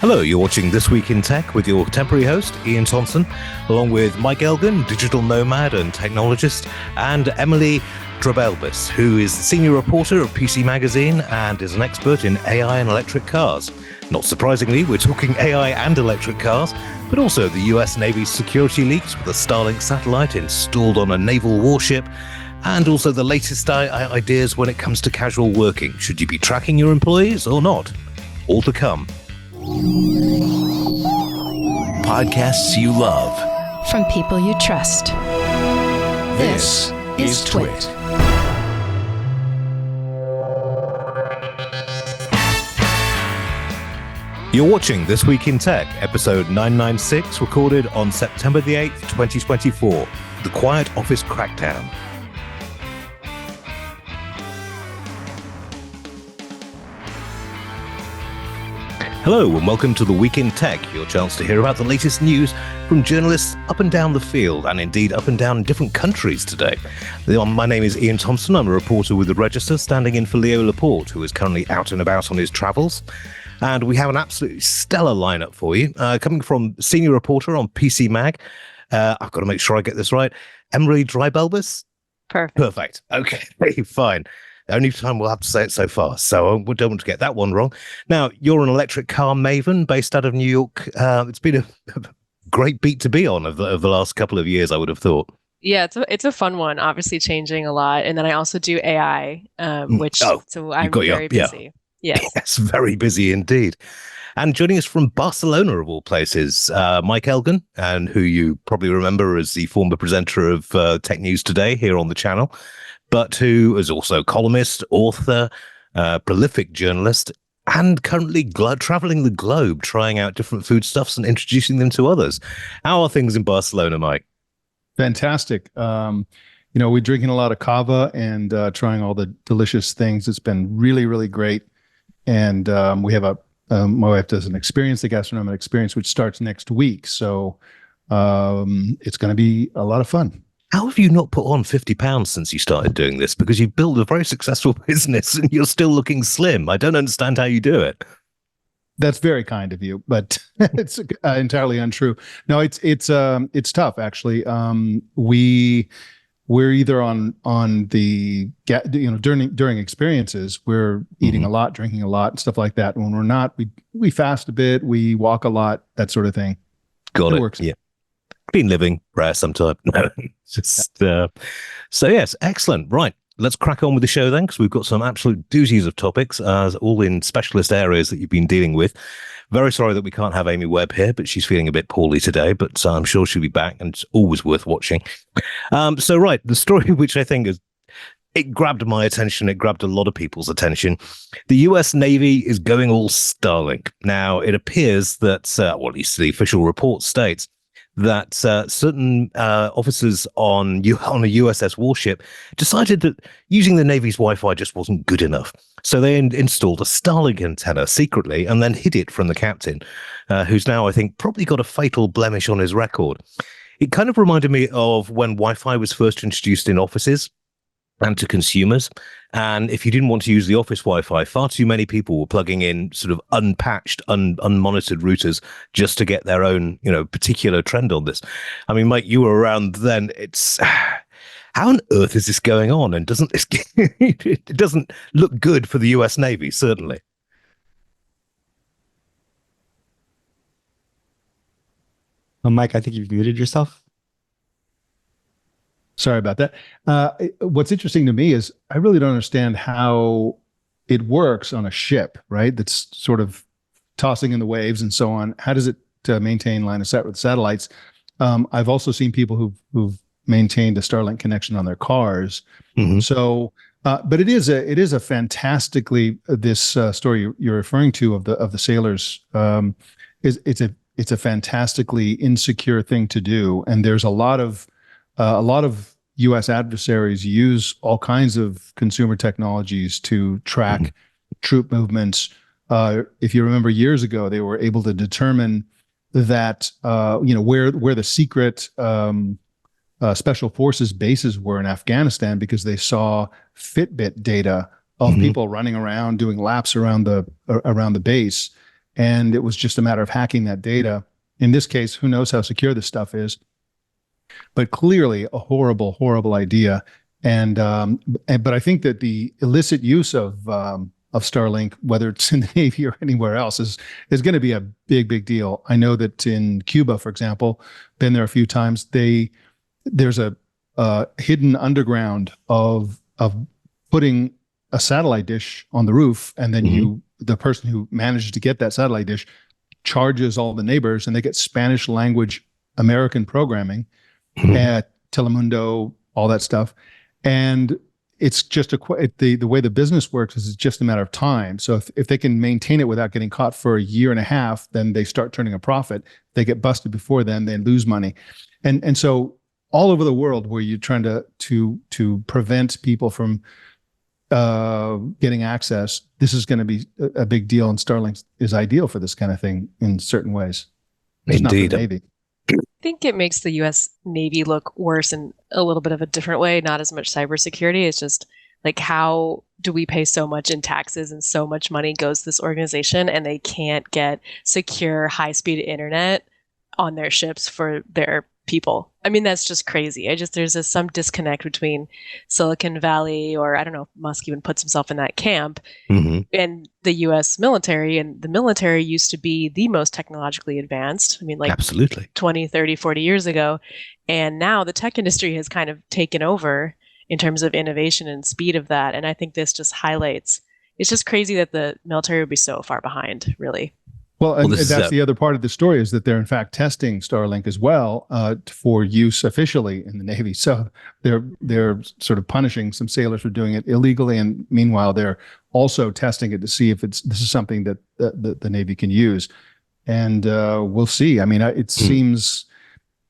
Hello, you're watching This Week in Tech with your temporary host, Iain Thomson, along with Mike Elgan, digital nomad and technologist, and Emily Dreibelbis, who is the senior reporter of PC Magazine and is an expert in AI and electric cars. Not surprisingly, we're talking AI and electric cars, but also the US Navy's security leaks with a Starlink satellite installed on a naval warship, and also the latest ideas when it comes to casual working. Should you be tracking your employees or not? All to come. Podcasts you love. From people you trust. This is TWiT. You're watching This Week in Tech, episode 996, recorded on September the 8th, 2024. The Quiet Office Crackdown. Hello and welcome to the Week in Tech, your chance to hear about the latest news from journalists up and down the field, and indeed up and down in different countries today. My name is Iain Thomson. I'm a reporter with the Register, standing in for Leo Laporte, who is currently out and about on his travels. And we have an absolutely stellar lineup for you, coming from senior reporter on PC Mag. I've got to make sure I get this right. Emily Dreibelbis? Perfect. Okay, fine. The only time we'll have to say it so far, so we don't want to get that one wrong. Now, you're an electric car maven based out of New York. It's been a great beat to be on over the last couple of years, I would have thought. Yeah, it's a fun one, obviously changing a lot. And then I also do AI, so I'm very busy. Yeah. Yes, very busy indeed. And joining us from Barcelona, of all places, Mike Elgan, and who you probably remember as the former presenter of Tech News Today here on the channel, but who is also columnist, author, prolific journalist, and currently traveling the globe, trying out different foodstuffs and introducing them to others. How are things in Barcelona, Mike? Fantastic. We're drinking a lot of cava and trying all the delicious things. It's been really, really great. And we have my wife does the gastronomic experience, which starts next week. So it's going to be a lot of fun. How have you not put on 50 pounds since you started doing this? Because you've built a very successful business and you're still looking slim. I don't understand how you do it. That's very kind of you, but it's entirely untrue. No, it's tough actually. We're either on the during experiences we're eating a lot, drinking a lot, and stuff like that. And when we're not, we fast a bit, we walk a lot, that sort of thing. Got it. Works. Yeah. Clean living, rare sometime. No, so yes, excellent. Right, let's crack on with the show then, because we've got some absolute doozies of topics, all in specialist areas that you've been dealing with. Very sorry that we can't have Amy Webb here, but she's feeling a bit poorly today, but I'm sure she'll be back, and it's always worth watching. So right, the story which I think it grabbed my attention, it grabbed a lot of people's attention. The US Navy is going all Starlink. Now, it appears that, well, at least the official report states, that certain officers on a USS warship decided that using the Navy's Wi-Fi just wasn't good enough. So they installed a Starlink antenna secretly and then hid it from the captain, who's now, I think, probably got a fatal blemish on his record. It kind of reminded me of when Wi-Fi was first introduced in offices and to consumers. And if you didn't want to use the office Wi-Fi, far too many people were plugging in sort of unpatched, unmonitored routers just to get their own, particular trend on this. I mean, Mike, you were around then. It's how on earth is this going on? And doesn't this it doesn't look good for the US Navy, certainly. Well, Mike, I think you've muted yourself. Sorry about that. What's interesting to me is I really don't understand how it works on a ship, right? That's sort of tossing in the waves and so on. How does it maintain line of sight with satellites? I've also seen people who've maintained a Starlink connection on their cars. Mm-hmm. So, but it is a fantastically this story you're referring to of the sailors. It's a fantastically insecure thing to do, and there's a lot of U.S. adversaries use all kinds of consumer technologies to track troop movements. If you remember years ago, they were able to determine that where the secret special forces bases were in Afghanistan because they saw Fitbit data of people running around doing laps around the base. and it was just a matter of hacking that data. In this case, who knows how secure this stuff is, but clearly a horrible, horrible idea. But I think that the illicit use of Starlink, whether it's in the Navy or anywhere else, is going to be a big, big deal. I know that in Cuba, for example, been there a few times. There's a hidden underground of putting a satellite dish on the roof, and then the person who manages to get that satellite dish charges all the neighbors, and they get Spanish language American programming at Telemundo, all that stuff. And it's just the way the business works is it's just a matter of time. So if they can maintain it without getting caught for a year and a half, then they start turning a profit. They get busted before then, they lose money. And so all over the world where you're trying to prevent people from getting access, this is going to be a big deal, and Starlink is ideal for this kind of thing in certain ways. It's Indeed. not for the Navy. I think it makes the U.S. Navy look worse in a little bit of a different way, not as much cybersecurity. It's just like, how do we pay so much in taxes and so much money goes to this organization, and they can't get secure high-speed internet on their ships for their people? I mean, that's just crazy. There's some disconnect between Silicon Valley, or I don't know if Musk even puts himself in that camp, and the U.S. military. And the military used to be the most technologically advanced. I mean, like absolutely 20, 30, 40 years ago. And now the tech industry has kind of taken over in terms of innovation and speed of that. And I think this just highlights, it's just crazy that the military would be so far behind, really. Well, and that's the other part of the story, is that they're in fact testing Starlink as well for use officially in the Navy. So they're sort of punishing some sailors for doing it illegally, and meanwhile they're also testing it to see if this is something that the Navy can use. And we'll see. I mean, it seems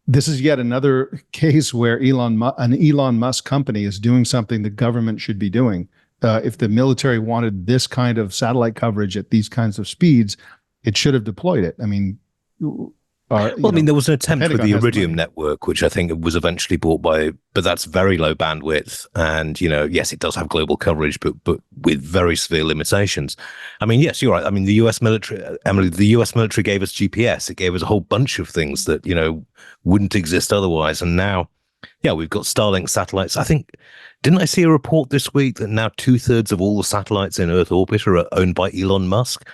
this is yet another case where an Elon Musk company is doing something the government should be doing. If the military wanted this kind of satellite coverage at these kinds of speeds, it should have deployed it. I mean, there was an attempt with the Iridium network, which I think was eventually bought but that's very low bandwidth. And, yes, it does have global coverage, but with very severe limitations. I mean, yes, you're right. I mean, the US military, Emily, the US military gave us GPS. It gave us a whole bunch of things that, wouldn't exist otherwise. And now, we've got Starlink satellites. I think, didn't I see a report this week that now 2/3 of all the satellites in Earth orbit are owned by Elon Musk?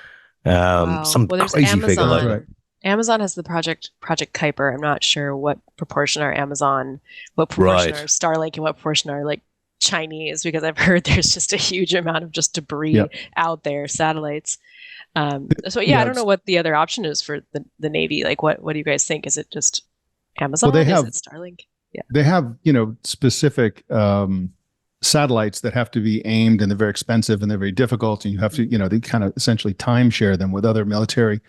Wow. Some crazy figure like that. Amazon has the Project Kuiper. I'm not sure what proportion are Amazon, what proportion are Starlink, and what proportion are like Chinese, because I've heard there's just a huge amount of just debris out there, satellites. I don't know what the other option is for the Navy. Like, what do you guys think? Is it just Amazon? Well, is it Starlink? Yeah, they have specific satellites that have to be aimed, and they're very expensive and they're very difficult, and you have to they kind of essentially timeshare them with other military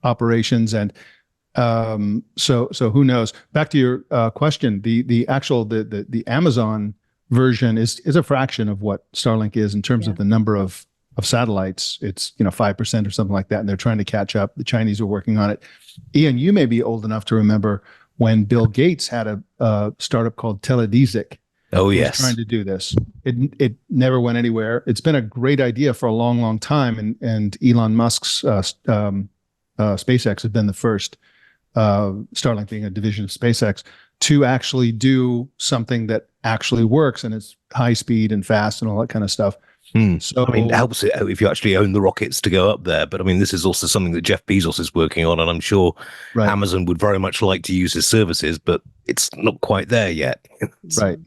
operations. And so who knows? Back to your question, the actual the Amazon version is a fraction of what Starlink is in terms of the number of satellites. It's 5% or something like that, and they're trying to catch up. The Chinese are working on it. Iain, you may be old enough to remember when Bill Gates had a startup called Teledesic. Oh, yes. Trying to do this. It never went anywhere. It's been a great idea for a long, long time. And Elon Musk's SpaceX has been the first, Starlink being a division of SpaceX, to actually do something that actually works, and it's high speed and fast and all that kind of stuff. So I mean, it helps if you actually own the rockets to go up there. But I mean, this is also something that Jeff Bezos is working on, and I'm sure Amazon would very much like to use his services, but it's not quite there yet. Right.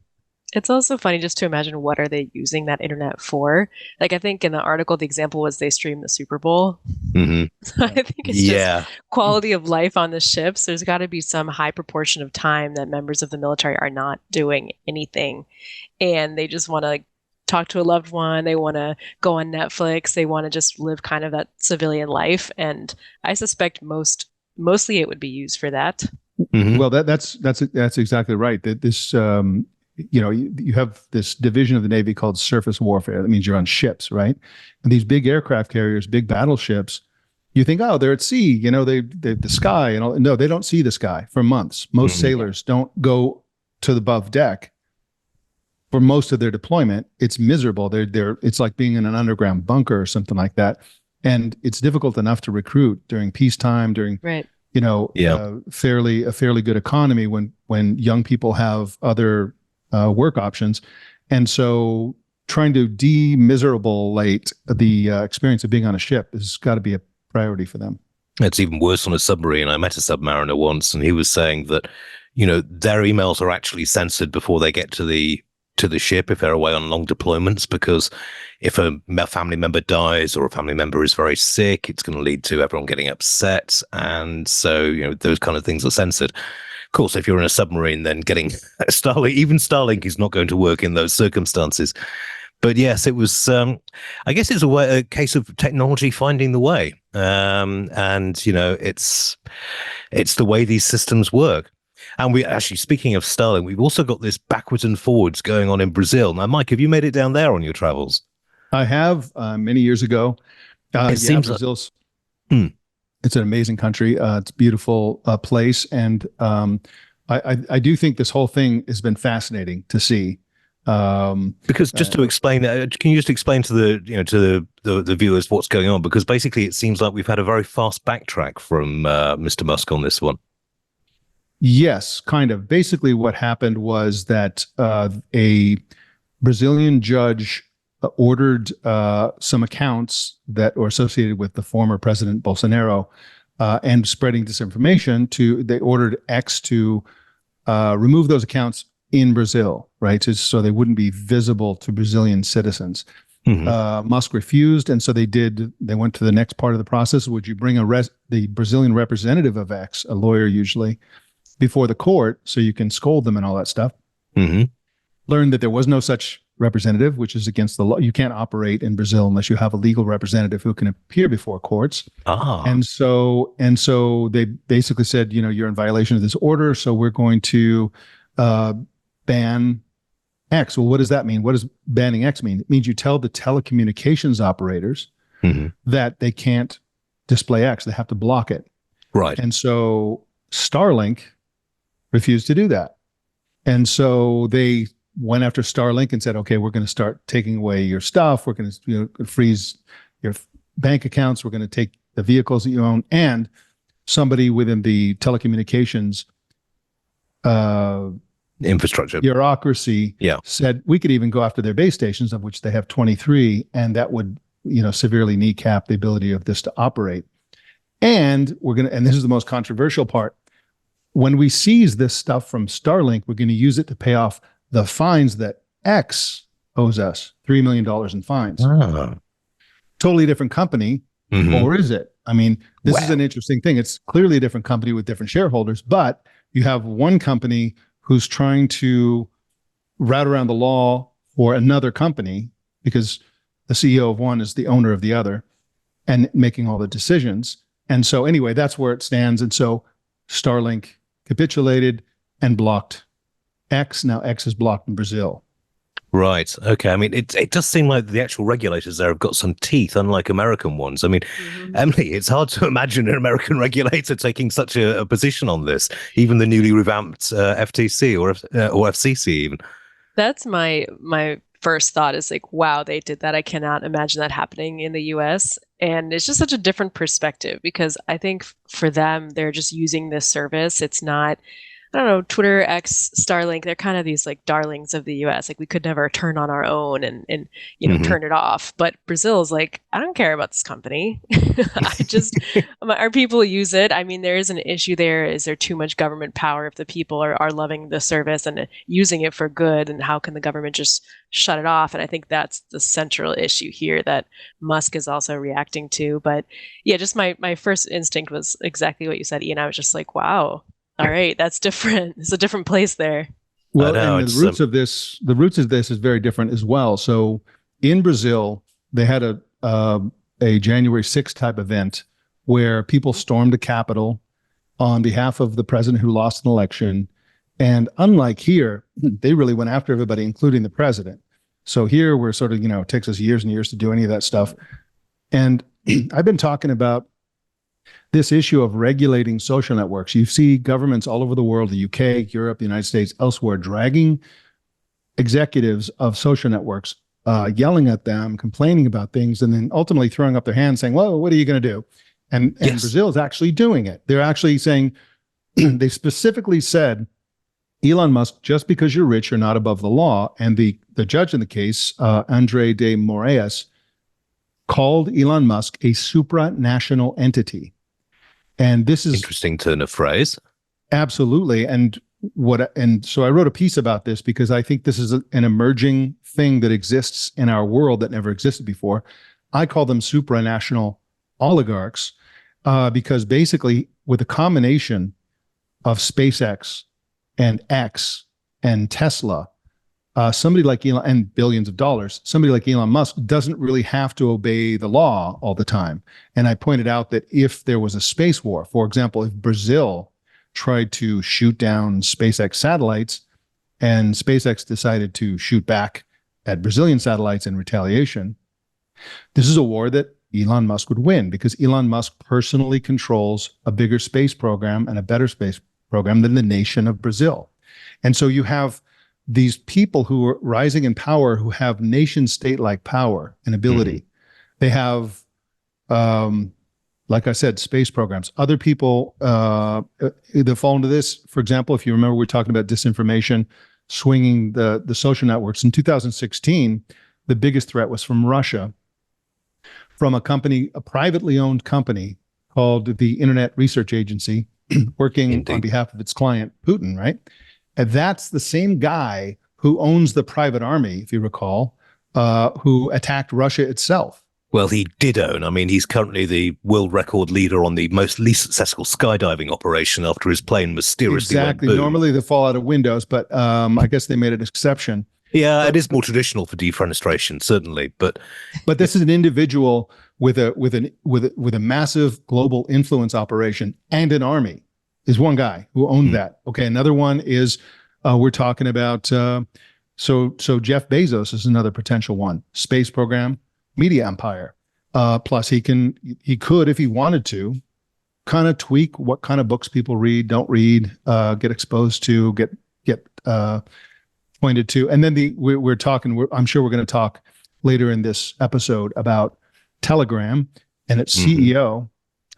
It's also funny just to imagine, what are they using that internet for? Like, I think in the article, the example was they streamed the Super Bowl. So I think it's just quality of life on the ships. There's got to be some high proportion of time that members of the military are not doing anything, and they just want to talk to a loved one. They want to go on Netflix. They want to just live kind of that civilian life. And I suspect mostly it would be used for that. Well, that's exactly right. That this you have this division of the Navy called surface warfare. That means you're on ships, right? And these big aircraft carriers, big battleships, you think, oh, they're at sea, the sky and all. No, they don't see the sky for months. Most sailors don't go to the above deck for most of their deployment. It's miserable. It's like being in an underground bunker or something like that. and it's difficult enough to recruit during peacetime, during Right. a fairly good economy when young people have other work options, and so trying to demiserabilize the experience of being on a ship has got to be a priority for them. It's even worse on a submarine. I met a submariner once, and he was saying that, their emails are actually censored before they get to the ship if they're away on long deployments, because if a family member dies or a family member is very sick, it's going to lead to everyone getting upset. And so, those kind of things are censored. Of course, if you're in a submarine, then getting Starlink is not going to work in those circumstances. But yes, it was, I guess it's a case of technology finding the way. And, it's the way these systems work. And we actually, speaking of Starlink, we've also got this backwards and forwards going on in Brazil. Now, Mike, have you made it down there on your travels? I have many years ago. It seems Brazil's. It's an amazing country. It's a beautiful place, and I do think this whole thing has been fascinating to see. Because just to explain, can you just explain to the viewers what's going on? Because basically, it seems like we've had a very fast backtrack from Mr. Musk on this one. Yes, kind of. Basically, what happened was that a Brazilian judge ordered some accounts that were associated with the former President Bolsonaro and spreading disinformation. They ordered X to remove those accounts in Brazil, right? So they wouldn't be visible to Brazilian citizens. Musk refused, and so they went to the next part of the process. Would you bring the Brazilian representative of X, a lawyer usually, before the court so you can scold them and all that stuff? Learned that there was no such representative, which is against the law. You can't operate in Brazil unless you have a legal representative who can appear before courts. And so they basically said, you're in violation of this order, so we're going to ban X. Well, what does that mean? What does banning X mean? It means you tell the telecommunications operators that they can't display X. They have to block it. Right. And so Starlink refused to do that. And so they went after Starlink and said, okay, we're going to start taking away your stuff. We're going to freeze your bank accounts. We're going to take the vehicles that you own. And somebody within the telecommunications infrastructure bureaucracy said we could even go after their base stations, of which they have 23, and that would severely kneecap the ability of this to operate. And and this is the most controversial part, when we seize this stuff from Starlink, we're going to use it to pay off the fines that X owes us, $3 million in fines. Totally different company, or is it? I mean, this is an interesting thing. It's clearly a different company with different shareholders, but you have one company who's trying to route around the law for another company because the CEO of one is the owner of the other and making all the decisions. And so anyway, that's where it stands. And so Starlink capitulated and blocked X. Now X is blocked in Brazil. Right. Okay. I mean, it does seem like the actual regulators there have got some teeth, unlike American ones. I mean, Emily, it's hard to imagine an American regulator taking such a position on this, even the newly revamped FTC or FCC even. That's my first thought is like, wow, they did that. I cannot imagine that happening in the US. And it's just such a different perspective because I think for them, they're just using this service. It's not, I don't know, Twitter, X, Starlink, they're kind of these like darlings of the US. Like we could never turn on our own and turn it off. But Brazil is like, I don't care about this company. Our people use it. I mean, there is an issue there. Is there too much government power if the people are loving the service and using it for good? And how can the government just shut it off? And I think that's the central issue here that Musk is also reacting to. But yeah, just my first instinct was exactly what you said, Ian. I was just like, wow. All right, that's different. It's a different place there. Well, and the roots of this is very different as well. So in Brazil, they had a January 6th type event where people stormed the Capitol on behalf of the president who lost an election. And unlike here, they really went after everybody, including the president. So here we're sort of, it takes us years and years to do any of that stuff. And I've been talking about this issue of regulating social networks. You see governments all over the world, the UK, Europe, the United States, elsewhere, dragging executives of social networks yelling at them, complaining about things, and then ultimately throwing up their hands saying, well, what are you going to do? And Yes. Brazil is actually doing it. They're actually saying, they specifically said, Elon Musk, just because you're rich, you're not above the law. And the judge in the case, Andre de Moraes, called Elon Musk a supranational entity. And this is Interesting turn of phrase. absolutely. And so I wrote a piece about this because I think this is an emerging thing that exists in our world that never existed before. I call them supranational oligarchs because basically with a combination of SpaceX and X and Tesla, somebody like Elon, and billions of dollars, somebody like Elon Musk doesn't really have to obey the law all the time. And I pointed out that if there was a space war, for example, if Brazil tried to shoot down SpaceX satellites and SpaceX decided to shoot back at Brazilian satellites in retaliation, this is a war that Elon Musk would win because Elon Musk personally controls a bigger space program and a better space program than the nation of Brazil. And so you have these people who are rising in power who have nation state-like power and ability. They have, like I said, space programs. Other people that fall into this, for example, if you remember, we're talking about disinformation swinging the social networks. In 2016, the biggest threat was from Russia, from a company, a privately owned company called the Internet Research Agency, working on behalf of its client, Putin, right? And that's the same guy who owns the private army, if you recall, who attacked Russia itself. Well, he did own. I mean, he's currently the world record leader on the least successful skydiving operation after his plane mysteriously went boom. Normally they fall out of windows, but I guess they made an exception. Yeah, it is more traditional for defenestration, certainly, but this is an individual with a massive global influence operation and an army. Is one guy who owned that. Okay, another one is we're talking about so Jeff Bezos is another potential one. Space program, media empire. Plus he could, if he wanted to, kind of tweak what kind of books people read, don't read, get exposed to, get pointed to. And then I'm sure we're going to talk later in this episode about Telegram and its CEO.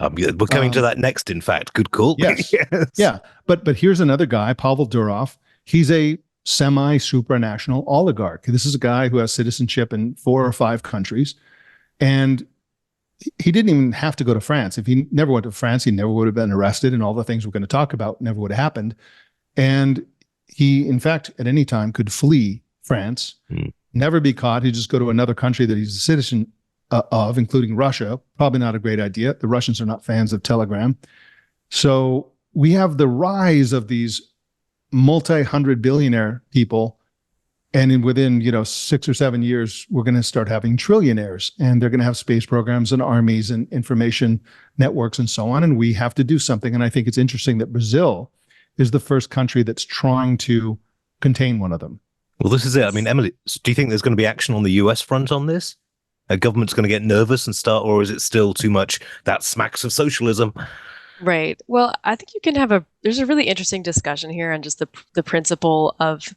We're coming to that next, in fact. Good call. Yes. Yes. Yeah. But here's another guy, Pavel Durov. He's a semi-supranational oligarch. This is a guy who has citizenship in 4 or 5 countries. And he didn't even have to go to France. If he never went to France, he never would have been arrested, and all the things we're going to talk about never would have happened. And he, in fact, at any time could flee France, never be caught. He'd just go to another country that he's a citizen of, including Russia. Probably not a great idea. The Russians are not fans of Telegram. So we have the rise of these multi-hundred billionaire people. And within 6 or 7 years, we're going to start having trillionaires, and they're going to have space programs and armies and information networks and so on. And we have to do something. And I think it's interesting that Brazil is the first country that's trying to contain one of them. Well, this is it. I mean, Emily, do you think there's going to be action on the US front on this? A government's going to get nervous and start, or is it still too much that smacks of socialism? Right. Well, I think you can there's a really interesting discussion here on just the principle of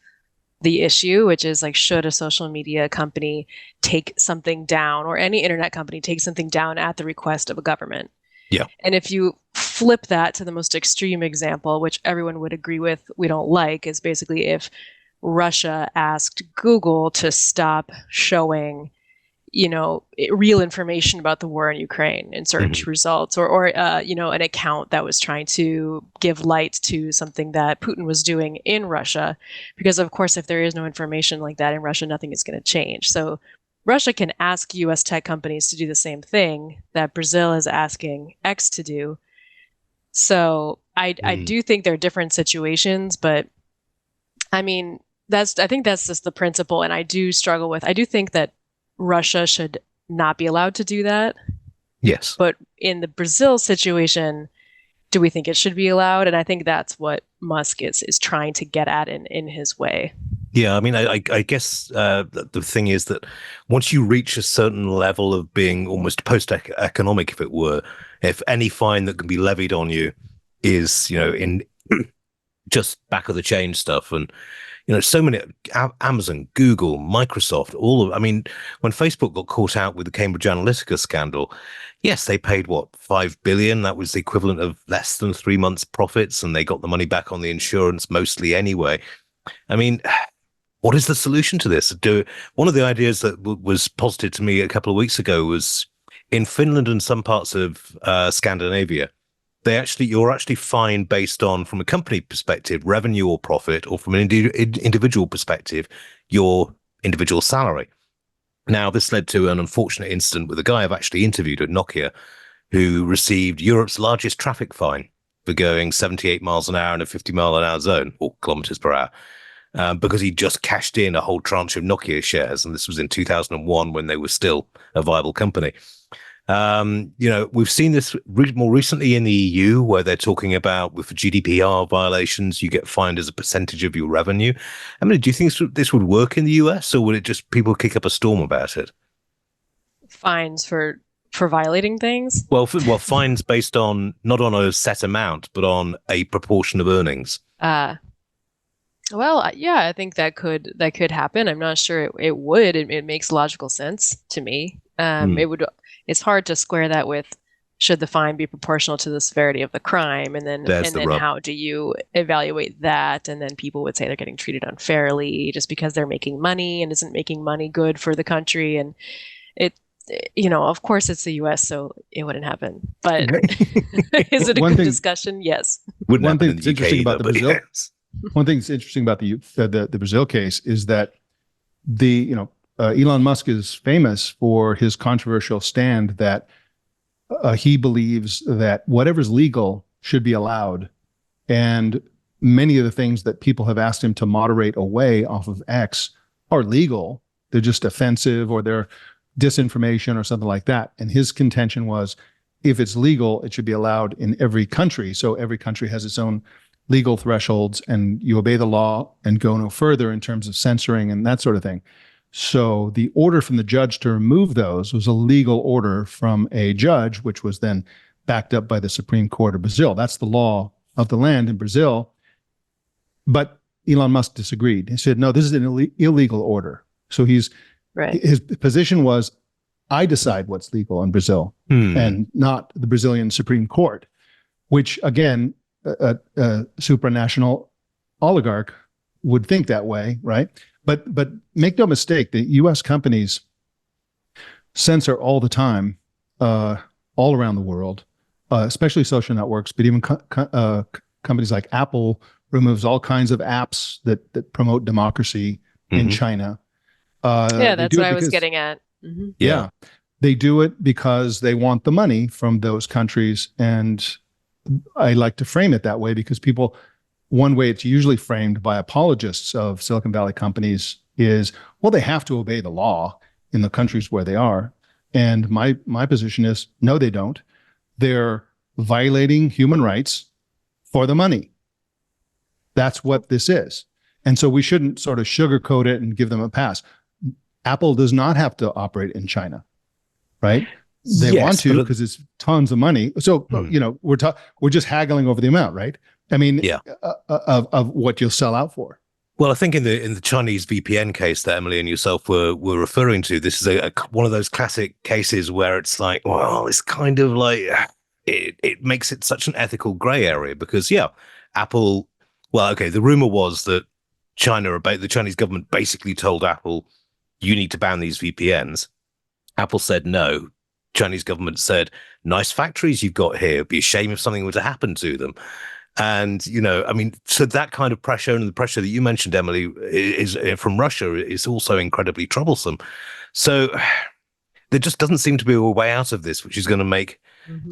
the issue, which is like, should a social media company take something down, or any internet company take something down at the request of a government? Yeah. And if you flip that to the most extreme example, which everyone would agree with, we don't like, is basically if Russia asked Google to stop showing real information about the war in Ukraine in search results, or an account that was trying to give light to something that Putin was doing in Russia. Because of course, if there is no information like that in Russia, nothing is going to change. So Russia can ask US tech companies to do the same thing that Brazil is asking X to do. So I do think they're different situations, but I mean, I think that's just the principle. And I do think that Russia should not be allowed to do that. Yes. But in the Brazil situation, do we think it should be allowed? And I think that's what Musk is trying to get at in his way. Yeah, I mean, I guess the thing is that once you reach a certain level of being almost post-economic, if it were, if any fine that can be levied on you is, in just back of the chain stuff, and so many, Amazon, Google, Microsoft, I mean, when Facebook got caught out with the Cambridge Analytica scandal, yes, they paid what, 5 billion? That was the equivalent of less than 3 months' profits, and they got the money back on the insurance mostly anyway. I mean, what is the solution to this? One of the ideas that was posited to me a couple of weeks ago was in Finland and some parts of Scandinavia, you're actually fined based on, from a company perspective, revenue or profit, or from an individual perspective, your individual salary. Now, this led to an unfortunate incident with a guy I've actually interviewed at Nokia, who received Europe's largest traffic fine for going 78 miles an hour in a 50-mile-an-hour zone, or kilometers per hour, because he just cashed in a whole tranche of Nokia shares, and this was in 2001 when they were still a viable company. We've seen this more recently in the EU, where they're talking about with GDPR violations, you get fined as a percentage of your revenue. I mean, do you think this would work in the US, or would it just people kick up a storm about it? Fines for violating things? Well, fines based on not on a set amount, but on a proportion of earnings. Well, yeah, I think that could happen. I'm not sure it would. It makes logical sense to me. It would. It's hard to square that with should the fine be proportional to the severity of the crime, and then how do you evaluate that? And then people would say they're getting treated unfairly just because they're making money and isn't making money good for the country. And of course it's the U.S., so it wouldn't happen. But is it a good discussion? Yes. One thing that's interesting about the Brazil. Yes. One thing that's interesting about the Brazil case is that Elon Musk is famous for his controversial stand that he believes that whatever's legal should be allowed. And many of the things that people have asked him to moderate away off of X are legal. They're just offensive, or they're disinformation or something like that. And his contention was, if it's legal, it should be allowed in every country. So every country has its own legal thresholds, and you obey the law and go no further in terms of censoring and that sort of thing. So the order from the judge to remove those was a legal order from a judge, which was then backed up by the Supreme Court of Brazil. That's the law of the land in Brazil. But Elon Musk disagreed. He said, no, this is an illegal order. So his position was, I decide what's legal in Brazil and not the Brazilian Supreme Court, which again, a supranational oligarch would think that way, right? But make no mistake, the U.S. companies censor all the time, all around the world, especially social networks, but even companies like Apple removes all kinds of apps that promote democracy in China. That's what I was getting at. Mm-hmm. Yeah. They do it because they want the money from those countries. And I like to frame it that way because one way it's usually framed by apologists of Silicon Valley companies is, well, they have to obey the law in the countries where they are. And my position is, no, they don't. They're violating human rights for the money. That's what this is. And so we shouldn't sort of sugarcoat it and give them a pass. Apple does not have to operate in China, right? They want to because it's tons of money. So, we're just haggling over the amount, right? I mean, of what you'll sell out for. Well, I think in the Chinese VPN case that Emily and yourself were referring to, this is one of those classic cases where it's like, well, it's kind of like it makes it such an ethical gray area because, Apple. Well, okay, the rumor was that the Chinese government basically told Apple, you need to ban these VPNs. Apple said no. Chinese government said, nice factories you've got here. It'd be a shame if something were to happen to them. And, so that kind of pressure, and the pressure that you mentioned, Emily, is from Russia, is also incredibly troublesome. So there just doesn't seem to be a way out of this, which is going to make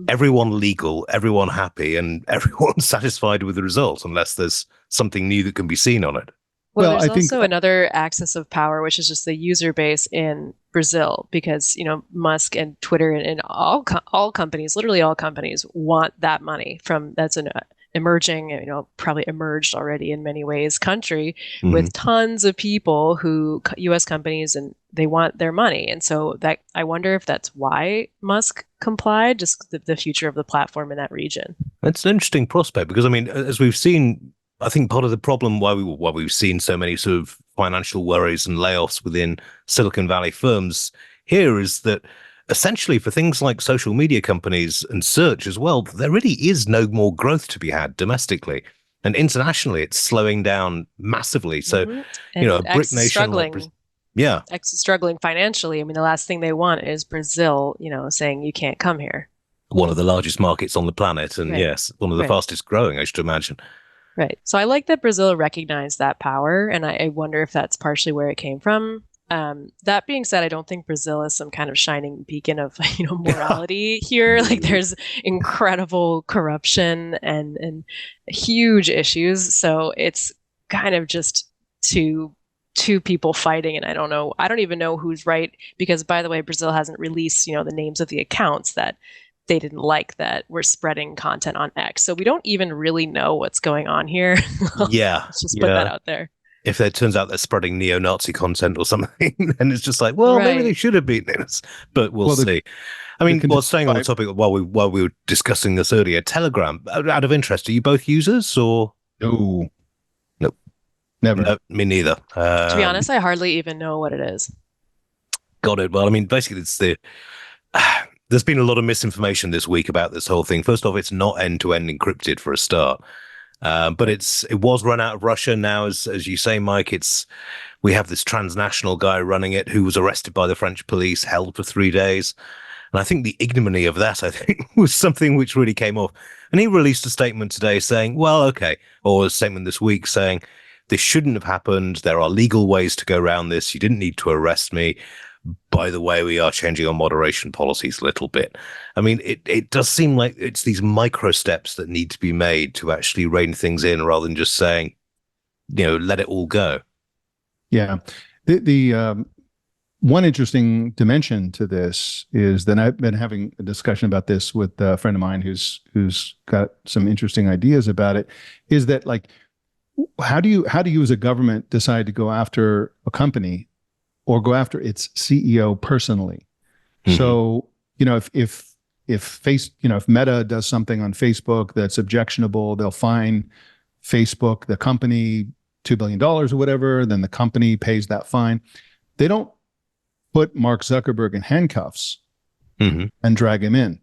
everyone legal, everyone happy, and everyone satisfied with the result, unless there's something new that can be seen on it. Well, there's also another axis of power, which is just the user base in Brazil, because Musk and Twitter and all companies, literally all companies, want that money that's an emerging, probably emerged already in many ways, country with tons of people U.S. companies, and they want their money. And so that I wonder if that's why Musk complied, just the future of the platform in that region. That's an interesting prospect because, as we've seen I think part of the problem why we've seen so many sort of financial worries and layoffs within Silicon Valley firms here is that essentially for things like social media companies and search as well, there really is no more growth to be had domestically. And internationally, it's slowing down massively. So, And a BRIC X is nation struggling. yeah. X is struggling financially. I mean, the last thing they want is Brazil, saying you can't come here. One of the largest markets on the planet. And yes, one of the fastest growing, I should imagine. Right. So I like that Brazil recognized that power. And I wonder if that's partially where it came from. That being said, I don't think Brazil is some kind of shining beacon of morality here. Like there's incredible corruption and huge issues. So it's kind of just two people fighting, and I don't even know who's right, because by the way, Brazil hasn't released the names of the accounts that they didn't like that were spreading content on X. So we don't even really know what's going on here. Yeah. Let's just put that out there. If it turns out they're spreading neo-Nazi content or something, then it's just like, well, maybe they should have been this, but we'll see. I mean, staying on the topic while we were discussing this earlier, Telegram, out of interest, are you both users or? No. Nope. Never. No, me neither. To be honest, I hardly even know what it is. Got it. Well, I mean, basically it's there's been a lot of misinformation this week about this whole thing. First off, it's not end-to-end encrypted for a start. But it was run out of Russia. Now, as you say, Mike, we have this transnational guy running it who was arrested by the French police, held for 3 days. And I think the ignominy of that, was something which really came off. And he released a statement today saying, well, okay, or a statement this week saying, this shouldn't have happened. There are legal ways to go around this. You didn't need to arrest me. By the way, we are changing our moderation policies a little bit. I mean, it does seem like it's these micro steps that need to be made to actually rein things in rather than just saying, let it all go. Yeah. The one interesting dimension to this is that I've been having a discussion about this with a friend of mine who's got some interesting ideas about it, is that like, how do you as a government decide to go after a company or go after its CEO personally? Mm-hmm. So, if Meta does something on Facebook that's objectionable, they'll fine Facebook, the company, $2 billion or whatever, then the company pays that fine. They don't put Mark Zuckerberg in handcuffs and drag him in.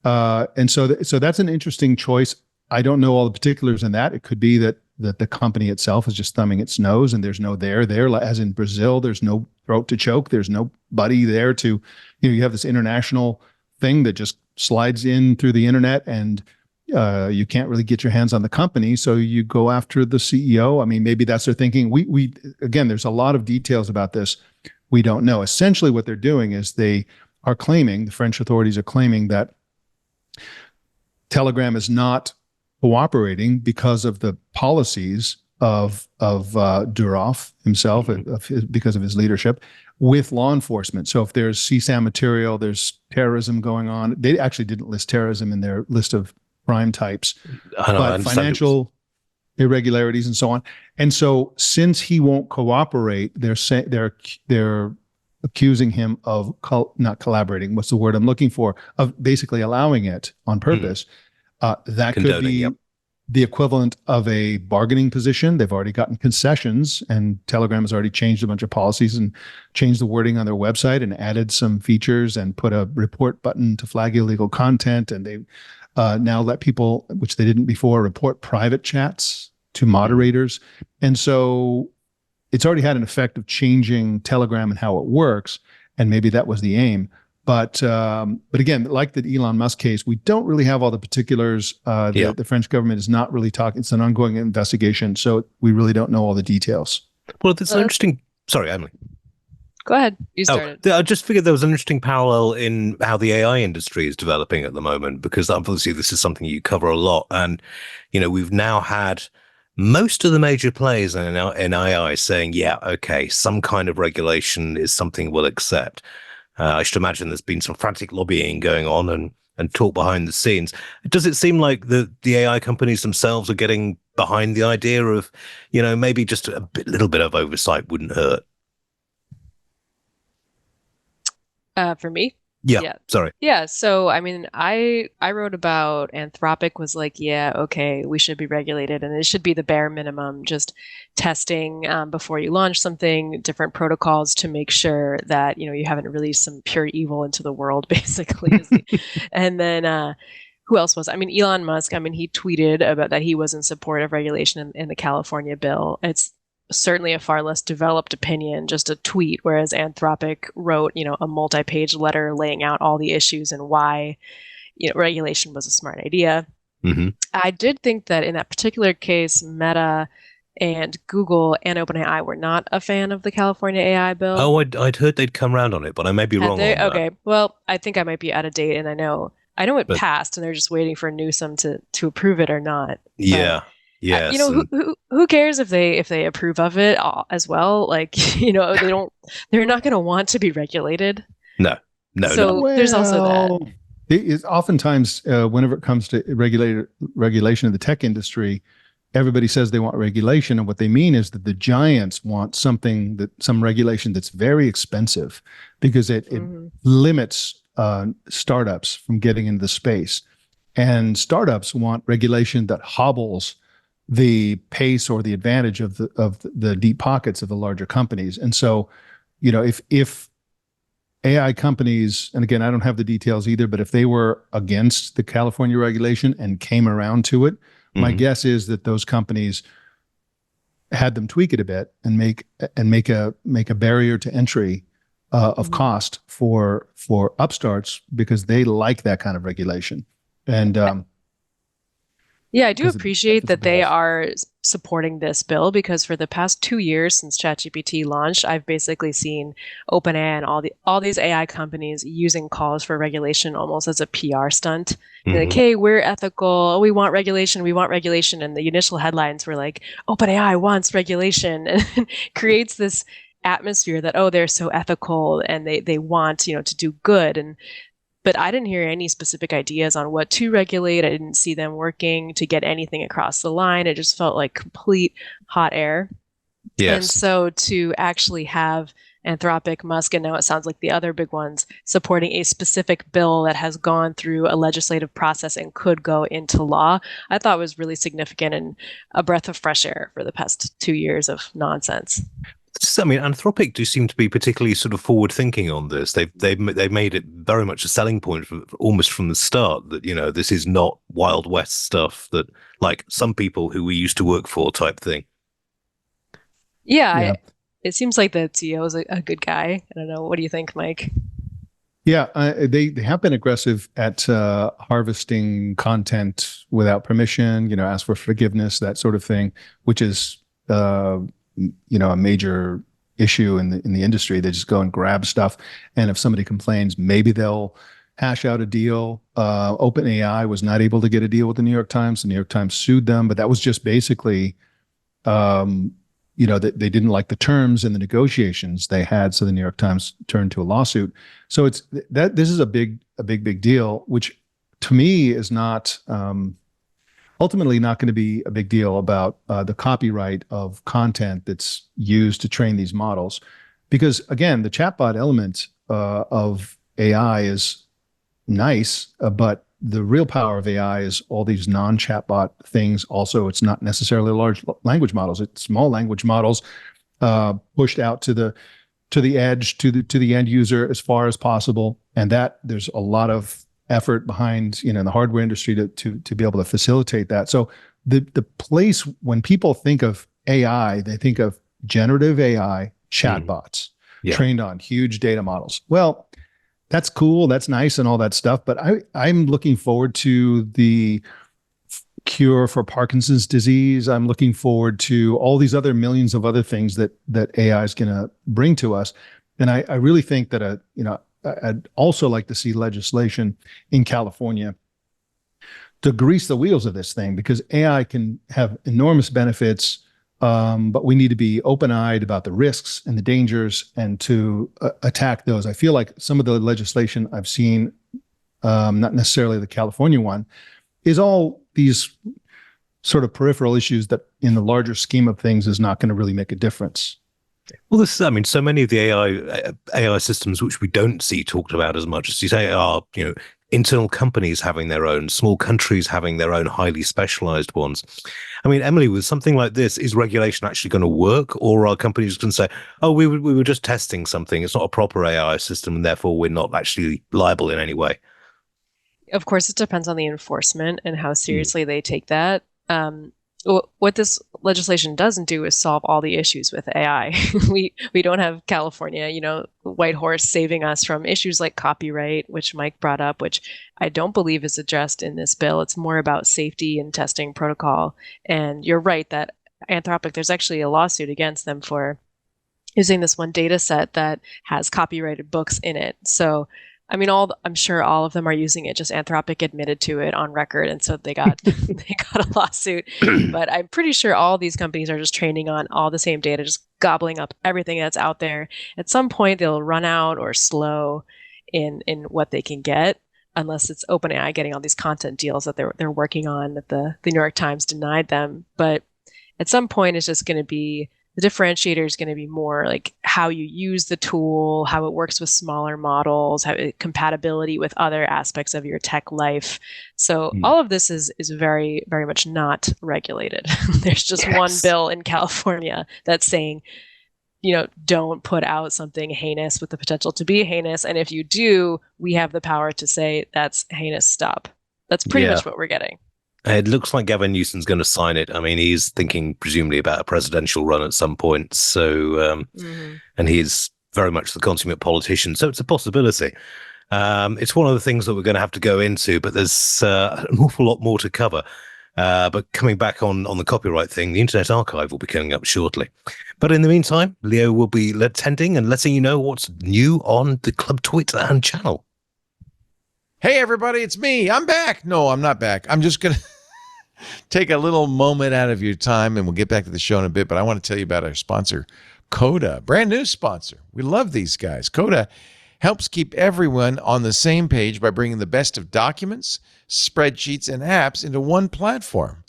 And so that's an interesting choice. I don't know all the particulars in that. It could be that the company itself is just thumbing its nose and there's no there, as in Brazil, there's no throat to choke. There's nobody there to, you have this international thing that just slides in through the internet and you can't really get your hands on the company. So you go after the CEO. I mean, maybe that's their thinking. We again, there's a lot of details about this. We don't know. Essentially what they're doing is the French authorities are claiming that Telegram is not cooperating because of the policies of Durov himself, because of his leadership, with law enforcement. So if there's CSAM material, there's terrorism going on. They actually didn't list terrorism in their list of crime types, but financial irregularities and so on. And so since he won't cooperate, they're accusing him of not collaborating. What's the word I'm looking for? Of basically allowing it on purpose. That could be the equivalent of a bargaining position. They've already gotten concessions, and Telegram has already changed a bunch of policies and changed the wording on their website and added some features and put a report button to flag illegal content. And they now let people, which they didn't before, report private chats to moderators. And so it's already had an effect of changing Telegram and how it works. And maybe that was the aim. But again, like the Elon Musk case, we don't really have all the particulars. The French government is not really talking. It's an ongoing investigation, so we really don't know all the details. Well, it's interesting. Sorry, Emily. Go ahead. You started. I just figured there was an interesting parallel in how the AI industry is developing at the moment, because obviously this is something you cover a lot. And, we've now had most of the major players in AI saying, yeah, okay, some kind of regulation is something we'll accept. I should imagine there's been some frantic lobbying going on and talk behind the scenes. Does it seem like the AI companies themselves are getting behind the idea of, maybe just a little bit of oversight wouldn't hurt? For me? Yeah. Sorry. Yeah, so I mean, I wrote about Anthropic was like, yeah, okay, we should be regulated, and it should be the bare minimum, just testing before you launch something, different protocols to make sure that you haven't released some pure evil into the world, basically. And then who else was? I mean, Elon Musk. I mean, he tweeted about that he was in support of regulation in the California bill. It's certainly a far less developed opinion, just a tweet, whereas Anthropic wrote, a multi-page letter laying out all the issues and why, regulation was a smart idea. Mm-hmm. I did think that in that particular case, Meta and Google and OpenAI were not a fan of the California AI bill. Oh, I'd heard they'd come around on it, but I may be wrong on that. Okay, well, I think I might be out of date, and I know it passed, and they're just waiting for Newsom to approve it or not. Yeah. Yes. Who cares if they approve of it as well? Like, they're not going to want to be regulated. No. So there's also that. It is oftentimes whenever it comes to regulation of the tech industry, everybody says they want regulation, and what they mean is that the giants want some regulation that's very expensive because it limits startups from getting into the space, and startups want regulation that hobbles the pace or the advantage of the deep pockets of the larger companies. And so, if AI companies, and again, I don't have the details either, but if they were against the California regulation and came around to it, my guess is that those companies had them tweak it a bit and make a barrier to entry of cost for upstarts, because they like that kind of regulation. And yeah, I do appreciate that they are supporting this bill, because for the past 2 years since ChatGPT launched, I've basically seen OpenAI and all these AI companies using calls for regulation almost as a PR stunt. Like, hey, we're ethical. We want regulation. And the initial headlines were like, OpenAI wants regulation, and creates this atmosphere that, they're so ethical and they want, to do good. But I didn't hear any specific ideas on what to regulate. I didn't see them working to get anything across the line. It just felt like complete hot air. Yes. And so to actually have Anthropic, Musk, and now it sounds like the other big ones supporting a specific bill that has gone through a legislative process and could go into law, I thought was really significant and a breath of fresh air for the past 2 years of nonsense. I mean, Anthropic do seem to be particularly sort of forward-thinking on this. They've made it very much a selling point almost from the start that this is not Wild West stuff that like some people who we used to work for type thing. Yeah. It seems like the CEO is a good guy. I don't know. What do you think, Mike? Yeah, they have been aggressive at harvesting content without permission. Ask for forgiveness, that sort of thing, which is a major issue in the industry. They just go and grab stuff, and if somebody complains, maybe they'll hash out a deal. OpenAI was not able to get a deal with the New York Times. The New York Times sued them, but that was just basically, that they didn't like the terms and the negotiations they had, so the New York Times turned to a lawsuit. So this is a big deal, which to me is not. Ultimately not going to be a big deal about the copyright of content that's used to train these models. Because again, the chatbot element of AI is nice, but the real power of AI is all these non-chatbot things. Also, it's not necessarily large language models. It's small language models pushed out to the edge, to the end user as far as possible. And that there's a lot of effort behind, in the hardware industry to be able to facilitate that. So the place when people think of AI, they think of generative AI chatbots trained on huge data models. Well, that's cool, that's nice, and all that stuff. But I'm looking forward to the cure for Parkinson's disease. I'm looking forward to all these other millions of other things that AI is going to bring to us. And I really think that I'd also like to see legislation in California to grease the wheels of this thing, because AI can have enormous benefits, but we need to be open-eyed about the risks and the dangers and to attack those. I feel like some of the legislation I've seen, not necessarily the California one, is all these sort of peripheral issues that in the larger scheme of things is not going to really make a difference. Well, I mean, so many of the AI systems which we don't see talked about as much as you say are, internal companies having their own, small countries having their own highly specialized ones. I mean, Emily, with something like this, is regulation actually going to work, or are companies going to say, "Oh, we were just testing something; it's not a proper AI system, and therefore we're not actually liable in any way"? Of course, it depends on the enforcement and how seriously they take that. What this legislation doesn't do is solve all the issues with AI. we don't have California, White Horse saving us from issues like copyright, which Mike brought up, which I don't believe is addressed in this bill. It's more about safety and testing protocol. And you're right that Anthropic, there's actually a lawsuit against them for using this one data set that has copyrighted books in it. So I mean, I'm sure all of them are using it. Just Anthropic admitted to it on record, and so they got they got a lawsuit. But I'm pretty sure all these companies are just training on all the same data, just gobbling up everything that's out there. At some point, they'll run out or slow in what they can get, unless it's OpenAI getting all these content deals that they're working on that the New York Times denied them. But at some point, it's just going to be the differentiator is going to be more like how you use the tool, how it works with smaller models, compatibility with other aspects of your tech life. So all of this is very, very much not regulated. There's just one bill in California that's saying, don't put out something heinous with the potential to be heinous. And if you do, we have the power to say that's heinous, stop. That's pretty much what we're getting. It looks like Gavin Newsom's going to sign it. I mean, he's thinking presumably about a presidential run at some point. So, and he's very much the consummate politician. So it's a possibility. It's one of the things that we're going to have to go into, but there's an awful lot more to cover. But coming back on the copyright thing, the Internet Archive will be coming up shortly. But in the meantime, Leo will be attending and letting you know what's new on the Club Twit and channel. Hey, everybody, it's me. I'm back. No, I'm not back. I'm just going to take a little moment out of your time, and we'll get back to the show in a bit. But I want to tell you about our sponsor, Coda, brand new sponsor. We love these guys. Coda helps keep everyone on the same page by bringing the best of documents, spreadsheets, and apps into one platform.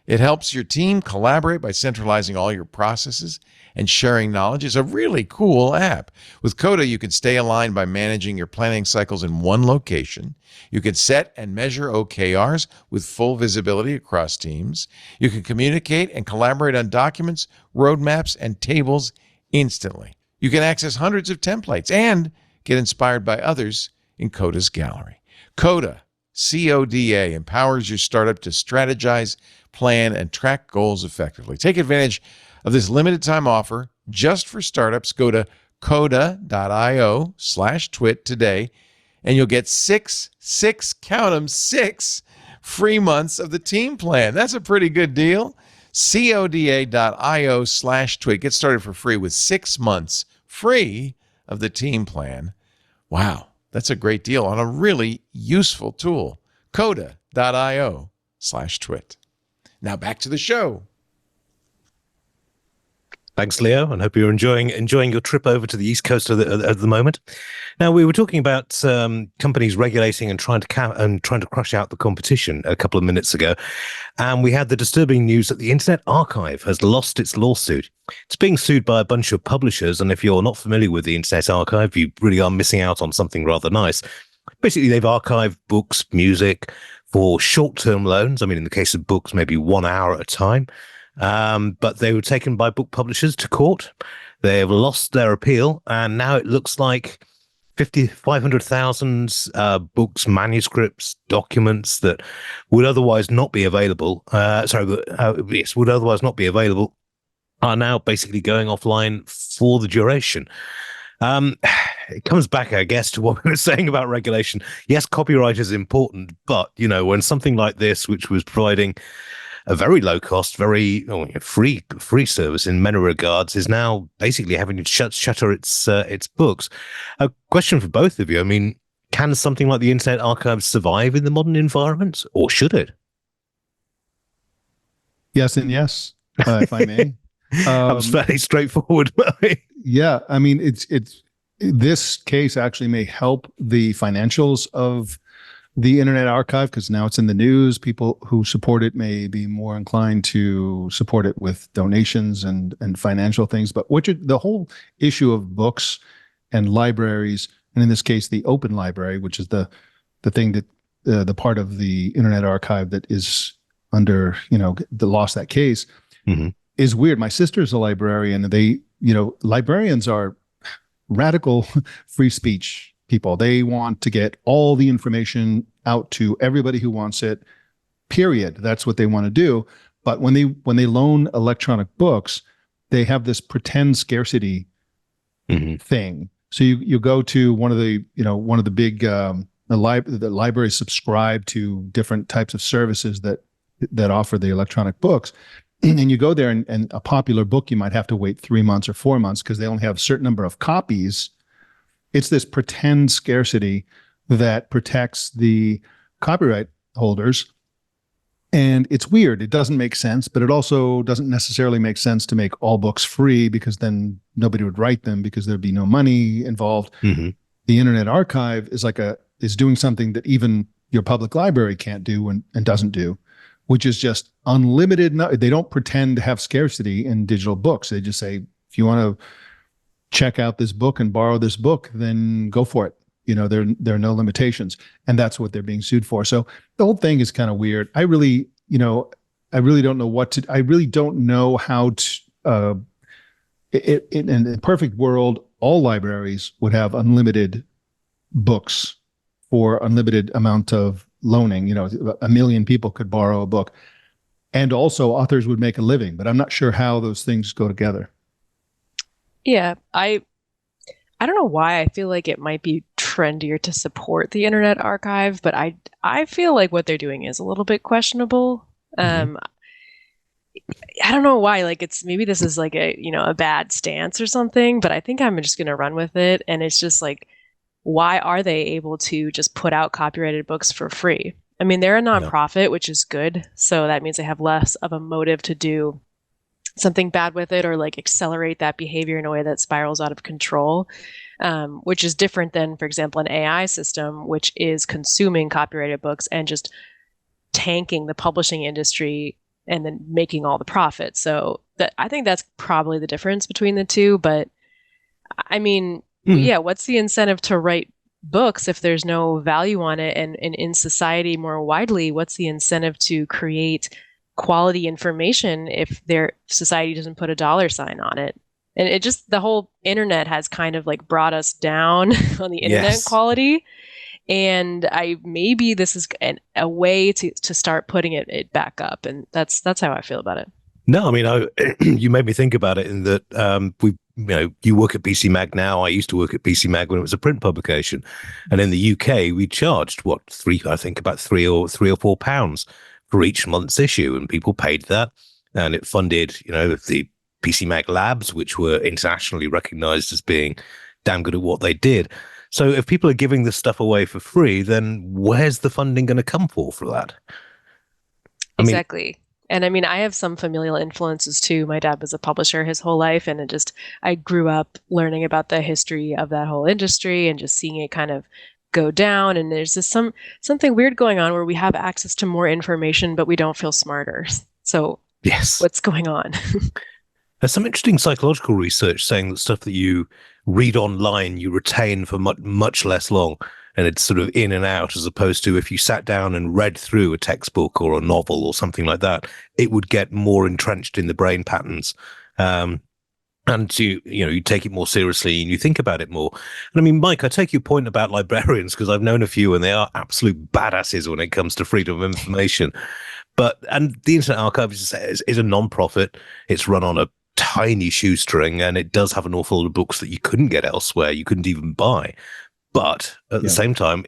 It helps your team collaborate by centralizing all your processes and sharing knowledge. It's a really cool app. With Coda, you can stay aligned by managing your planning cycles in one location. You can set and measure OKRs with full visibility across teams. You can communicate and collaborate on documents, roadmaps, and tables instantly. You can access hundreds of templates and get inspired by others in Coda's gallery. Coda, C-O-D-A, empowers your startup to strategize, plan, and track goals effectively. Take advantage of this limited time offer just for startups. Go to coda.io/twit today, and you'll get six, count them, 6 free months of the team plan. That's a pretty good deal. coda.io/twit. Get started for free with 6 months free of the team plan. Wow, that's a great deal on a really useful tool. coda.io/twit. Now back to the show. Thanks, Leo, and hope you're enjoying your trip over to the East Coast at the moment. Now, we were talking about companies regulating and trying to crush out the competition a couple of minutes ago, and we had the disturbing news that the Internet Archive has lost its lawsuit. It's being sued by a bunch of publishers, and if you're not familiar with the Internet Archive, you really are missing out on something rather nice. Basically, they've archived books, music for short-term loans. I mean, in the case of books, maybe 1 hour at a time. But they were taken by book publishers to court. They have lost their appeal, and now it looks like 500,000 books, manuscripts, documents that would otherwise not be available. Would otherwise not be available, are now basically going offline for the duration. It comes back, I guess, to what we were saying about regulation. Yes, copyright is important, but when something like this, which was providing a very low cost, very free service in many regards, is now basically having to shutter its books. A question for both of you. I mean, can something like the Internet Archive survive in the modern environment, or should it? Yes and yes, if I may. That was fairly straightforward. Yeah, I mean, it's this case actually may help the financials of the Internet Archive, because now it's in the news. People who support it may be more inclined to support it with donations and financial things. But the whole issue of books and libraries, and in this case, the open library, which is the thing that the part of the Internet Archive that is under, the lost that case, is weird. My sister's a librarian, and librarians are radical free speech people. They want to get all the information out to everybody who wants it, period. That's what they want to do. But when they loan electronic books, they have this pretend scarcity thing. So you go to one of the big the libraries subscribe to different types of services that offer the electronic books. And you go there, and a popular book, you might have to wait 3 months or 4 months because they only have a certain number of copies. It's this pretend scarcity that protects the copyright holders. And it's weird. It doesn't make sense, but it also doesn't necessarily make sense to make all books free, because then nobody would write them because there'd be no money involved. The Internet Archive is doing something that even your public library can't do and doesn't do, which is just unlimited. They don't pretend to have scarcity in digital books. They just say, if you want to check out this book and borrow this book, then go for it. There are no limitations, and that's what they're being sued for. So the whole thing is kind of weird. I really don't know what to. I really don't know how to. In a perfect world, all libraries would have unlimited books for unlimited amount of loaning. 1 million people could borrow a book, and also authors would make a living. But I'm not sure how those things go together. Yeah, I don't know why I feel like it might be trendier to support the Internet Archive, but I feel like what they're doing is a little bit questionable. I don't know why. Like, maybe this is like a bad stance or something, but I think I'm just going to run with it. And it's just like, why are they able to just put out copyrighted books for free? I mean, they're a nonprofit, which is good. So that means they have less of a motive to do something bad with it, or like accelerate that behavior in a way that spirals out of control, which is different than, for example, an AI system, which is consuming copyrighted books and just tanking the publishing industry and then making all the profit. So I think that's probably the difference between the two. But I mean, what's the incentive to write books if there's no value on it? And in society more widely, what's the incentive to create quality information if their society doesn't put a dollar sign on it? And it just, the whole internet has kind of like brought us down on the internet quality. And maybe this is a way to start putting it back up. And that's how I feel about it. No, I mean, you made me think about it in that you work at PC Mag now. I used to work at PC Mag when it was a print publication. And in the UK, we charged about £3 or £4 for each month's issue, and people paid that, and it funded, the PC Mag labs, which were internationally recognized as being damn good at what they did. So if people are giving this stuff away for free, then where's the funding going to come for that? Exactly. And I mean, I have some familial influences too. My dad was a publisher his whole life, and I grew up learning about the history of that whole industry and just seeing it kind of go down. And there's just something weird going on where we have access to more information, but we don't feel smarter. So yes, what's going on? There's some interesting psychological research saying that stuff that you read online, you retain for much less long, and it's sort of in and out, as opposed to if you sat down and read through a textbook or a novel or something like that, it would get more entrenched in the brain patterns. And you take it more seriously and you think about it more. And I mean, Mike, I take your point about librarians, because I've known a few and they are absolute badasses when it comes to freedom of information. And the Internet Archive is a non-profit. It's run on a tiny shoestring, and it does have an awful lot of books that you couldn't get elsewhere. You couldn't even buy. But at the same time,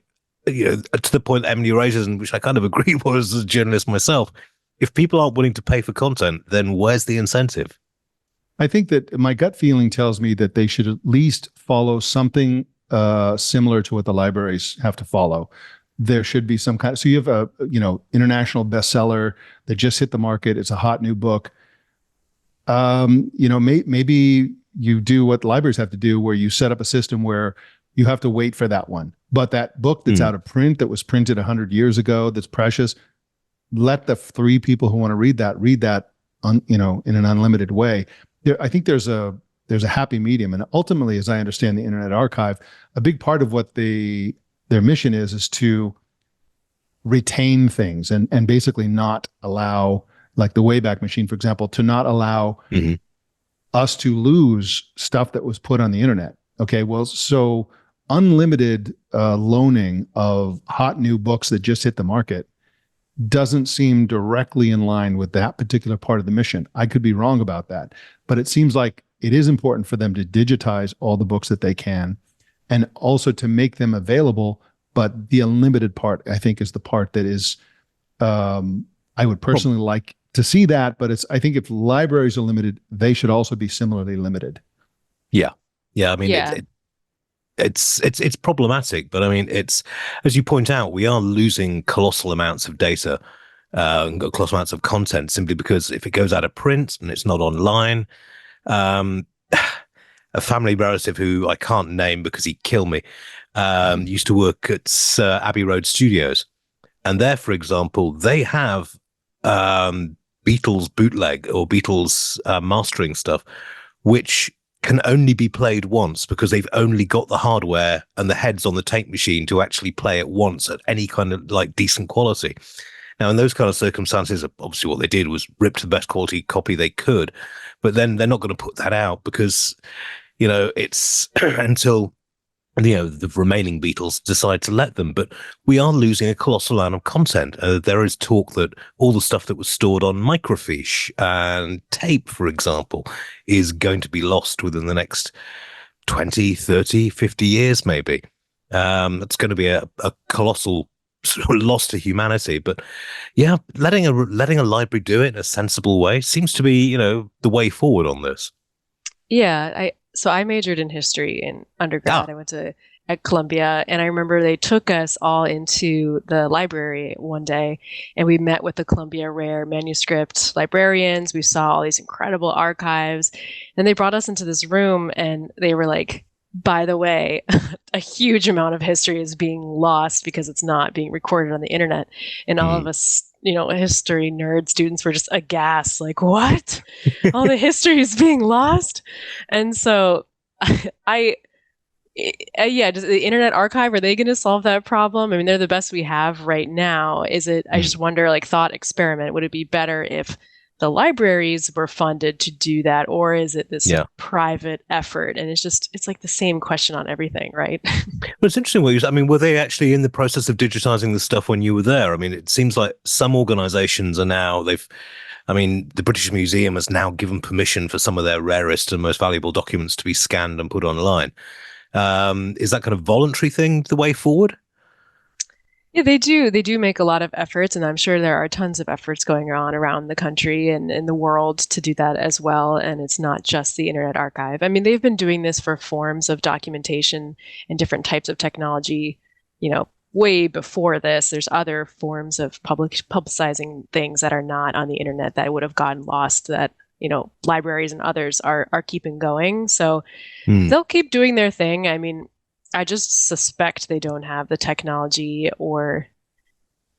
to the point that Emily raises, and which I kind of agree with as a journalist myself, if people aren't willing to pay for content, then where's the incentive? I think that my gut feeling tells me that they should at least follow something similar to what the libraries have to follow. There should be some kind. So you have a international bestseller that just hit the market. It's a hot new book. Maybe you do what libraries have to do, where you set up a system where you have to wait for that one. But that book that's out of print, that was printed 100 years ago, that's precious, let the 3 people who want to read that in an unlimited way. I think there's a happy medium. And ultimately, as I understand the Internet Archive, a big part of what their mission is to retain things and basically not allow, like the Wayback Machine, for example, to not allow us to lose stuff that was put on the internet. Okay, well, so unlimited loaning of hot new books that just hit the market doesn't seem directly in line with that particular part of the mission. I could be wrong about that, but it seems like it is important for them to digitize all the books that they can and also to make them available. But the unlimited part, I think, is the part that is, I would personally like to see that, but I think if libraries are limited, they should also be similarly limited. Yeah. I mean, it's problematic, but I mean, it's, as you point out, we are losing colossal amounts of data, colossal amounts of content, simply because if it goes out of print and it's not online, a family relative who I can't name because he'd kill me, used to work at Abbey Road Studios, and there, for example, they have Beatles bootleg or Beatles mastering stuff, which can only be played once because they've only got the hardware and the heads on the tape machine to actually play it once at any kind of like decent quality. Now, in those kind of circumstances, obviously what they did was rip the best quality copy they could, but then they're not going to put that out because, it's until, the remaining Beatles decide to let them. But we are losing a colossal amount of content. There is talk that all the stuff that was stored on microfiche and tape, for example, is going to be lost within the next 20, 30, 50 years, maybe. It's going to be a colossal sort of loss to humanity. But yeah, letting a library do it in a sensible way seems to be, the way forward on this. Yeah, So I majored in history in undergrad. I went at Columbia, and I remember they took us all into the library one day, and we met with the Columbia Rare Manuscript librarians. We saw all these incredible archives, and they brought us into this room, and they were like, by the way, a huge amount of history is being lost because it's not being recorded on the internet. And all of us, history nerd students were just aghast, like, what? All the history is being lost? And so does the Internet Archive, are they going to solve that problem? I mean, they're the best we have right now. Is it, I just wonder, like, thought experiment, would it be better if the libraries were funded to do that, or is it this private effort? And it's like the same question on everything, right? Well, it's interesting were they actually in the process of digitizing the stuff when you were there? I mean, it seems like some organizations are now, the British Museum has now given permission for some of their rarest and most valuable documents to be scanned and put online. Is that kind of voluntary thing the way forward? Yeah, they do. They do make a lot of efforts, and I'm sure there are tons of efforts going on around the country and in the world to do that as well. And it's not just the Internet Archive. I mean, they've been doing this for forms of documentation and different types of technology, way before this. There's other forms of publicizing things that are not on the internet that would have gotten lost that, libraries and others are keeping going. So they'll keep doing their thing. I mean, I just suspect they don't have the technology or,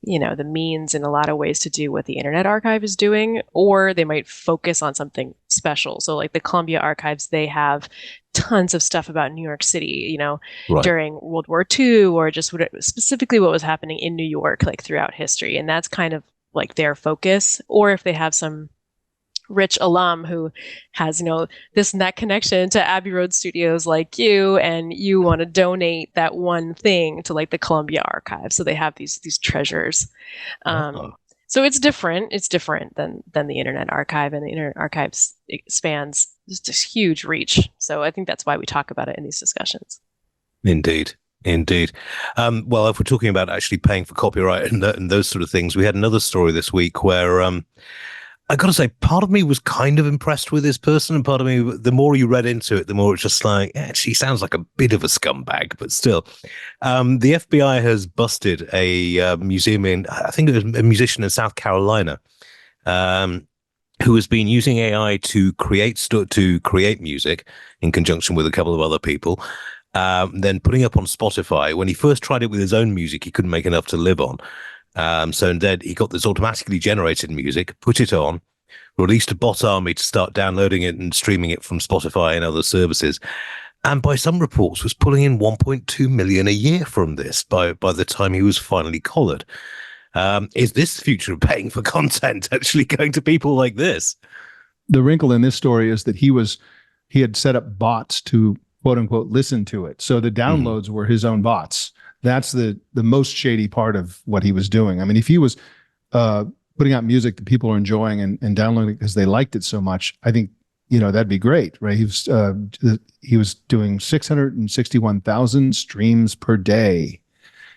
the means in a lot of ways to do what the Internet Archive is doing, or they might focus on something special. So like the Columbia Archives, they have tons of stuff about New York City, right, during World War II, or just specifically what was happening in New York, like throughout history. And that's kind of like their focus. Or if they have some rich alum who has, this and that connection to Abbey Road Studios like you, and you want to donate that one thing to like the Columbia Archive. So they have these treasures. So it's different. It's different than the Internet Archive, and the Internet Archive spans just this huge reach. So I think that's why we talk about it in these discussions. Indeed. Well, if we're talking about actually paying for copyright and those sort of things, we had another story this week where I got to say, part of me was kind of impressed with this person, and part of me, the more you read into it, the more it's just like, she sounds like a bit of a scumbag, but still. The FBI has busted a museum I think it was a musician in South Carolina, who has been using AI to create music in conjunction with a couple of other people. then putting up on Spotify. When he first tried it with his own music, he couldn't make enough to live on. So instead, he got this automatically generated music, put it on, released a bot army to start downloading it and streaming it from Spotify and other services. And by some reports, was pulling in 1.2 million a year from this by the time he was finally collared. Is this the future of paying for content actually going to people like this? The wrinkle in this story is that he had set up bots to quote unquote listen to it. So the downloads were his own bots. That's the most shady part of what he was doing. I mean, if he was putting out music that people are enjoying and downloading because they liked it so much, I think, that'd be great, right? He was doing 661,000 streams per day.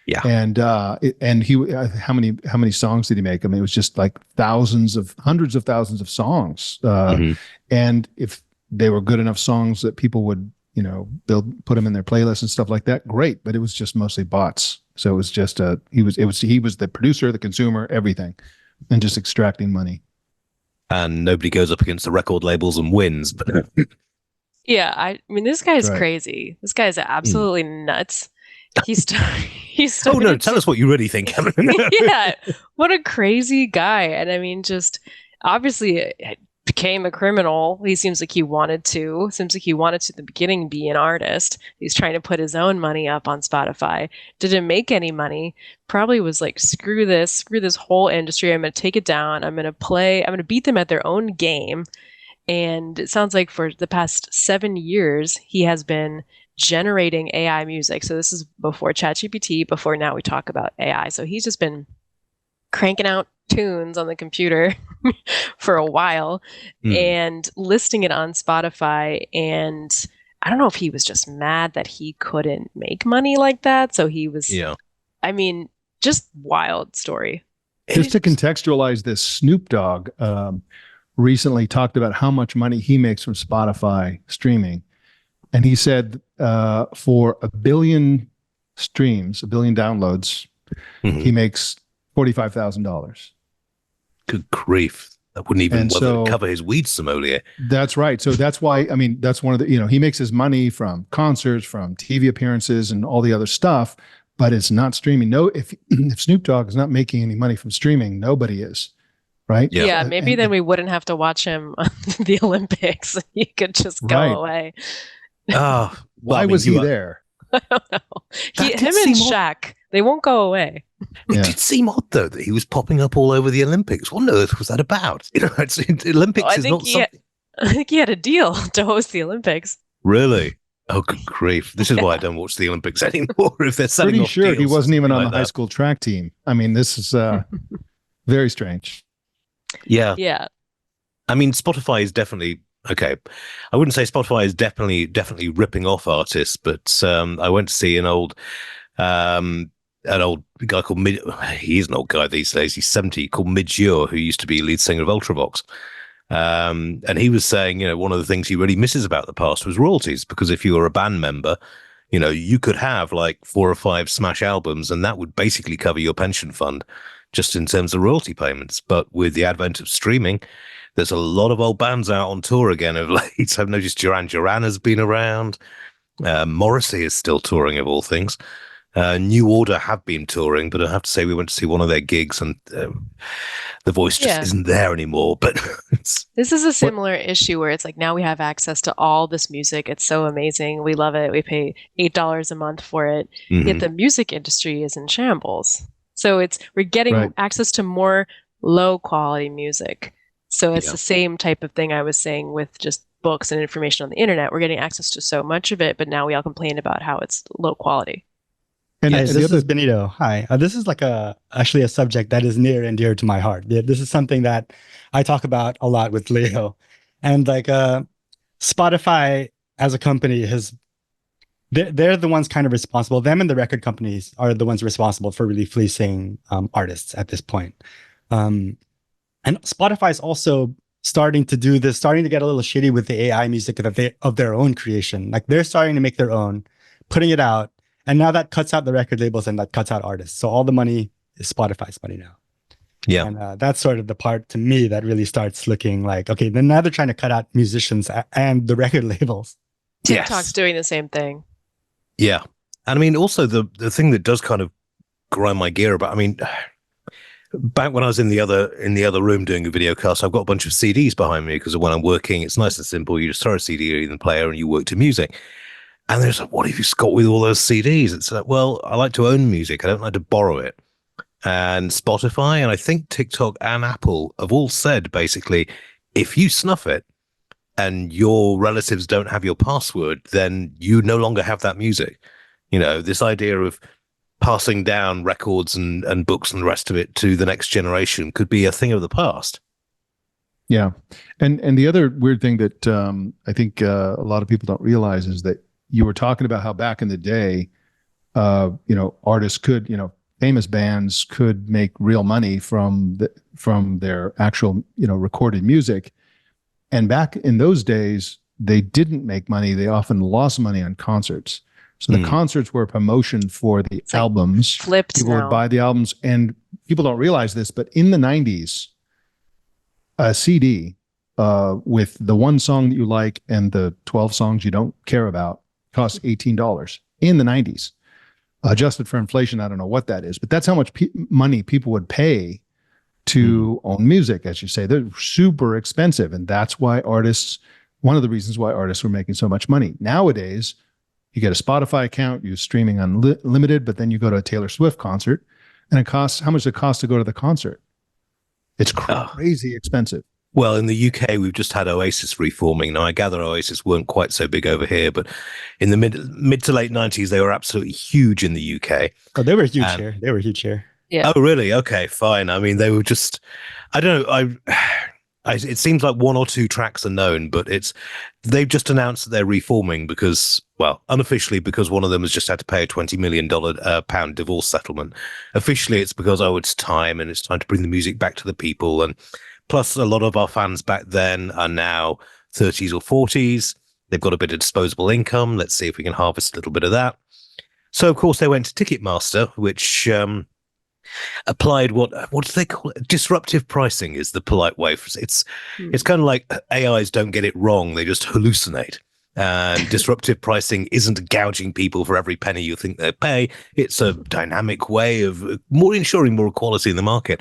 Yeah. And how many songs did he make? I mean, it was just like hundreds of thousands of songs. And if they were good enough songs that people would, put them in their playlists and stuff like that, great. But it was just mostly bots. So it was just he was the producer, the consumer, everything, and just extracting money. And nobody goes up against the record labels and wins. But Yeah, I mean, this guy's Right. crazy. This guy's absolutely nuts. He's oh no, tell us what you really think. Yeah, what a crazy guy. And I mean, just obviously became a criminal. He seems like he wanted to. Seems like he wanted to at the beginning be an artist. He's trying to put his own money up on Spotify. Didn't make any money. Probably was like, screw this whole industry. I'm going to take it down. I'm going to beat them at their own game. And it sounds like for the past 7 years, he has been generating AI music. So this is before ChatGPT, before now we talk about AI. So he's just been cranking out tunes on the computer for a while and listing it on Spotify. And I don't know if he was just mad that he couldn't make money like that. So he was, I mean, just wild story. Just to contextualize this, Snoop Dogg recently talked about how much money he makes from Spotify streaming. And he said for 1 billion streams, 1 billion downloads, he makes $45,000. Good grief. That wouldn't even cover his weed sommelier. That's right. So that's why, I mean, that's one of the, he makes his money from concerts, from TV appearances and all the other stuff, but it's not streaming. No, if Snoop Dogg is not making any money from streaming, nobody is. Right? Yeah, maybe then we wouldn't have to watch him on the Olympics. He could just go away. Oh, why was he there? I don't know. Him and Shaq, they won't go away. It did seem odd, though, that he was popping up all over the Olympics. What on earth was that about? The Olympics is not something... I think he had a deal to host the Olympics. Really? Oh, good grief. This is why I don't watch the Olympics anymore. If they're selling Pretty sure he wasn't even on like the high school track team. I mean, this is very strange. Yeah. I mean, Spotify is definitely... Okay, I wouldn't say Spotify is definitely ripping off artists, but I went to see an old guy called he's an old guy these days. He's 70, called Midjure, who used to be lead singer of Ultravox. And he was saying, one of the things he really misses about the past was royalties, because if you were a band member, you could have like 4 or 5 smash albums, and that would basically cover your pension fund, just in terms of royalty payments. But with the advent of streaming, there's a lot of old bands out on tour again of late. I've noticed Duran Duran has been around. Morrissey is still touring, of all things. New Order have been touring, but I have to say we went to see one of their gigs, and the voice just isn't there anymore. But this is a similar issue where it's like, now we have access to all this music. It's so amazing. We love it. We pay $8 a month for it. Yet the music industry is in shambles. So we're getting access to more low quality music. So it's the same type of thing I was saying with just books and information on the internet. We're getting access to so much of it, but now we all complain about how it's low quality. And this is Benito. Hi. This is actually a subject that is near and dear to my heart. This is something that I talk about a lot with Leo. And Spotify as a company they're the ones kind of responsible. Them and the record companies are the ones responsible for really fleecing artists at this point. And Spotify is also starting to do this, starting to get a little shitty with the AI music of their own creation. Like they're starting to make their own, putting it out. And now that cuts out the record labels and that cuts out artists. So all the money is Spotify's money now. Yeah. And that's sort of the part to me that really starts looking like, okay, then now they're trying to cut out musicians and the record labels. TikTok's doing the same thing. Yeah. And I mean, also the thing that does kind of grind my gear about, I mean, back when I was in the other room doing a video cast, I've got a bunch of CDs behind me because when I'm working, it's nice and simple. You just throw a CD in the player and you work to music. And there's like, what have you got with all those CDs? It's like, well, I like to own music. I don't like to borrow it. And Spotify and I think TikTok and Apple have all said basically, if you snuff it and your relatives don't have your password, then you no longer have that music. You know, this idea of passing down records and books and the rest of it to the next generation could be a thing of the past. Yeah. And the other weird thing that I think a lot of people don't realize is that you were talking about how back in the day, artists could, famous bands could make real money from their actual, recorded music. And back in those days, they didn't make money. They often lost money on concerts. So the concerts were a promotion for the albums. Flipped people now. would buy the albums, and people don't realize this, but in the 90s, a CD with the one song that you like and the 12 songs you don't care about cost $18 in the 90s. Adjusted for inflation, I don't know what that is, but that's how much money people would pay to own music. As you say, they're super expensive, and that's why one of the reasons why artists were making so much money. Nowadays, you get a Spotify account, you're streaming unlimited, but then you go to a Taylor Swift concert, and it costs, how much does it cost to go to the concert? It's crazy expensive. Well, in the UK, we've just had Oasis reforming. Now, I gather Oasis weren't quite so big over here, but in the mid to late 90s, they were absolutely huge in the UK. Oh, they were huge here. They were huge here. Yeah. Oh, really? Okay, fine. I mean, they were just, I don't know. It seems like one or two tracks are known, but they've just announced that they're reforming because, well, unofficially because one of them has just had to pay a $20 million pound divorce settlement. Officially, it's because, it's time and it's time to bring the music back to the people. And plus, a lot of our fans back then are now 30s or 40s. They've got a bit of disposable income. Let's see if we can harvest a little bit of that. So, of course, they went to Ticketmaster, which applied what do they call it? Disruptive pricing is the polite way for it. It's kind of like AIs don't get it wrong, they just hallucinate. And disruptive pricing isn't gouging people for every penny you think they pay. It's a dynamic way of ensuring more equality in the market.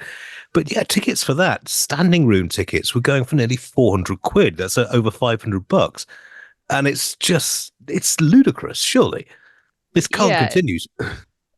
But yeah, tickets for that, standing room tickets, were going for nearly 400 quid. That's over $500. And it's ludicrous, surely. This can't continue.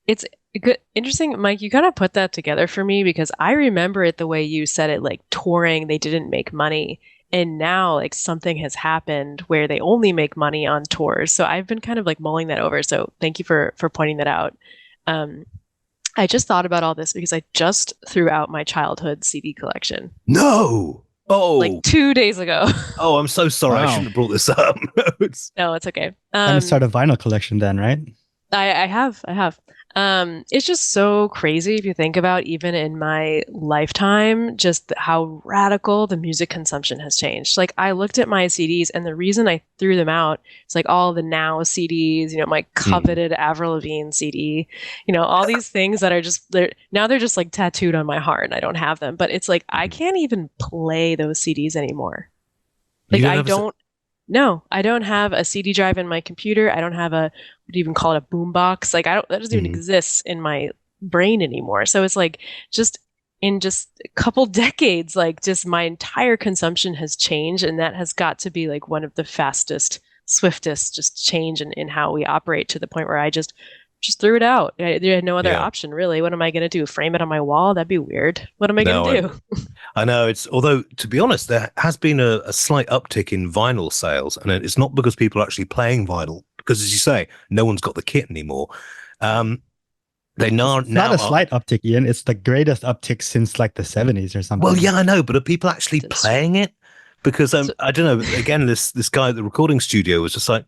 It's good. Interesting, Mike, you kind of put that together for me because I remember it the way you said it, like touring, they didn't make money. And now like something has happened where they only make money on tours. So I've been kind of like mulling that over. So thank you for pointing that out. I just thought about all this because I just threw out my childhood CD collection. No. Oh, like 2 days ago. Oh, I'm so sorry. Wow. I shouldn't have brought this up. No, it's okay. And start a vinyl collection then, right? I have. It's just so crazy if you think about even in my lifetime, just how radical the music consumption has changed. Like I looked at my CDs and the reason I threw them out is like all the Now CDs, my coveted Avril Lavigne CD, all these things that are they're just like tattooed on my heart and I don't have them, but it's like, I can't even play those CDs anymore. Like No, I don't have a CD drive in my computer. I don't have what do you even call it, a boombox? Like that doesn't even exist in my brain anymore. So it's like in just a couple decades, like just my entire consumption has changed, and that has got to be like one of the fastest, swiftest just change in how we operate, to the point where I just threw it out. There had no other option, really. What am I going to do? Frame it on my wall? That'd be weird. What am I going to do? I know. Although, to be honest, there has been a slight uptick in vinyl sales, and it's not because people are actually playing vinyl, because, as you say, no one's got the kit anymore. They now not a slight uptick, Ian. It's the greatest uptick since like the 70s or something. Well, yeah, I know, but are people actually playing it? Because I don't know. Again, this guy at the recording studio was just like,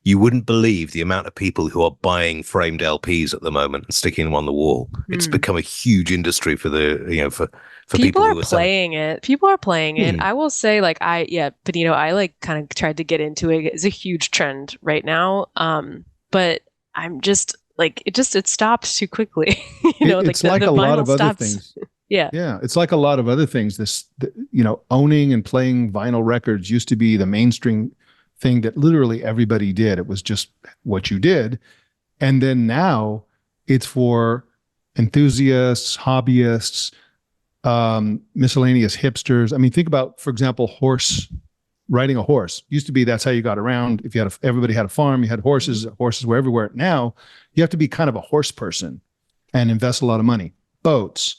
you wouldn't believe the amount of people who are buying framed LPs at the moment and sticking them on the wall. It's become a huge industry for for people who are playing it. People are playing it. I will say, like, I like kind of tried to get into it. It's a huge trend right now. But I'm just like, it stopped too quickly. It's like a lot of other things. Yeah. Yeah. It's like a lot of other things. Owning and playing vinyl records used to be the mainstream thing that literally everybody did. It was just what you did. And then now it's for enthusiasts, hobbyists, miscellaneous hipsters. I mean, think about, for example, riding a horse. Used to be that's how you got around. If you had everybody had a farm, you had horses. Horses were everywhere. Now you have to be kind of a horse person and invest a lot of money. Boats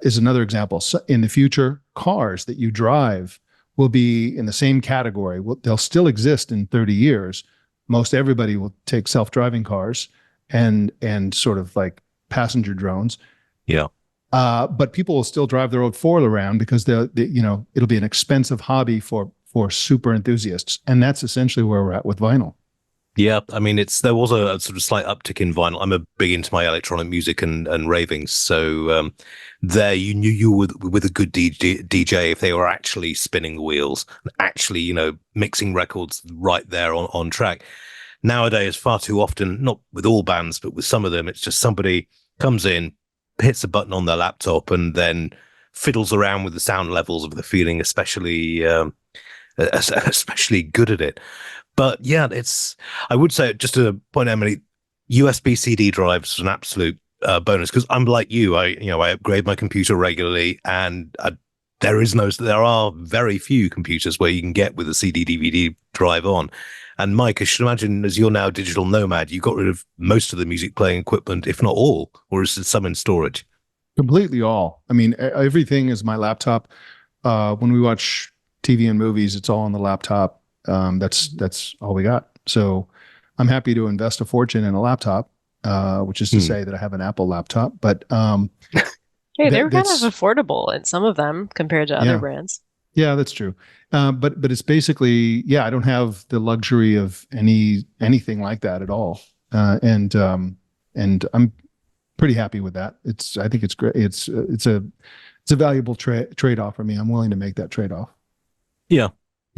is another example. So in the future, cars that you drive will be in the same category. They'll still exist in 30 years. Most everybody will take self-driving cars and sort of like passenger drones. Yeah. But people will still drive their old Ford around because it'll be an expensive hobby for super enthusiasts. And that's essentially where we're at with vinyl. Yeah, I mean, there was a sort of slight uptick in vinyl. I'm a big into my electronic music and ravings. So there you knew you were with a good DJ if they were actually spinning the wheels, actually, mixing records right there on track. Nowadays, far too often, not with all bands, but with some of them, it's just somebody comes in, hits a button on their laptop, and then fiddles around with the sound levels of the feeling, especially good at it. But yeah, I would say, just to point, Emily, USB CD drives is an absolute bonus, because I'm like you. I upgrade my computer regularly, and there are very few computers where you can get with a CD DVD drive on. And Mike, I should imagine, as you're now a digital nomad, you got rid of most of the music playing equipment, if not all, or is it some in storage? Completely all. I mean, everything is my laptop. When we watch TV and movies, it's all on the laptop. That's all we got. So I'm happy to invest a fortune in a laptop, which is to say that I have an Apple laptop. But hey, they were kind of affordable in some of them compared to other brands. Yeah, that's true. But it's basically, I don't have the luxury of anything like that at all. And I'm pretty happy with that. I think it's great. It's a valuable trade-off for me. I'm willing to make that trade-off. Yeah.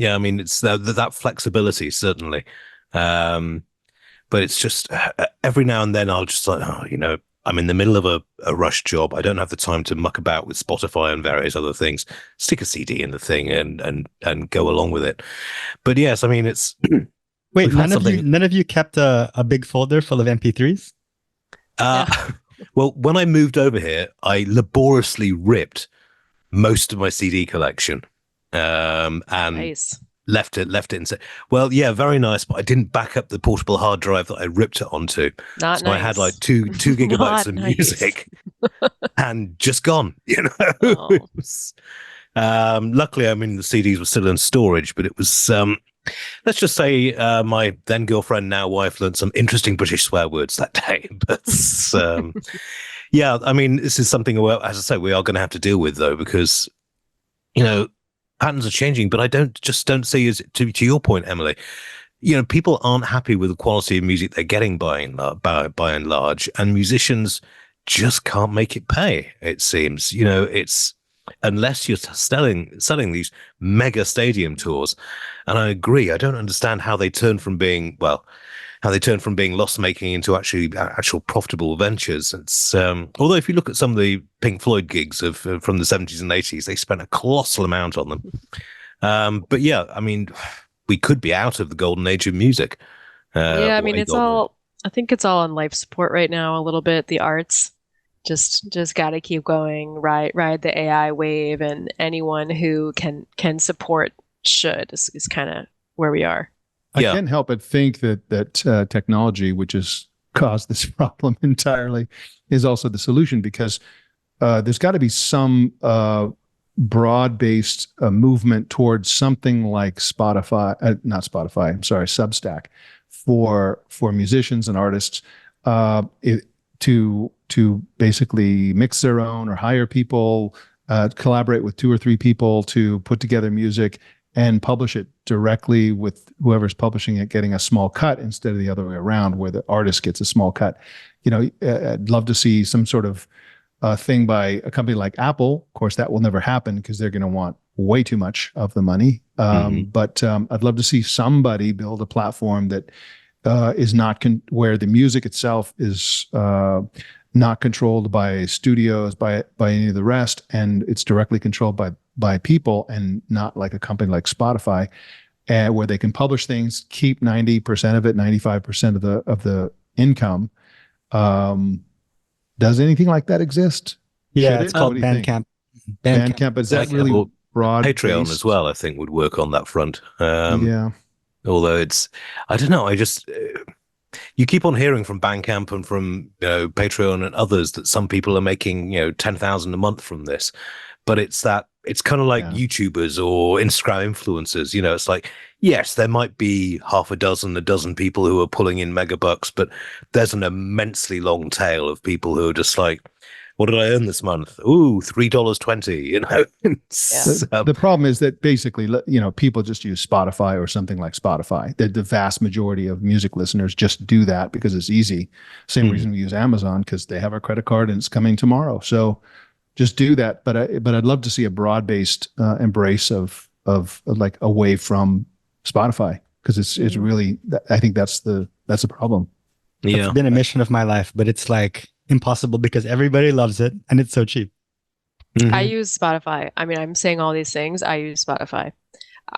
I mean, it's that flexibility, certainly. But it's just every now and then I'll just like, I'm in the middle of a rush job. I don't have the time to muck about with Spotify and various other things. Stick a CD in the thing and go along with it. But yes, I mean, it's... Wait, none of you kept a big folder full of MP3s? Well, when I moved over here, I laboriously ripped most of my CD collection. And nice. left it and said, well, yeah, very nice, but I didn't back up the portable hard drive that I ripped it onto. Not so nice. I had like two gigabytes of music and just gone, Oh. It was, luckily, I mean, the CDs were still in storage, but it was, let's just say, my then girlfriend, now wife, learned some interesting British swear words that day. But yeah, I mean, this is something, as I say, we are going to have to deal with, though, because, patterns are changing, but I don't see, as to your point, Emily, people aren't happy with the quality of music they're getting by and large, and musicians just can't make it pay. It seems, it's unless you're selling these mega stadium tours. And I agree. I don't understand how they turn from being loss making into actual profitable ventures. It's although if you look at some of the Pink Floyd gigs from the 70s and 80s, they spent a colossal amount on them. But yeah, I mean, we could be out of the golden age of music. I mean, I think it's all on life support right now a little bit. The arts just got to keep going, ride the AI wave, and anyone who can support should is kind of where we are. I can't help but think that technology, which has caused this problem entirely, is also the solution, because there's got to be some broad-based movement towards something like Substack for musicians and artists to basically mix their own or hire people, collaborate with 2 or 3 people to put together music and publish it directly with whoever's publishing it getting a small cut instead of the other way around, where the artist gets a small cut. I'd love to see some sort of thing by a company like Apple. Of course, that will never happen because they're going to want way too much of the money. But I'd love to see somebody build a platform that is not where the music itself is not controlled by studios, by any of the rest, and it's directly controlled by people, and not like a company like Spotify, where they can publish things, keep 90% of it, 95% of income. Does anything like that exist? Yeah, Should it's it? called What do you think? Bandcamp. Bandcamp, but is that really Well, broad? Patreon based? as well, I think, would work on that front. Yeah. Although it's, I don't know, I just, you keep on hearing from Bandcamp and from, Patreon and others that some people are making, 10,000 a month from this. But it's kind of like YouTubers or Instagram influencers, it's like, yes, there might be a dozen people who are pulling in megabucks, but there's an immensely long tail of people who are just like, what did I earn this month? Ooh, $3.20, The problem is that basically, people just use Spotify or something like Spotify. The vast majority of music listeners just do that because it's easy. Same reason we use Amazon, because they have our credit card and it's coming tomorrow. So just do that. But I'd love to see a broad-based embrace of like away from Spotify, because it's really, I think that's the problem. Yeah. It's been a mission of my life, but it's like impossible because everybody loves it and it's so cheap. Mhm. I use Spotify. I mean, I'm saying all these things. I use Spotify.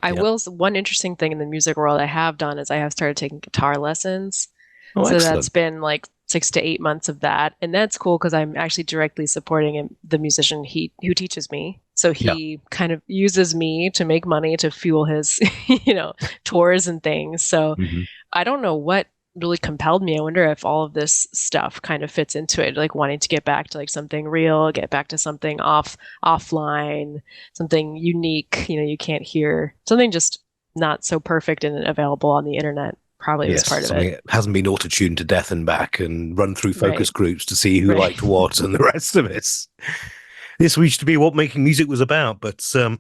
One interesting thing in the music world I have done is I have started taking guitar lessons. Oh, so excellent. that's been like 6 to 8 months of that. And that's cool because I'm actually directly supporting the musician who teaches me. So he kind of uses me to make money to fuel his, tours and things. So I don't know what really compelled me. I wonder if all of this stuff kind of fits into it, like wanting to get back to like something real, get back to something offline, something unique, you can't hear, something just not so perfect and available on the internet. Probably was part of it. Hasn't been auto-tuned to death and back and run through focus groups to see who liked what and the rest of it. This used to be what making music was about. But on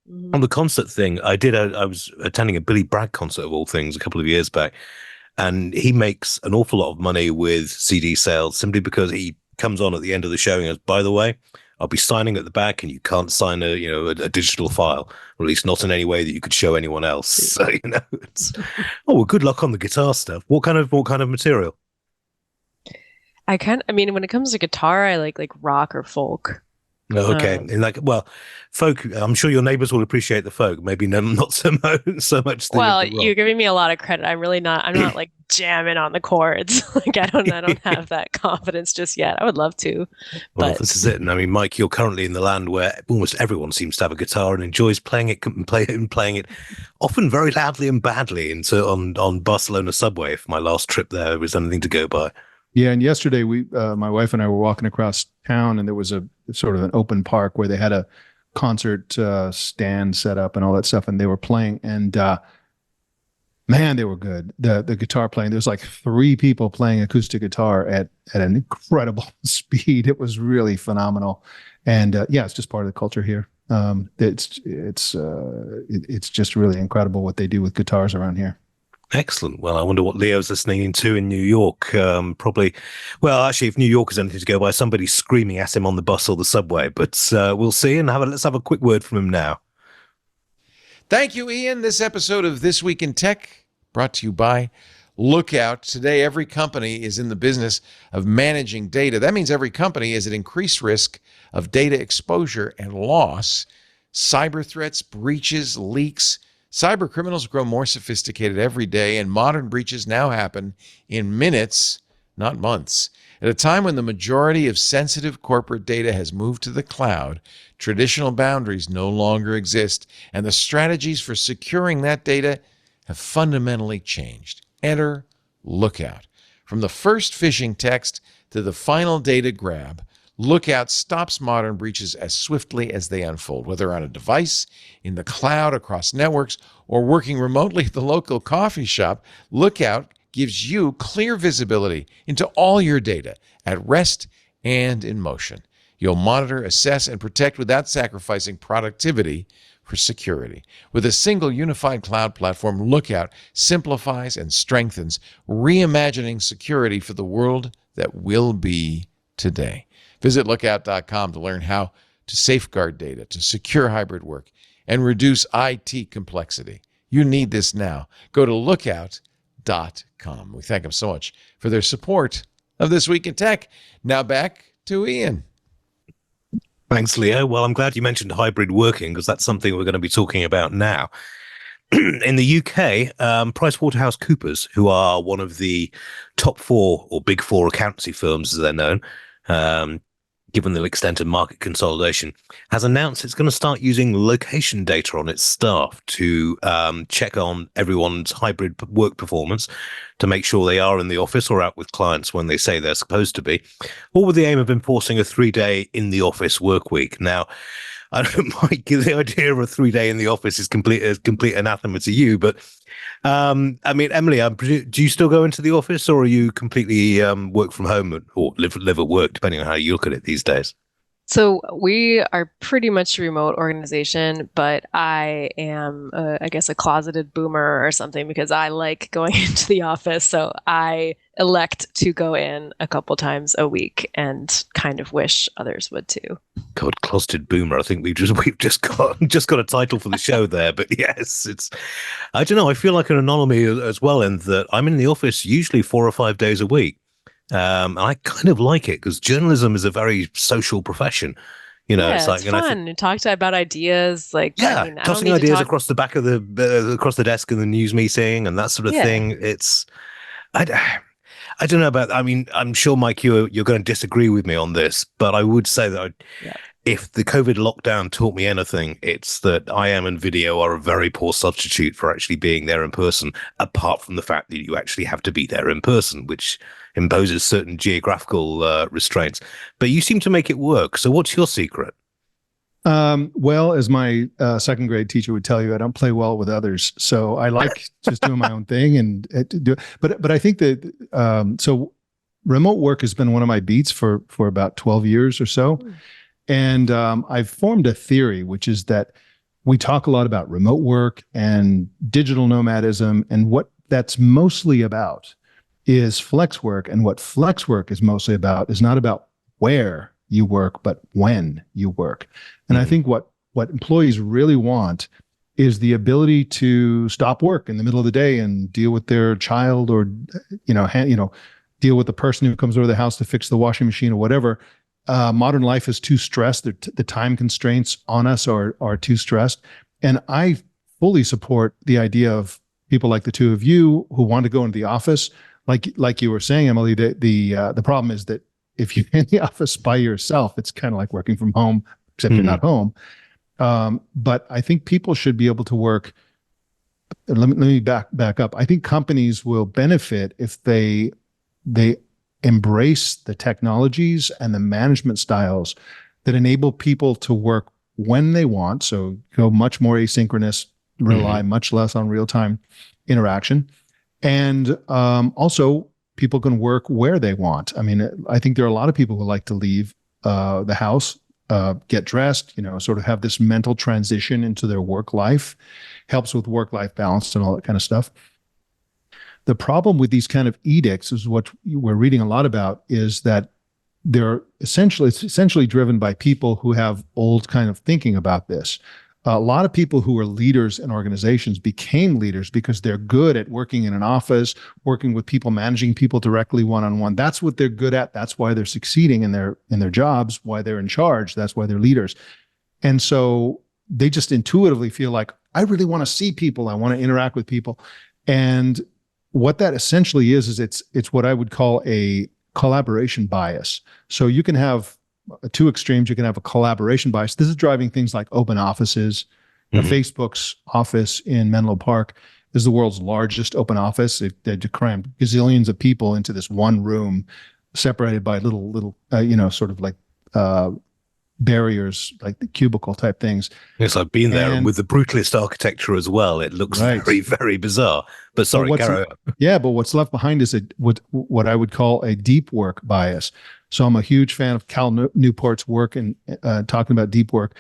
the concert thing, I was attending a Billy Bragg concert of all things a couple of years back. And he makes an awful lot of money with CD sales simply because he comes on at the end of the show and goes, by the way, I'll be signing at the back and you can't sign a digital file, or at least not in any way that you could show anyone else. So, well, good luck on the guitar stuff. What kind of material? When it comes to guitar, I like rock or folk. Okay. Folk, I'm sure your neighbors will appreciate the folk. Maybe not so much. You're giving me a lot of credit. I'm not like jamming on the chords. Like I don't have that confidence just yet. I would love to. Well, this is it. And I mean, Mike, you're currently in the land where almost everyone seems to have a guitar and enjoys playing it often very loudly and badly on Barcelona subway. If my last trip there was anything to go by. Yeah, and yesterday my wife and I were walking across town, and there was a sort of an open park where they had a concert stand set up and all that stuff, and they were playing, and man, they were good. The guitar playing, there's like 3 people playing acoustic guitar at an incredible speed. It was really phenomenal, and it's just part of the culture here. It's just really incredible what they do with guitars around here. Excellent. Well, I wonder what Leo's listening to in New York. Probably, well, actually, if New York is anything to go by, somebody's screaming at him on the bus or the subway. But we'll see, and let's have a quick word from him now. Thank you, Iain. This episode of This Week in Tech brought to you by Lookout. Today, every company is in the business of managing data. That means every company is at increased risk of data exposure and loss. Cyber threats, breaches, leaks. Cyber criminals grow more sophisticated every day, and modern breaches now happen in minutes, not months. At a time when the majority of sensitive corporate data has moved to the cloud, traditional boundaries no longer exist, and the strategies for securing that data have fundamentally changed. Enter Lookout. From the first phishing text to the final data grab, Lookout stops modern breaches as swiftly as they unfold, whether on a device, in the cloud, across networks, or working remotely at the local coffee shop. Lookout gives you clear visibility into all your data at rest and in motion. You'll monitor, assess, and protect without sacrificing productivity for security. With a single unified cloud platform, Lookout simplifies and strengthens, reimagining security for the world that will be today. Visit lookout.com to learn how to safeguard data, to secure hybrid work, and reduce IT complexity. You need this now. Go to lookout.com. We thank them so much for their support of This Week in Tech. Now back to Iain. Thanks, Leo. Well, I'm glad you mentioned hybrid working, because that's something we're going to be talking about now. in the UK, PricewaterhouseCoopers, who are one of the top 4 or big 4 accountancy firms, as they're known, given the extent of market consolidation, has announced it's going to start using location data on its staff to check on everyone's hybrid work performance to make sure they are in the office or out with clients when they say they're supposed to be, all with the aim of enforcing a 3-day in the office work week. Now, I don't mind the idea of a 3-day in the office is complete anathema to you, but I mean, Emily, do you still go into the office, or are you completely work from home or live at work, depending on how you look at it these days? So we are pretty much a remote organization, but I am, I guess, a closeted boomer or something, because I like going into the office. So I elect to go in a couple times a week, and kind of wish others would too. God, closeted boomer. I think we've just got a title for the show there. But yes, I don't know. I feel like an anomaly as well, in that I'm in the office usually 4 or 5 days a week. I kind of like it, because journalism is a very social profession. You know, it's like, it's fun. You talk about ideas, like, I mean, tossing ideas across the back of across the desk in the news meeting and that sort of thing. It's, I don't know about. I mean, I'm sure, Mike, you're going to disagree with me on this, but I would say that if the COVID lockdown taught me anything, it's that IM and video are a very poor substitute for actually being there in person, apart from the fact that you actually have to be there in person, which imposes certain geographical restraints. But you seem to make it work. So what's your secret? Well, as my second grade teacher would tell you, I don't play well with others. So I like just doing my own thing and do. But I think that so remote work has been one of my beats for about 12 years or so. And I've formed a theory, which is that we talk a lot about remote work and digital nomadism, and what that's mostly about is flex work. And what flex work is mostly about is not about where you work, but when you work. And I think what employees really want is the ability to stop work in the middle of the day and deal with their child, or deal with the person who comes over the house to fix the washing machine or whatever. Modern life is too stressed. The time constraints on us are too stressed. And I fully support the idea of people like the two of you who want to go into the office. Like you were saying, Emily, the problem is that if you're in the office by yourself, it's kind of like working from home, except you're not home. But I think people should be able to work. Let me back up. I think companies will benefit if they embrace the technologies and the management styles that enable people to work when they want. So go much more asynchronous, rely much less on real-time interaction. And also people can work where they want. I mean, I think there are a lot of people who like to leave the house, get dressed, sort of have this mental transition into their work life, helps with work-life balance and all that kind of stuff. The problem with these kind of edicts is what we're reading a lot about, is that it's essentially driven by people who have old kind of thinking about this. A lot of people who are leaders in organizations became leaders because they're good at working in an office, working with people, managing people directly one-on-one. That's what they're good at. That's why they're succeeding in their jobs, why they're in charge. That's why they're leaders. And so they just intuitively feel like, I really want to see people. I want to interact with people. And what that essentially is it's what I would call a collaboration bias. So you can have two extremes. You can have a collaboration bias. This is driving things like open offices. Facebook's office in Menlo Park is the world's largest open office. They crammed gazillions of people into this one room, separated by little sort of like barriers, like the cubicle type things. Yes, I've been there, and with the brutalist architecture as well, it looks very, very bizarre. But sorry, carry on. Yeah, but what's left behind is what I would call a deep work bias. So I'm a huge fan of Cal Newport's work and talking about deep work.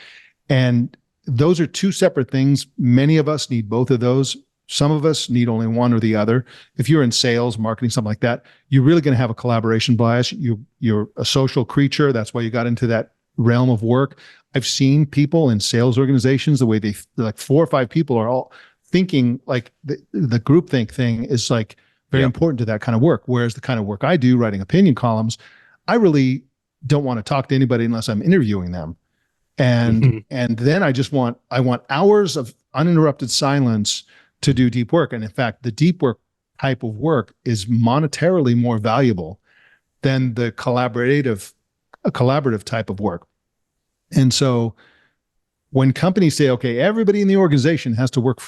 And those are two separate things. Many of us need both of those. Some of us need only one or the other. If you're in sales, marketing, something like that, you're really going to have a collaboration bias. You're a social creature. That's why you got into that realm of work. I've seen people in sales organizations, the way they, like 4 or 5 people are all thinking like the groupthink thing is like very important to that kind of work. Whereas the kind of work I do, writing opinion columns, I really don't want to talk to anybody unless I'm interviewing them. And and then I want hours of uninterrupted silence to do deep work. And in fact, the deep work type of work is monetarily more valuable than the collaborative type of work. And so when companies say, okay, everybody in the organization has to work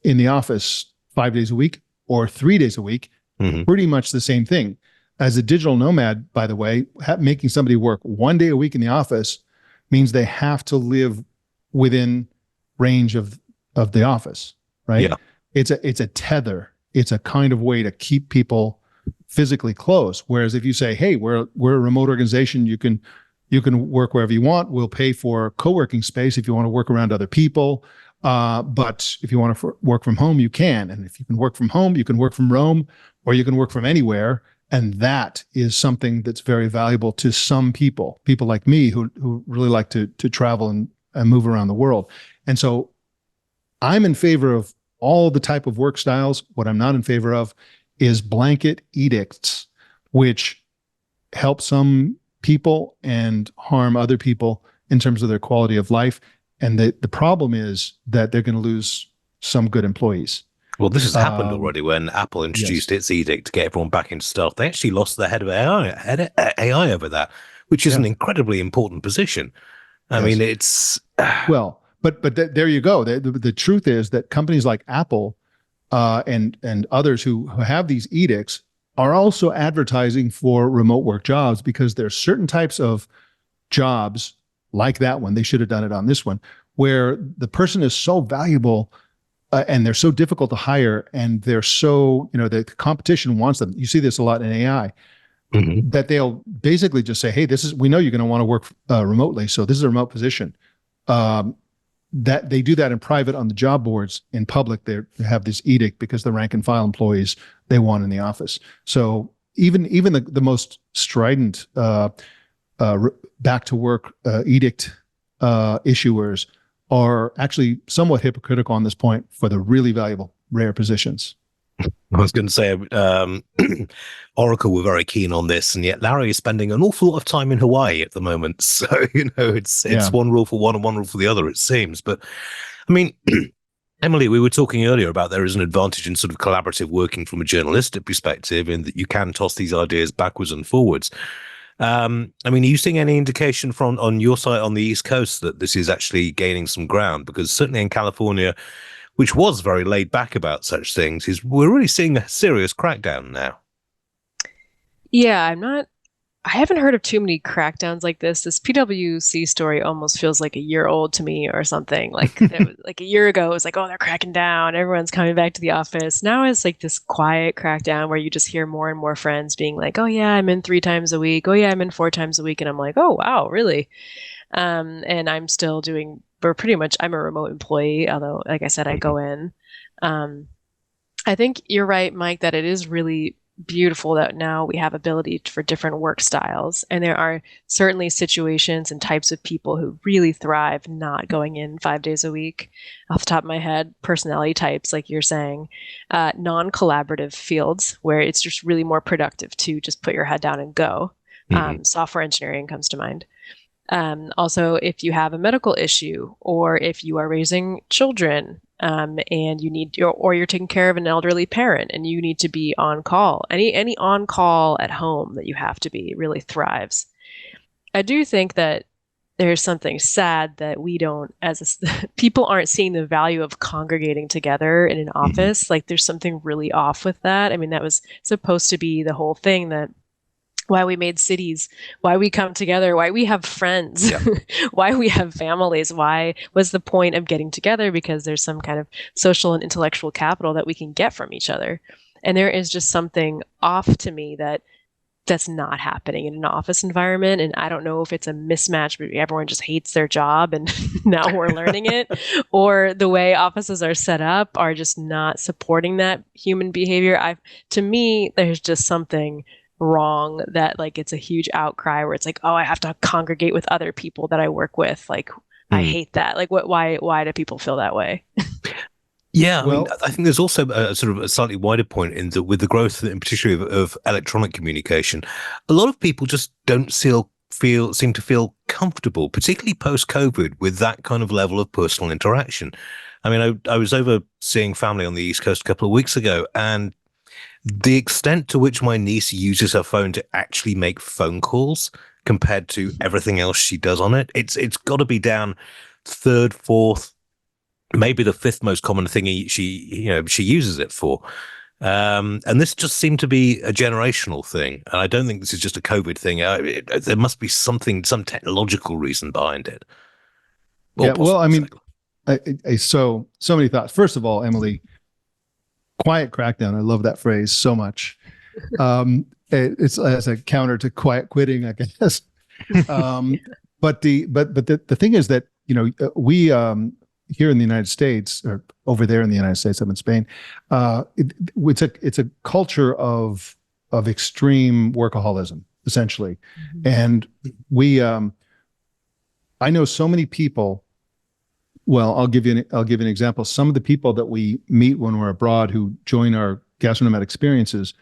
in the office 5 days a week or 3 days a week, pretty much the same thing. As a digital nomad, by the way, making somebody work 1 day a week in the office means they have to live within range of the office, right? Yeah. It's a tether. It's a kind of way to keep people physically close. Whereas if you say, hey, we're a remote organization, you can work wherever you want. We'll pay for co-working space if you want to work around other people. But if you want to work from home, you can. And if you can work from home, you can work from Rome, or you can work from anywhere. And that is something that's very valuable to some people like me who really like to travel and move around the world. And so I'm in favor of all the type of work styles. What I'm not in favor of is blanket edicts, which help some people and harm other people in terms of their quality of life. And the problem is that they're going to lose some good employees. Well, this has happened already when Apple introduced its edict to get everyone back into stuff. They actually lost their head of AI over that, which is an incredibly important position. I mean, it's... Well, but there you go. The truth is that companies like Apple and others who have these edicts are also advertising for remote work jobs, because there's certain types of jobs like that one, they should have done it on this one, where the person is so valuable and they're so difficult to hire, and they're so, the competition wants them. You see this a lot in AI, that they'll basically just say, hey, we know you're going to want to work remotely, so this is a remote position. That they do that in private on the job boards. In public, they have this edict because the rank and file employees they want in the office. So even the most strident back to work edict issuers are actually somewhat hypocritical on this point for the really valuable rare positions. I was going to say Oracle were very keen on this, and yet Larry is spending an awful lot of time in Hawaii at the moment. So, it's one rule for one and one rule for the other, it seems. But I mean, Emily, we were talking earlier about there is an advantage in sort of collaborative working from a journalistic perspective, in that you can toss these ideas backwards and forwards. I mean, are you seeing any indication on your side on the East Coast that this is actually gaining some ground? Because certainly in California, which was very laid back about such things, we're really seeing a serious crackdown now. Yeah, I haven't heard of too many crackdowns like this. This PwC story almost feels like a year old to me or something. Like like a year ago, it was like, oh, they're cracking down. Everyone's coming back to the office. Now it's like this quiet crackdown where you just hear more and more friends being like, oh yeah, I'm in 3 times a week. Oh yeah, I'm in 4 times a week. And I'm like, oh, wow, really? And I'm still I'm a remote employee, although, like I said, I go in. I think you're right, Mike, that it is really beautiful that now we have ability for different work styles. And there are certainly situations and types of people who really thrive not going in 5 days a week. Off the top of my head, personality types, like you're saying, non-collaborative fields where it's just really more productive to just put your head down and go. Software engineering comes to mind. Also, if you have a medical issue, or if you are raising children, and you're taking care of an elderly parent and you need to be on call, any on call at home that you have to be really thrives. I do think that there's something sad that we don't, people aren't seeing the value of congregating together in an office. Like there's something really off with that. I mean, that was supposed to be the whole thing, that why we made cities, why we come together, why we have friends, why we have families, why was the point of getting together? Because there's some kind of social and intellectual capital that we can get from each other. And there is just something off to me that's not happening in an office environment. And I don't know if it's a mismatch, but everyone just hates their job and now we're learning it, or the way offices are set up are just not supporting that human behavior. To me, there's just something wrong, that like it's a huge outcry where it's like, oh, I have to congregate with other people that I work with. Like, I hate that. Like, why do people feel that way? Yeah, I think there's also a sort of a slightly wider point in that with the growth, in particular of electronic communication, a lot of people just don't seem to feel comfortable, particularly post-COVID, with that kind of level of personal interaction. I mean, I was over seeing family on the East Coast a couple of weeks ago, and the extent to which my niece uses her phone to actually make phone calls compared to everything else she does on it, it's got to be down third, fourth, maybe the fifth most common thing she uses it for. And this just seemed to be a generational thing. And I don't think this is just a COVID thing. There must be some technological reason behind it. Yeah, well, I mean, so many thoughts. First of all, Emily, quiet crackdown. I love that phrase so much. It's as a counter to quiet quitting, I guess. But the thing is that, we here in the United States, or over there in the United States, I'm in Spain. It's a culture of extreme workaholism, essentially, and we. I know so many people. Well, I'll give you an example. Some of the people that we meet when we're abroad who join our gastronomic experiences,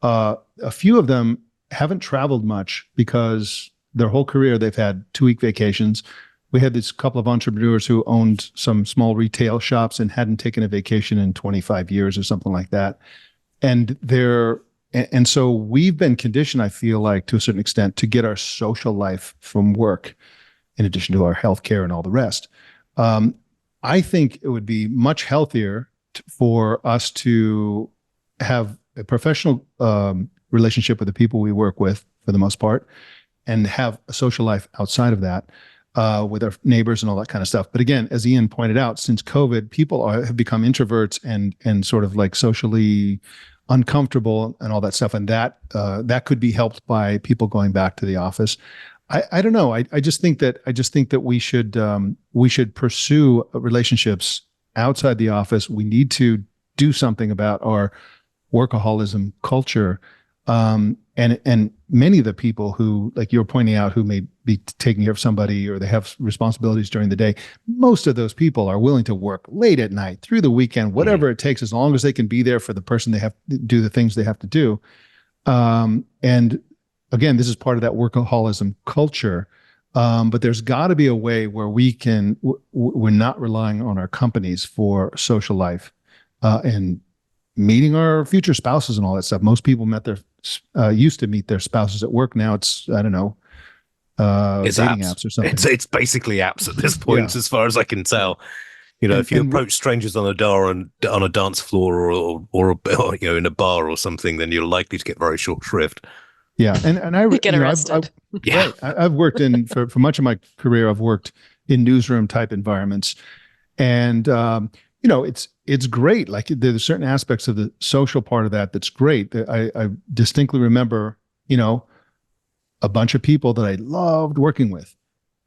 a few of them haven't traveled much because their whole career they've had 2-week vacations. We had this couple of entrepreneurs who owned some small retail shops and hadn't taken a vacation in 25 years or something like that. And so we've been conditioned, I feel like, to a certain extent, to get our social life from work, in addition to our healthcare and all the rest. I think it would be much healthier for us to have a professional relationship with the people we work with, for the most part, and have a social life outside of that, with our neighbors and all that kind of stuff. But again, as Iain pointed out, since COVID, people have become introverts and sort of like socially uncomfortable and all that stuff, and that could be helped by people going back to the office. I don't know. I just think that we should pursue relationships outside the office. We need to do something about our workaholism culture. And many of the people who, like you're pointing out, who may be taking care of somebody or they have responsibilities during the day, most of those people are willing to work late at night, through the weekend, whatever it takes, as long as they can be there for the person they have to do the things they have to do. And again, this is part of that workaholism culture. But there's got to be a way where we're not relying on our companies for social life, and meeting our future spouses and all that stuff. Most people used to meet their spouses at work. Now it's, I don't know, it's dating apps or something. It's basically apps at this point, as far as I can tell. If you approach strangers on a dance floor or in a bar or something, then you're likely to get very short shrift. Yeah, and I get arrested. I've worked in for much of my career. I've worked in newsroom type environments, and it's great. Like, there's certain aspects of the social part of that's great. I distinctly remember, a bunch of people that I loved working with,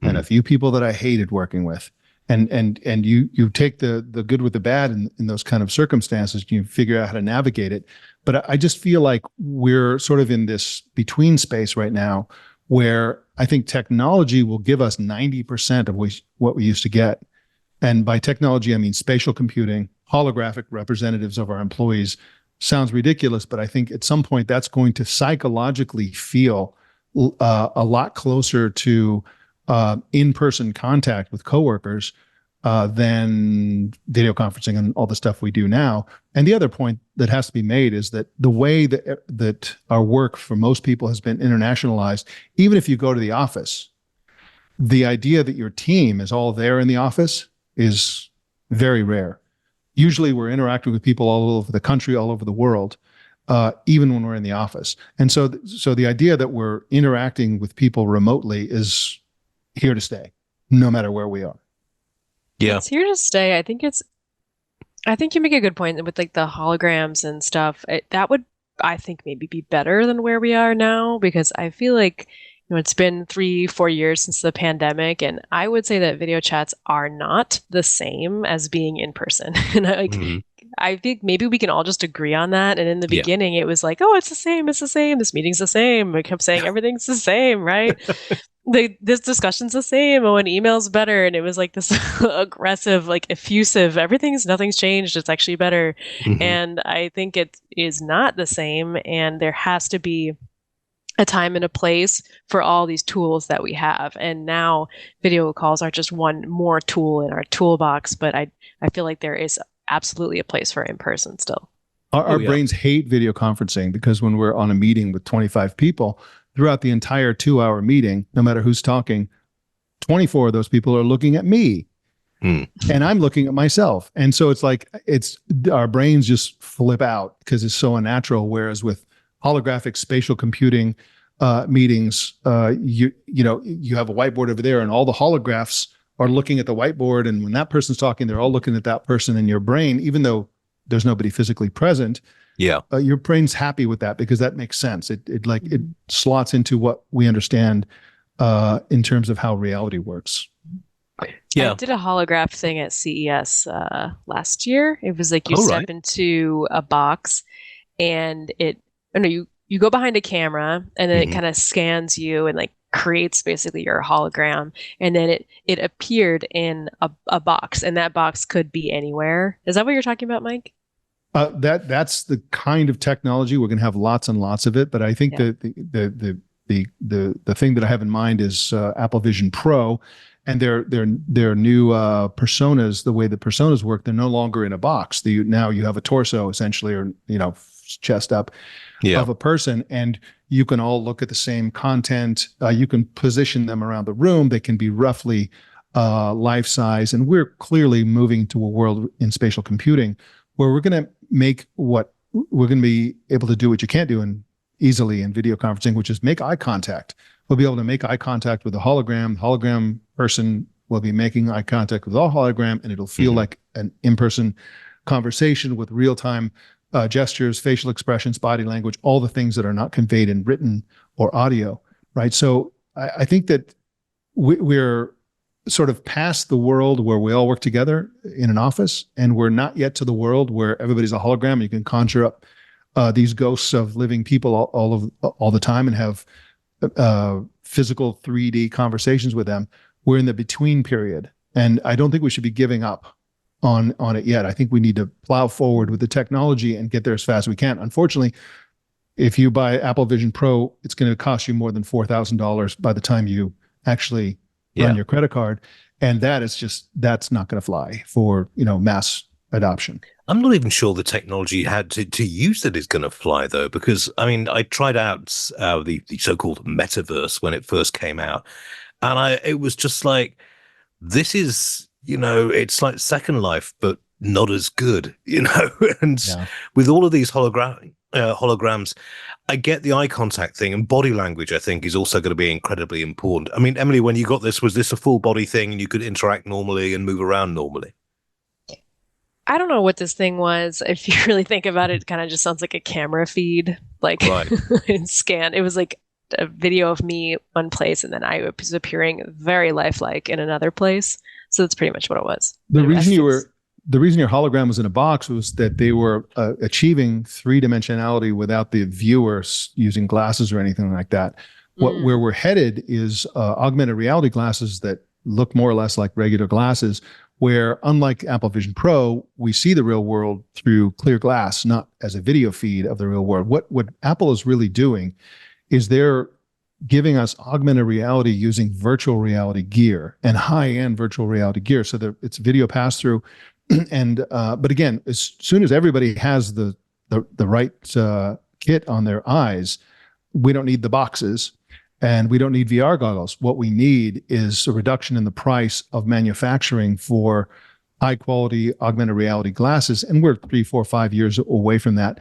and a few people that I hated working with. And you take the good with the bad in those kind of circumstances, and you figure out how to navigate it. But I just feel like we're sort of in this between space right now, where I think technology will give us 90% of what we used to get. And by technology, I mean spatial computing, holographic representatives of our employees. Sounds ridiculous, but I think at some point that's going to psychologically feel a lot closer to in-person contact with coworkers than video conferencing and all the stuff we do now. And the other point that has to be made is that the way that our work for most people has been internationalized, even if you go to the office, the idea that your team is all there in the office is very rare. Usually we're interacting with people all over the country, all over the world, even when we're in the office. And so the idea that we're interacting with people remotely is here to stay, no matter where we are. Yeah, it's here to stay. I think you make a good point with like the holograms and stuff. That would, I think, maybe be better than where we are now, because I feel like it's been 3-4 years since the pandemic, and I would say that video chats are not the same as being in person. And I think maybe we can all just agree on that. And in the beginning, it was like, oh, it's the same. It's the same. This meeting's the same. I kept saying everything's the same, right? This discussion's the same. Oh, an email's better. And it was like this aggressive, like effusive, nothing's changed. It's actually better. And I think it is not the same. And there has to be a time and a place for all these tools that we have. And now video calls are just one more tool in our toolbox, but I feel like there is absolutely a place for in person still. Our brains hate video conferencing because when we're on a meeting with 25 people, throughout the entire 2-hour meeting, no matter who's talking, 24 of those people are looking at me. And I'm looking at myself. And so it's like our brains just flip out because it's so unnatural. Whereas with holographic spatial computing meetings, you have a whiteboard over there and all the holographs are looking at the whiteboard. And when that person's talking, they're all looking at that person in your brain, even though there's nobody physically present. Yeah. Your brain's happy with that because that makes sense. It slots into what we understand in terms of how reality works. Yeah. I did a holograph thing at CES last year. It was like you step into a box and you go behind a camera and then it kind of scans you and like creates basically your hologram. And then it appeared in a box, and that box could be anywhere. Is that what you're talking about, Mike? That's the kind of technology. We're going to have lots and lots of it. But I think the thing that I have in mind is Apple Vision Pro. And their new personas, the way the personas work, they're no longer in a box. Now you have a torso essentially, or chest up of a person, and you can all look at the same content. You can position them around the room. They can be roughly life size, and we're clearly moving to a world in spatial computing where we're going to be able to do what you can't do easily in video conferencing, which is make eye contact. We'll be able to make eye contact with a hologram. Hologram person will be making eye contact with all hologram, and it'll feel like an in-person conversation with real-time gestures, facial expressions, body language, all the things that are not conveyed in written or audio, right? So I think that we're sort of past the world where we all work together in an office, and we're not yet to the world where everybody's a hologram and you can conjure up these ghosts of living people all the time and have physical 3D conversations with them. We're in the between period, and I don't think we should be giving up on it yet. I think we need to plow forward with the technology and get there as fast as we can. Unfortunately, if you buy Apple Vision Pro, it's going to cost you more than $4,000 by the time you actually run your credit card, and that's not going to fly for mass adoption. I'm not even sure the technology you had to use that is going to fly, though, because, I tried out the so-called metaverse when it first came out, and it was just like, this is, it's like Second Life, but not as good, and with all of these holograms, I get the eye contact thing, and body language, I think, is also going to be incredibly important. Emily, when you got this, was this a full body thing and you could interact normally and move around normally? I don't know what this thing was. If you really think about it, it kind of just sounds like a camera feed, and scan. It was like a video of me one place, and then I was appearing very lifelike in another place. So that's pretty much what it was. The reason your hologram was in a box was that they were achieving 3-dimensionality without the viewers using glasses or anything like that. Where we're headed is augmented reality glasses that look more or less like regular glasses, where unlike Apple Vision Pro, we see the real world through clear glass, not as a video feed of the real world. What Apple is really doing is they're giving us augmented reality using virtual reality gear and high-end virtual reality gear. So it's video pass-through. And but again, as soon as everybody has the right kit on their eyes, we don't need the boxes. And we don't need VR goggles. What we need is a reduction in the price of manufacturing for high quality augmented reality glasses. And we're 3, 4, 5 years away from that,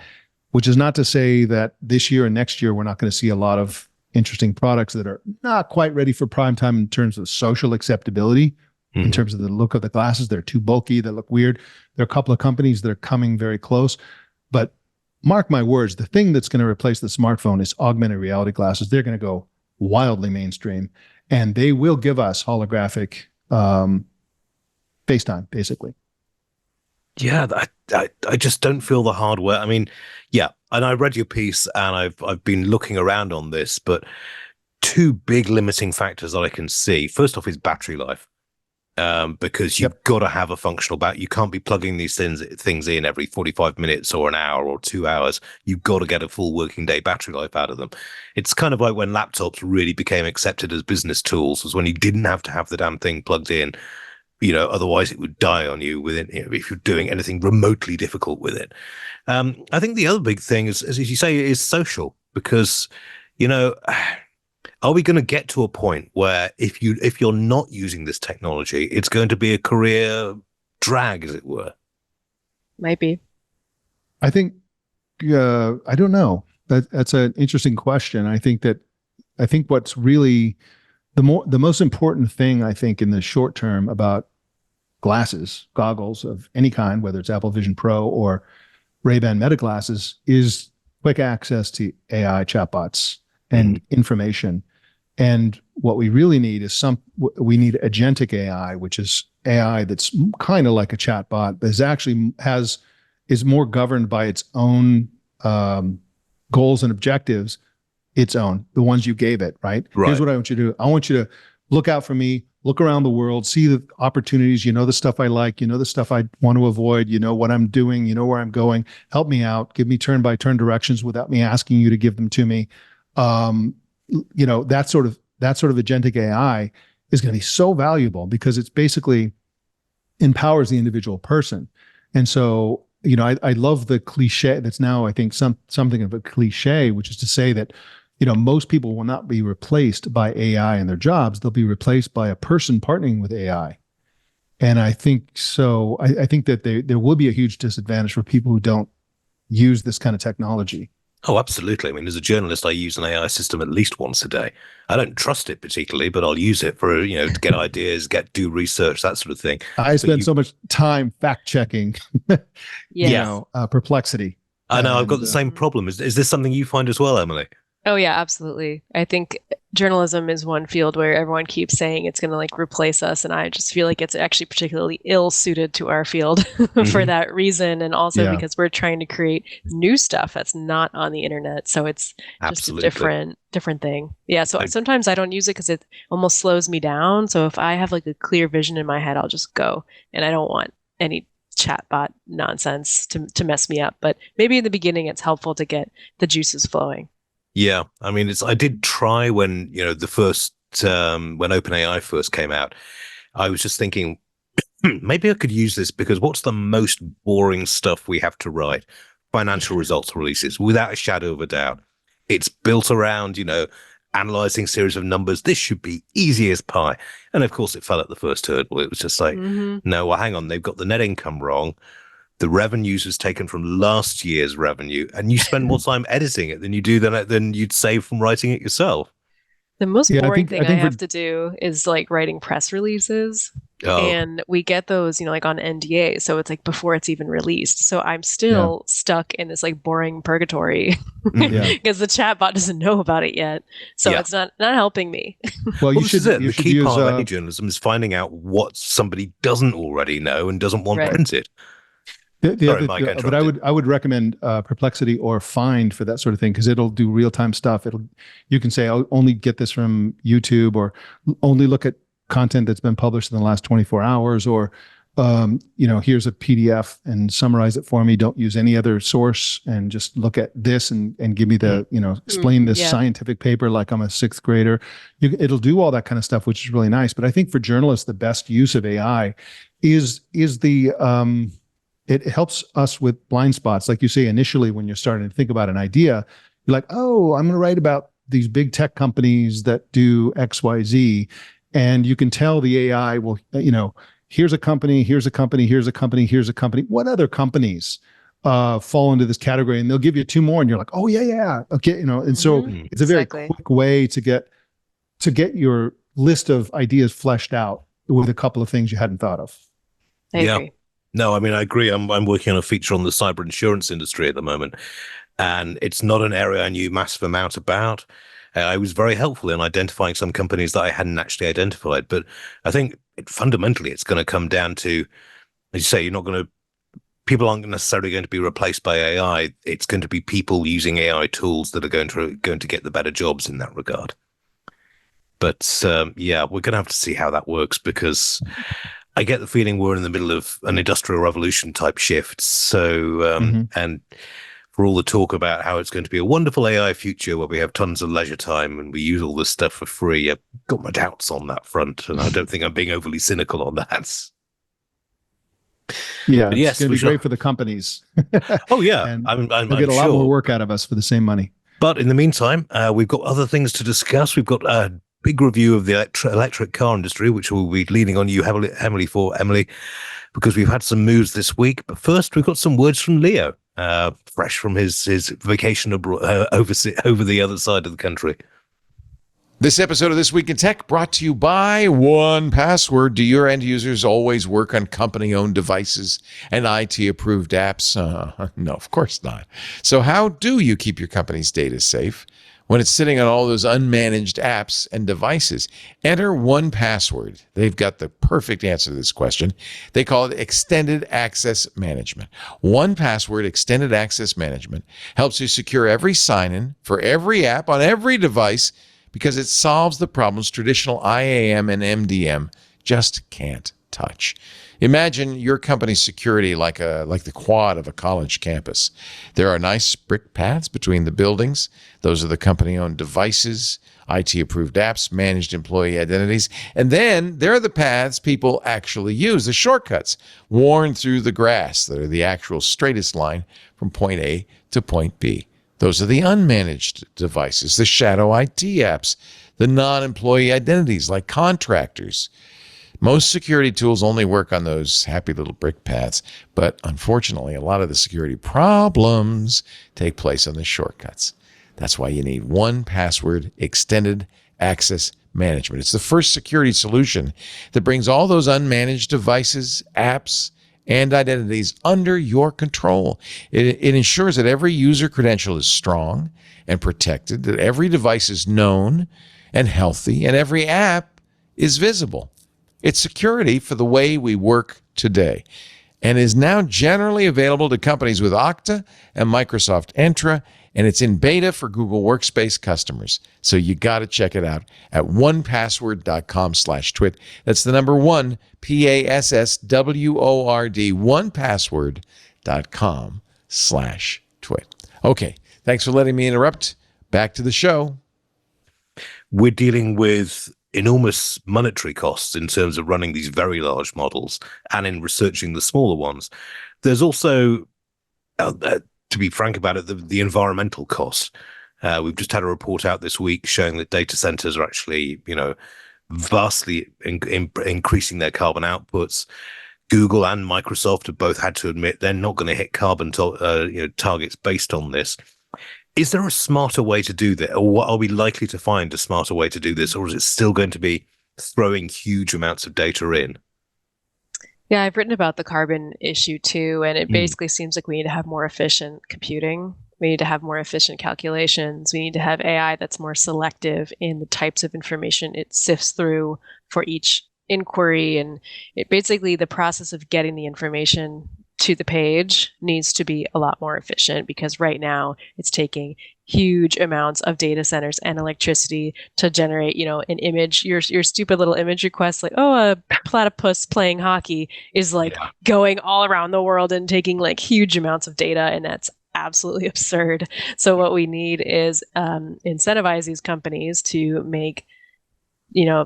which is not to say that this year and next year, we're not going to see a lot of interesting products that are not quite ready for prime time in terms of social acceptability, in terms of the look of the glasses. They're too bulky. They look weird. There are a couple of companies that are coming very close, but mark my words, the thing that's going to replace the smartphone is augmented reality glasses. They're going to go wildly mainstream, and they will give us holographic FaceTime, basically. Yeah, I just don't feel the hardware. And I read your piece, and I've been looking around on this, but two big limiting factors that I can see. First off is battery life. because you've got to have a functional back. You can't be plugging these things in every 45 minutes or an hour or 2 hours. You've got to get a full working day battery life out of them. It's kind of like when laptops really became accepted as business tools, was when you didn't have to have the damn thing plugged in. Otherwise it would die on you within, if you're doing anything remotely difficult with it. I think the other big thing is, as you say, is social, because, are we going to get to a point where if you're not using this technology, it's going to be a career drag, as it were? Might be. I think, I don't know. That's an interesting question. I think what's really the most important thing, I think, in the short term about goggles of any kind, whether it's Apple Vision Pro or Ray-Ban Meta glasses, is quick access to AI chatbots and information. And what we really need is we need agentic AI, which is AI that's kind of like a chatbot, but is more governed by its own goals and objectives, the ones you gave it, right? Here's what I want you to do. I want you to look out for me, look around the world, see the opportunities, the stuff I like, the stuff I want to avoid, what I'm doing, where I'm going, help me out, give me turn-by-turn directions without me asking you to give them to me. That sort of agentic AI is going to be so valuable because it's basically empowers the individual person. And so, I love the cliche that's now, I think, something of a cliche, which is to say that, most people will not be replaced by AI in their jobs. They'll be replaced by a person partnering with AI. And I think so. I think that there will be a huge disadvantage for people who don't use this kind of technology. Oh, absolutely. I mean, as a journalist, I use an AI system at least once a day. I don't trust it particularly, but I'll use it for, to get ideas, do research, that sort of thing. I spend so much time fact checking, Perplexity. I know, I've got the same problem. Is this something you find as well, Emily? Oh, yeah, absolutely. I think journalism is one field where everyone keeps saying it's going to replace us. And I just feel like it's actually particularly ill suited to our field for that reason. And also because we're trying to create new stuff that's not on the internet. So it's just a different thing. Yeah. So sometimes I don't use it because it almost slows me down. So if I have a clear vision in my head, I'll just go, and I don't want any chatbot nonsense to mess me up. But maybe in the beginning, it's helpful to get the juices flowing. Yeah, I mean, I did try when, the first, when OpenAI first came out, I was just thinking, maybe I could use this because what's the most boring stuff we have to write? Financial results releases, without a shadow of a doubt. It's built around, analyzing series of numbers. This should be easy as pie. And of course, it fell at the first hurdle. It was just like, no, well, hang on, they've got the net income wrong. The revenues was taken from last year's revenue, and you spend more time editing it than you do than you'd save from writing it yourself. The most boring thing I have to do is writing press releases, and we get those, on NDA. So it's before it's even released. So I'm still stuck in this boring purgatory because the chatbot doesn't know about it yet. So it's not helping me. Well, this is it. The key part of any journalism is finding out what somebody doesn't already know and doesn't want printed. But I would recommend Perplexity or Find for that sort of thing, because it'll do real-time stuff. You can say, I'll only get this from YouTube, or only look at content that's been published in the last 24 hours, or here's a PDF and summarize it for me. Don't use any other source, and just look at this and give me the, explain this scientific paper like I'm a sixth grader. It'll do all that kind of stuff, which is really nice. But I think for journalists, the best use of AI is the it helps us with blind spots. Like you say, initially, when you're starting to think about an idea, you're like, oh, I'm going to write about these big tech companies that do X, Y, Z. And you can tell the AI, well, here's a company, here's a company, here's a company, here's a company. What other companies fall into this category? And they'll give you two more, and you're like, oh, yeah. Okay. And so it's a very quick way to get your list of ideas fleshed out with a couple of things you hadn't thought of. I agree. No, I mean, I agree. I'm working on a feature on the cyber insurance industry at the moment, and it's not an area I knew massive amount about. I was very helpful in identifying some companies that I hadn't actually identified. But I think fundamentally it's going to come down to, as you say, people aren't necessarily going to be replaced by AI. It's going to be people using AI tools that are going to get the better jobs in that regard. But yeah, we're going to have to see how that works, because I get the feeling we're in the middle of an industrial revolution type shift. So, and for all the talk about how it's going to be a wonderful AI future where we have tons of leisure time and we use all this stuff for free, I've got my doubts on that front, and I don't think I'm being overly cynical on that. Yeah, But it's yes, going to we be shall- great for the companies. Oh yeah, And I'm We'll get a lot sure. more work out of us for the same money. But in the meantime, we've got other things to discuss. We've got a big review of the electric car industry, which we'll be leaning on you heavily, Emily, because we've had some moves this week. But first, we've got some words from Leo, fresh from his vacation abroad, over the other side of the country. This episode of This Week in Tech brought to you by 1Password. Do your end users always work on company-owned devices and IT-approved apps? No, of course not. So how do you keep your company's data safe when it's sitting on all those unmanaged apps and devices? Enter 1Password. They've got the perfect answer to this question. They call it Extended Access Management. 1Password Extended Access Management helps you secure every sign-in for every app on every device, because it solves the problems traditional IAM and MDM just can't touch. Imagine your company's security like the quad of a college campus. There are nice brick paths between the buildings. Those are the company-owned devices, IT-approved apps, managed employee identities. And then there are the paths people actually use, the shortcuts worn through the grass that are the actual straightest line from point A to point B. Those are the unmanaged devices, the shadow IT apps, the non-employee identities like contractors. Most security tools only work on those happy little brick paths, but unfortunately, a lot of the security problems take place on the shortcuts. That's why you need 1Password Extended Access Management. It's the first security solution that brings all those unmanaged devices, apps, and identities under your control. It ensures that every user credential is strong and protected, that every device is known and healthy, and every app is visible. It's security for the way we work today, and is now generally available to companies with Okta and Microsoft Entra, and it's in beta for Google Workspace customers. So you got to check it out at onepassword.com/twit. That's the number 1, PASSWORD, onepassword.com/twit. Okay, thanks for letting me interrupt. Back to the show. We're dealing with enormous monetary costs in terms of running these very large models and in researching the smaller ones. There's also, to be frank about it, the environmental cost. We've just had a report out this week showing that data centers are actually, vastly increasing their carbon outputs. Google and Microsoft have both had to admit they're not going to hit carbon targets based on this. Is there a smarter way to do that, or what are we likely to find a smarter way to do this, or is it still going to be throwing huge amounts of data in? Yeah, I've written about the carbon issue too, and it basically seems like we need to have more efficient computing. We need to have more efficient calculations. We need to have AI that's more selective in the types of information it sifts through for each inquiry. And it basically, the process of getting the information to the page needs to be a lot more efficient, because right now it's taking huge amounts of data centers and electricity to generate, an image. Your stupid little image request, like, a platypus playing hockey, is going all around the world and taking huge amounts of data, and that's absolutely absurd. So what we need is incentivize these companies to make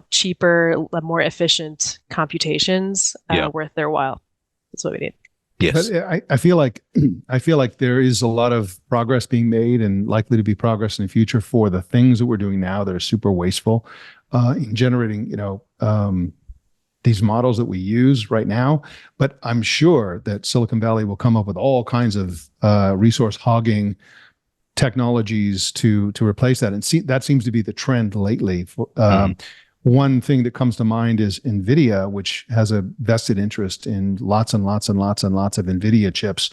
cheaper, more efficient computations worth their while. That's what we need. Yes. But I feel like there is a lot of progress being made, and likely to be progress in the future for the things that we're doing now that are super wasteful in generating, these models that we use right now. But I'm sure that Silicon Valley will come up with all kinds of resource hogging technologies to replace that. And that seems to be the trend lately. One thing that comes to mind is NVIDIA, which has a vested interest in lots and lots and lots and lots of NVIDIA chips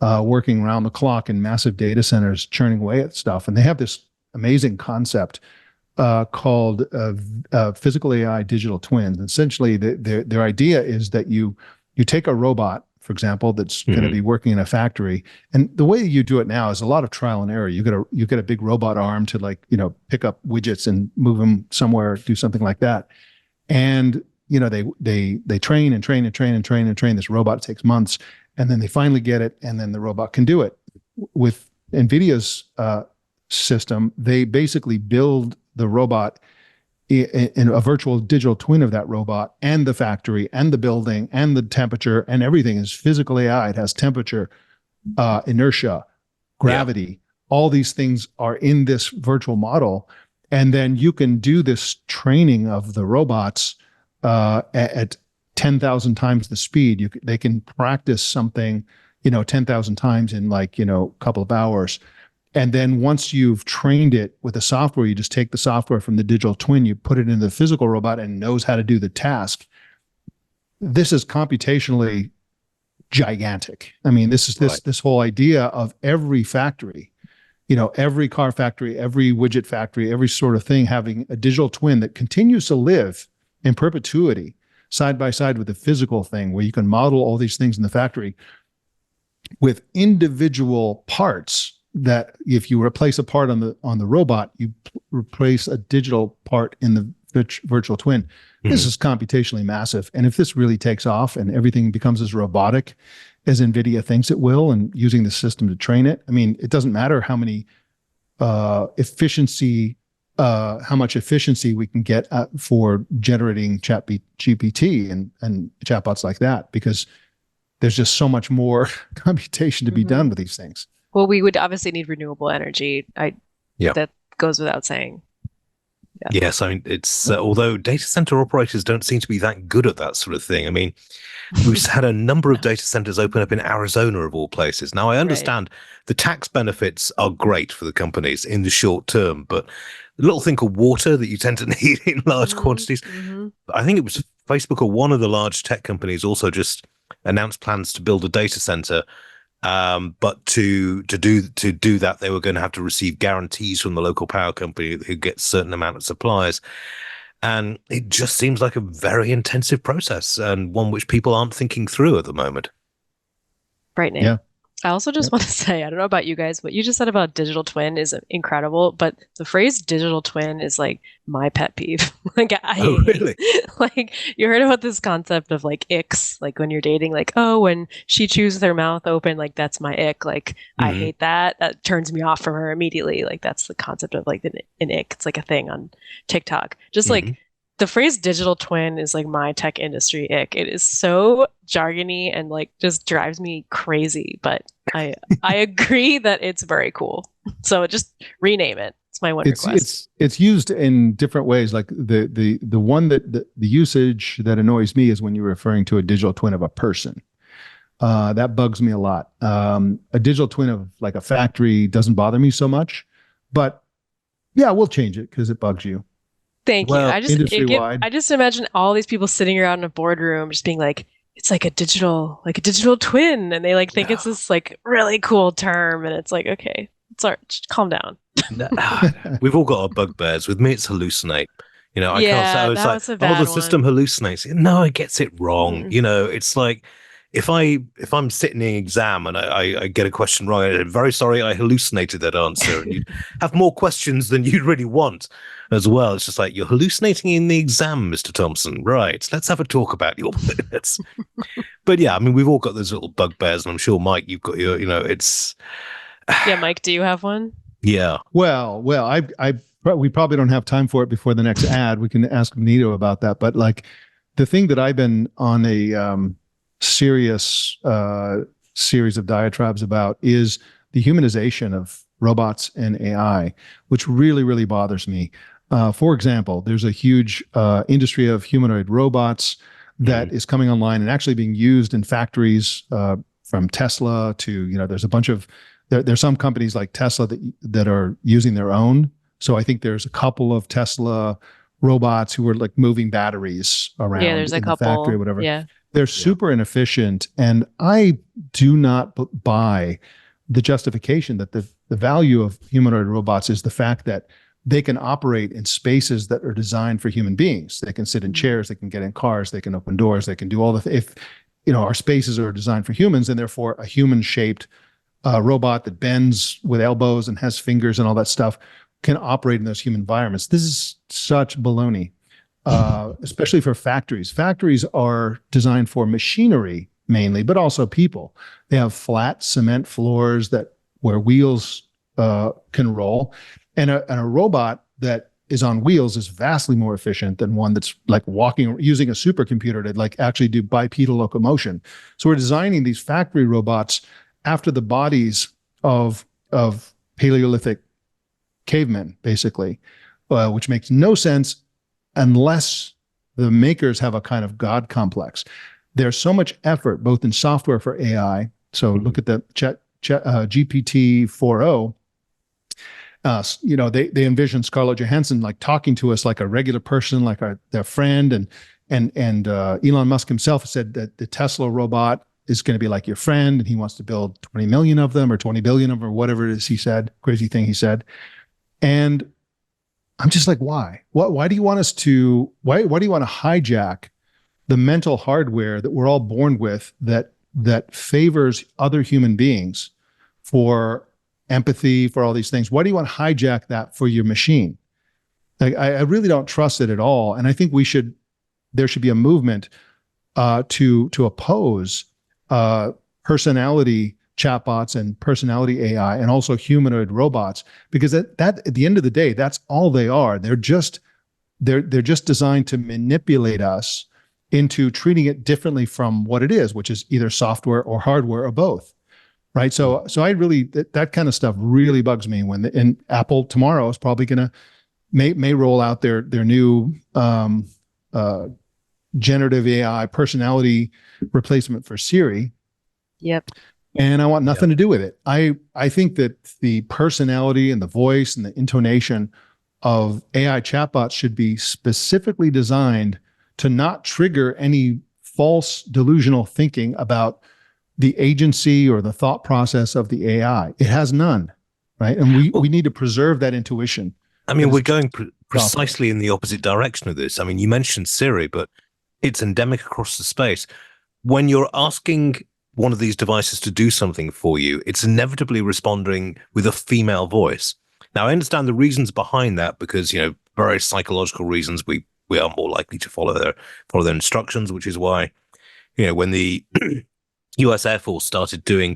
working around the clock in massive data centers, churning away at stuff. And they have this amazing concept called physical AI digital twins. Essentially, their idea is that you take a robot for example, that's going to be working in a factory. And the way you do it now is a lot of trial and error. You get a big robot arm to like, pick up widgets and move them somewhere, do something like that. And, they train and train and train and train and train this robot. It takes months. And then they finally get it. And then the robot can do it. With NVIDIA's system, they basically build the robot in a virtual digital twin of that robot and the factory and the building and the temperature, and everything is physical AI. It has temperature, inertia, gravity. All these things are in this virtual model. And then you can do this training of the robots at 10,000 times the speed. They can practice something, 10,000 times in like, a couple of hours. And then once you've trained it with the software, you just take the software from the digital twin, you put it in the physical robot and it knows how to do the task. This is computationally gigantic. I mean, this is this whole idea of every factory, every car factory, every widget factory, every sort of thing having a digital twin that continues to live in perpetuity side by side with the physical thing, where you can model all these things in the factory with individual parts that if you replace a part on the robot, you replace a digital part in the virtual twin. This is computationally massive. And if this really takes off and everything becomes as robotic as NVIDIA thinks it will, and using the system to train it, I mean, it doesn't matter how many how much efficiency we can get for generating GPT and chatbots like that, because there's just so much more computation to be done with these things. Well, we would obviously need renewable energy. That goes without saying. Yeah. Yes, I mean, it's although data center operators don't seem to be that good at that sort of thing. I mean, we've had a number of data centers open up in Arizona, of all places. Now, I understand the tax benefits are great for the companies in the short term, but a little thing called water that you tend to need in large quantities. I think it was Facebook or one of the large tech companies also just announced plans to build a data center. But to do that, they were going to have to receive guarantees from the local power company who gets a certain amount of supplies. And it just seems like a very intensive process, and one which people aren't thinking through at the moment. Right, Nate. Yeah. I also just want to say, I don't know about you guys, what you just said about digital twin is incredible, but the phrase digital twin is like my pet peeve. Like, really? Like, you heard about this concept of like icks, like when you're dating, like, oh, when she chews their mouth open, like that's my ick. Like, I hate that. That turns me off from her immediately. Like, that's the concept of like an ick. It's like a thing on TikTok. Just like the phrase digital twin is like my tech industry ick. It is so jargony and like just drives me crazy. But I agree that it's very cool. So just rename it. It's my one request. It's used in different ways. Like the one that the usage that annoys me is when you're referring to a digital twin of a person. That bugs me a lot. A digital twin of like a factory doesn't bother me so much, but yeah, we'll change it because it bugs you. Thank you. I industry-wide. I just imagine all these people sitting around in a boardroom just being like, it's like a digital twin. And they like think it's this like really cool term. And it's like, okay, sorry, just calm down. We've all got our bugbears. With me, it's hallucinate. I can't say it's like, the system hallucinates. No, it gets it wrong. It's like, if I'm sitting in an exam and I get a question wrong, I'm very sorry, I hallucinated that answer. And you have more questions than you really want as well. It's just like, you're hallucinating in the exam, Mr. Thomson. Right. Let's have a talk about your minutes. But yeah, I mean, we've all got those little bugbears, and I'm sure, Mike, you've got your, it's. Yeah, Mike, do you have one? Yeah. Well, we probably don't have time for it before the next ad. We can ask Nito about that. But like, the thing that I've been on a serious series of diatribes about is the humanization of robots and AI, which really, really bothers me. For example, there's a huge industry of humanoid robots that is coming online and actually being used in factories, from Tesla to, there's a bunch of, there's some companies like Tesla that are using their own. So I think there's a couple of Tesla robots who are like moving batteries around there's in a couple, the factory or whatever. Yeah. They're super inefficient. And I do not buy the justification that the value of humanoid robots is the fact that they can operate in spaces that are designed for human beings. They can sit in chairs, they can get in cars, they can open doors, they can do all the our spaces are designed for humans, and therefore a human-shaped robot that bends with elbows and has fingers and all that stuff can operate in those human environments. This is such baloney, especially for factories. Factories are designed for machinery mainly, but also people. They have flat cement floors where wheels can roll, and a robot that is on wheels is vastly more efficient than one that's like using a supercomputer to like actually do bipedal locomotion. So we're designing these factory robots after the bodies of Paleolithic cavemen, basically, which makes no sense unless the makers have a kind of God complex. There's so much effort both in software for AI. So look at the GPT 4.0. They envision Scarlett Johansson like talking to us like a regular person, like their friend, and Elon Musk himself said that the Tesla robot is going to be like your friend, and he wants to build 20 million of them or 20 billion of them or whatever it is he said, crazy thing he said. And I'm just like, why? Why do you want us to? Why do you want to hijack the mental hardware that we're all born with that favors other human beings for empathy, for all these things? Why do you want to hijack that for your machine? Like, I really don't trust it at all. And I think there should be a movement to oppose personality chatbots and personality AI and also humanoid robots, because that at the end of the day, that's all they are. They're just designed to manipulate us into treating it differently from what it is, which is either software or hardware or both. Right. So I really, that kind of stuff really bugs me and Apple tomorrow is probably going to may roll out their new generative AI personality replacement for Siri. Yep. And I want nothing to do with it. I think that the personality and the voice and the intonation of AI chatbots should be specifically designed to not trigger any false delusional thinking about the agency or the thought process of the AI. It has none, right? And we need to preserve that intuition. I mean, we're going precisely in the opposite direction of this. I mean, you mentioned Siri, but it's endemic across the space. When you're asking one of these devices to do something for you, it's inevitably responding with a female voice. Now, I understand the reasons behind that because, various psychological reasons, we are more likely to follow their instructions, which is why, when the US Air Force started doing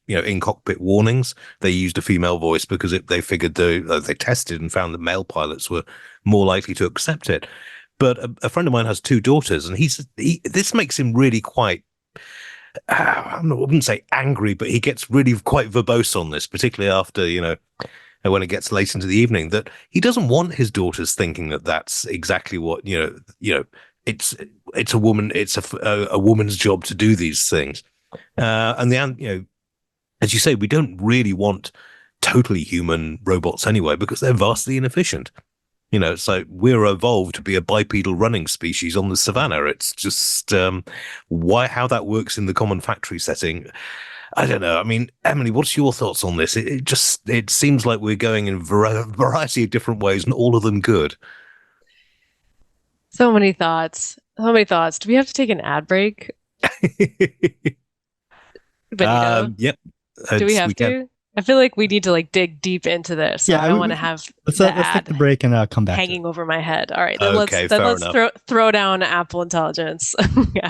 in-cockpit warnings, they used a female voice because they figured they tested and found that male pilots were more likely to accept it. But a friend of mine has 2 daughters, and this makes him really quite, I wouldn't say angry, but he gets really quite verbose on this, particularly after, when it gets late into the evening, that he doesn't want his daughters thinking that that's exactly what, it's a woman, it's a woman's job to do these things. And as you say, we don't really want totally human robots anyway, because they're vastly inefficient. So we're evolved to be a bipedal running species on the savannah. It's just how that works in the common factory setting. I don't know. I mean, Emily, what's your thoughts on this? It seems like we're going in a variety of different ways, and all of them good. So many thoughts. Do we have to take an ad break? Yep. Do we have to? I feel like we need to dig deep into this. Yeah, I want to have let's take the break and come back. Hanging over my head. All right, then okay, let's throw down Apple Intelligence.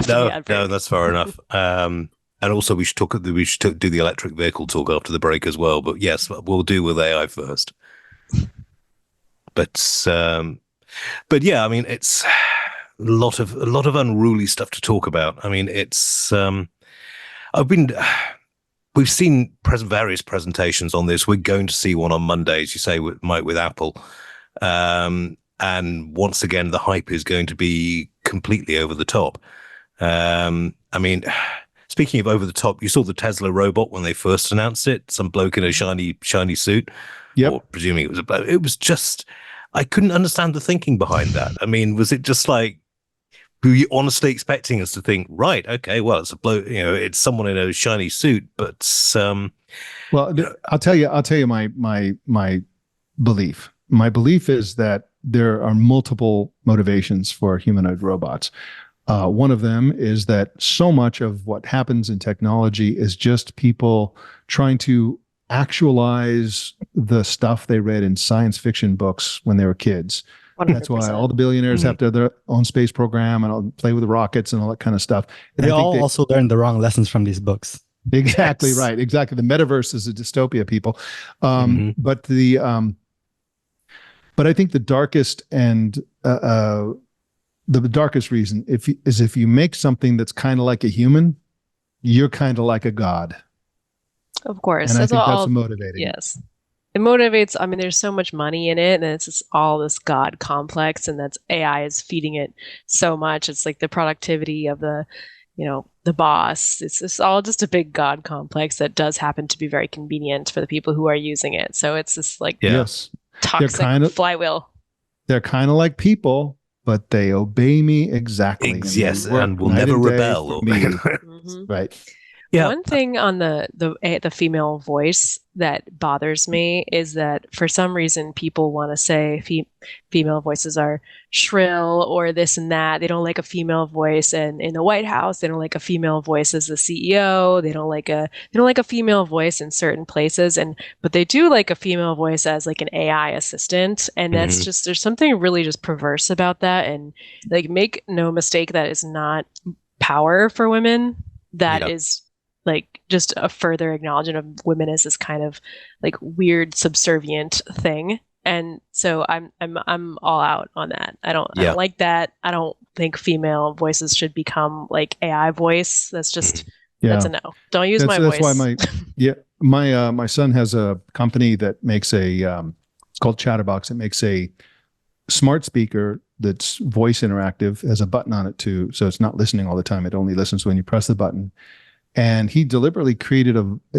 No, that's fair enough. And also we should do the electric vehicle talk after the break as well. But yes, we'll do with AI first. But yeah, I mean, it's a lot of unruly stuff to talk about. I mean, it's we've seen various presentations on this. We're going to see one on Monday, as you say, with Apple. And once again, the hype is going to be completely over the top. I mean, speaking of over the top, you saw the Tesla robot when they first announced it. Some bloke in a shiny suit. Yep. Or presuming it was just, I couldn't understand the thinking behind that. I mean, was it just like, were you honestly expecting us to think, right, okay, well, it's a bloke, it's someone in a shiny suit, but well, I'll tell you my belief. My belief is that there are multiple motivations for humanoid robots. One of them is that so much of what happens in technology is just people trying to actualize the stuff they read in science fiction books when they were kids. 100%. That's why all the billionaires have to have their own space program and all, play with the rockets and all that kind of stuff. And They all also learned the wrong lessons from these books. Exactly Yes. right. Exactly. The metaverse is a dystopia, people. But I think the darkest and the darkest reason is if you make something that's kind of like a human, you're kind of like a god. Of course. And I think all, that's motivating. yes. It motivates, I mean, there's so much money in it, and it's just all this God complex, and that's AI is feeding it so much. It's like the productivity of the boss. It's all just a big God complex that does happen to be very convenient for the people who are using it. So it's this like Yes. toxic flywheel. They're kind of like people, but they obey me exactly. Yes, they work and will night never day rebel. for me. Mhm. Right. Yeah. One thing on the female voice that bothers me is that for some reason people want to say female voices are shrill or this and that. They don't like a female voice, and in the White House, they don't like a female voice as the CEO. They don't like a female voice in certain places, but they do like a female voice as like an AI assistant, and that's just there's something really just perverse about that. And like, make no mistake, that is not power for women. That is like just a further acknowledgement of women as this kind of like weird subservient thing. And so I'm all out on that. I don't like that. I don't think female voices should become like AI voice. That's just that's a no. Don't use my voice. That's why my son has a company that makes it's called Chatterbox. It makes a smart speaker that's voice interactive, has a button on it too, so it's not listening all the time. It only listens when you press the button. And he deliberately created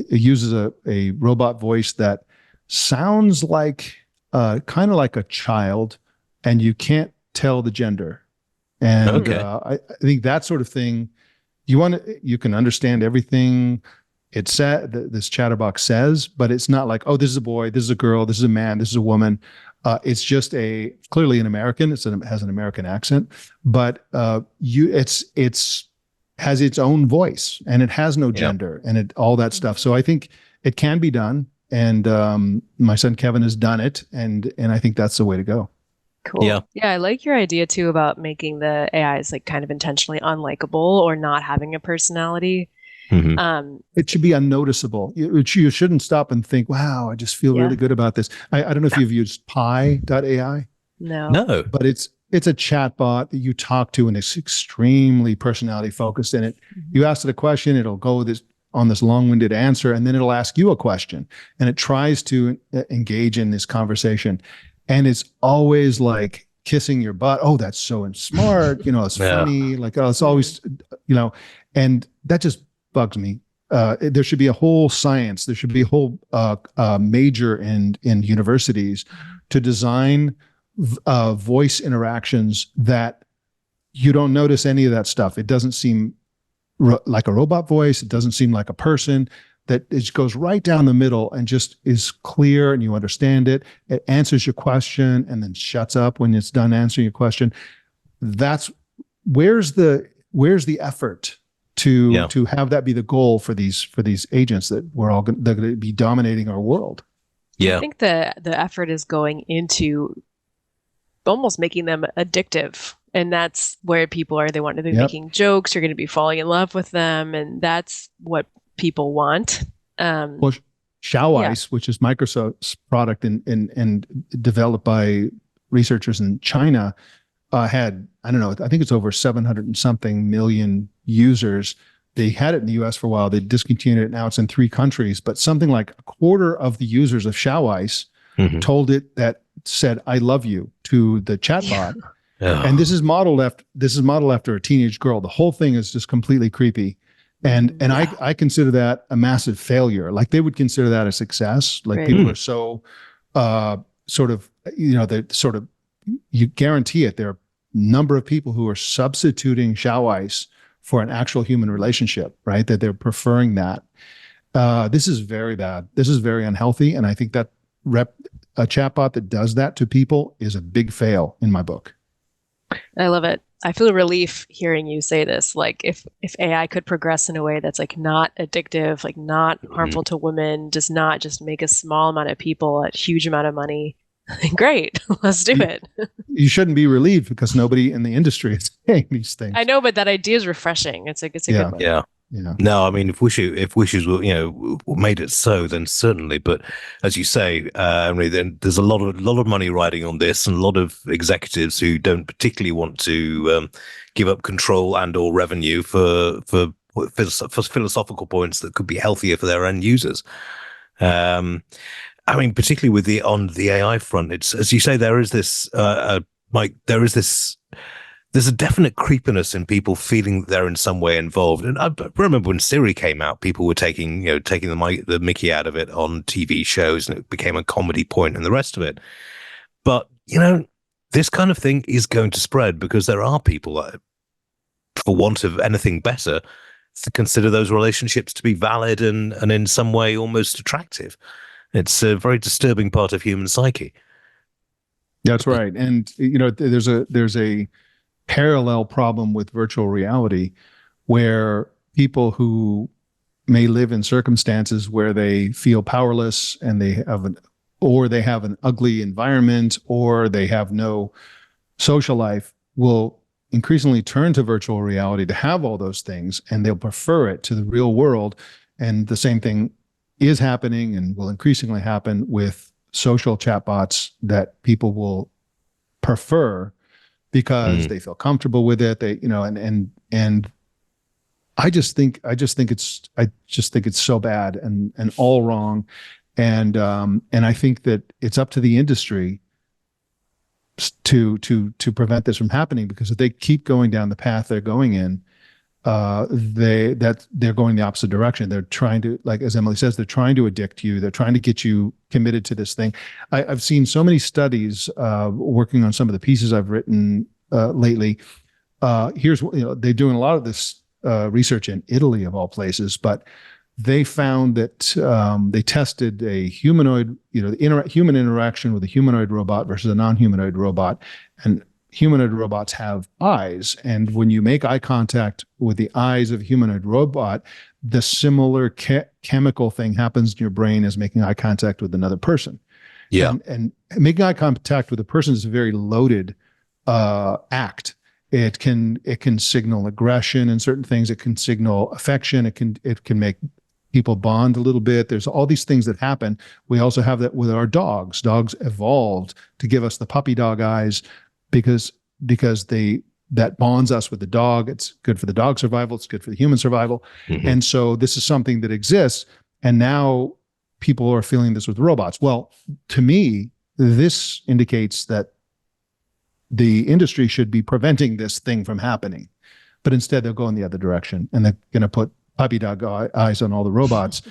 uses a robot voice that sounds like kind of like a child, and you can't tell the gender. And I think that sort of thing, you can understand everything it said, this Chatterbox says, but it's not like, oh, this is a boy, this is a girl, this is a man, this is a woman. It's just clearly an American. It has an American accent, but it's has its own voice, and it has no gender and all that stuff. So I think it can be done, and my son Kevin has done it, and I think that's the way to go. Cool. Yeah, I like your idea too about making the AIs like kind of intentionally unlikable or not having a personality. It should be unnoticeable. You shouldn't stop and think, wow, I just feel really good about this. I don't know if you've used pi.ai. No. But it's a chatbot that you talk to, and it's extremely personality focused. And you ask it a question, it'll go on this long-winded answer, and then it'll ask you a question, and it tries to engage in this conversation. And it's always like kissing your butt. Oh, that's so smart. It's funny. Like, oh, it's always, and that just bugs me. There should be a whole science. There should be a whole major in universities to design voice interactions that you don't notice any of that stuff. It doesn't seem like a robot voice. It doesn't seem like a person. That it goes right down the middle and just is clear, and you understand it. It answers your question and then shuts up when it's done answering your question. That's where's the effort to have that be the goal for these agents that they're going to be dominating our world. I think the effort is going into almost making them addictive, and that's where people are. They want to be making jokes. You're going to be falling in love with them, and that's what people want. Well, Xiaoice, which is Microsoft's product and developed by researchers in China, had, I don't know, I think it's over 700 and something million users. They had it in the US for a while. They discontinued it. Now it's in 3 countries, but something like a quarter of the users of Xiaoice told it that said, I love you to the chatbot. And this is modeled after a teenage girl. The whole thing is just completely creepy. And I consider that a massive failure. Like, they would consider that a success. Like, people are so you guarantee it. There are a number of people who are substituting Xiaoice for an actual human relationship, right? That they're preferring that. This is very bad. This is very unhealthy. And I think that a chatbot that does that to people is a big fail in my book. I love it. I feel relief hearing you say this. Like if AI could progress in a way that's like not addictive, like not harmful to women, does not just make a small amount of people a huge amount of money, great, let's do it. You shouldn't be relieved because nobody in the industry is saying these things. I know, but that idea is refreshing. It's a good one. Yeah. Yeah. No, I mean, if wishes were, made it so, then certainly. But as you say, Emily, then there's a lot of money riding on this, and a lot of executives who don't particularly want to give up control and or revenue for philosophical points that could be healthier for their end users. I mean, particularly on the AI front, it's, as you say, there is this, Mike, there's a definite creepiness in people feeling that they're in some way involved. And I remember when Siri came out, people were taking the mickey out of it on TV shows, and it became a comedy point and the rest of it. But, this kind of thing is going to spread because there are people that, for want of anything better, to consider those relationships to be valid and in some way almost attractive. It's a very disturbing part of human psyche. That's right. And, there's a parallel problem with virtual reality where people who may live in circumstances where they feel powerless and they have an ugly environment, or they have no social life, will increasingly turn to virtual reality to have all those things, and they'll prefer it to the real world. And the same thing is happening and will increasingly happen with social chatbots that people will prefer because they feel comfortable with it. They, and I just think it's so bad and all wrong. And I think that it's up to the industry to prevent this from happening, because if they keep going down the path they're going in, they're going the opposite direction. They're trying to, like, as Emily says, they're trying to addict you. They're trying to get you committed to this thing. I've seen so many studies working on some of the pieces I've written lately. Here's they're doing a lot of this research in Italy, of all places, but they found that they tested a humanoid, human interaction with a humanoid robot versus a non-humanoid robot, and humanoid robots have eyes. And when you make eye contact with the eyes of a humanoid robot, the similar chemical thing happens in your brain as making eye contact with another person. Yeah. And making eye contact with a person is a very loaded act. It can signal aggression and certain things. It can signal affection. It can make people bond a little bit. There's all these things that happen. We also have that with our dogs. Dogs evolved to give us the puppy dog eyes because that bonds us with the dog. It's good for the dog survival. It's good for the human survival. Mm-hmm. And so this is something that exists. And now people are feeling this with robots. Well, to me, this indicates that the industry should be preventing this thing from happening. But instead, they'll go in the other direction, and they're going to put puppy dog eyes on all the robots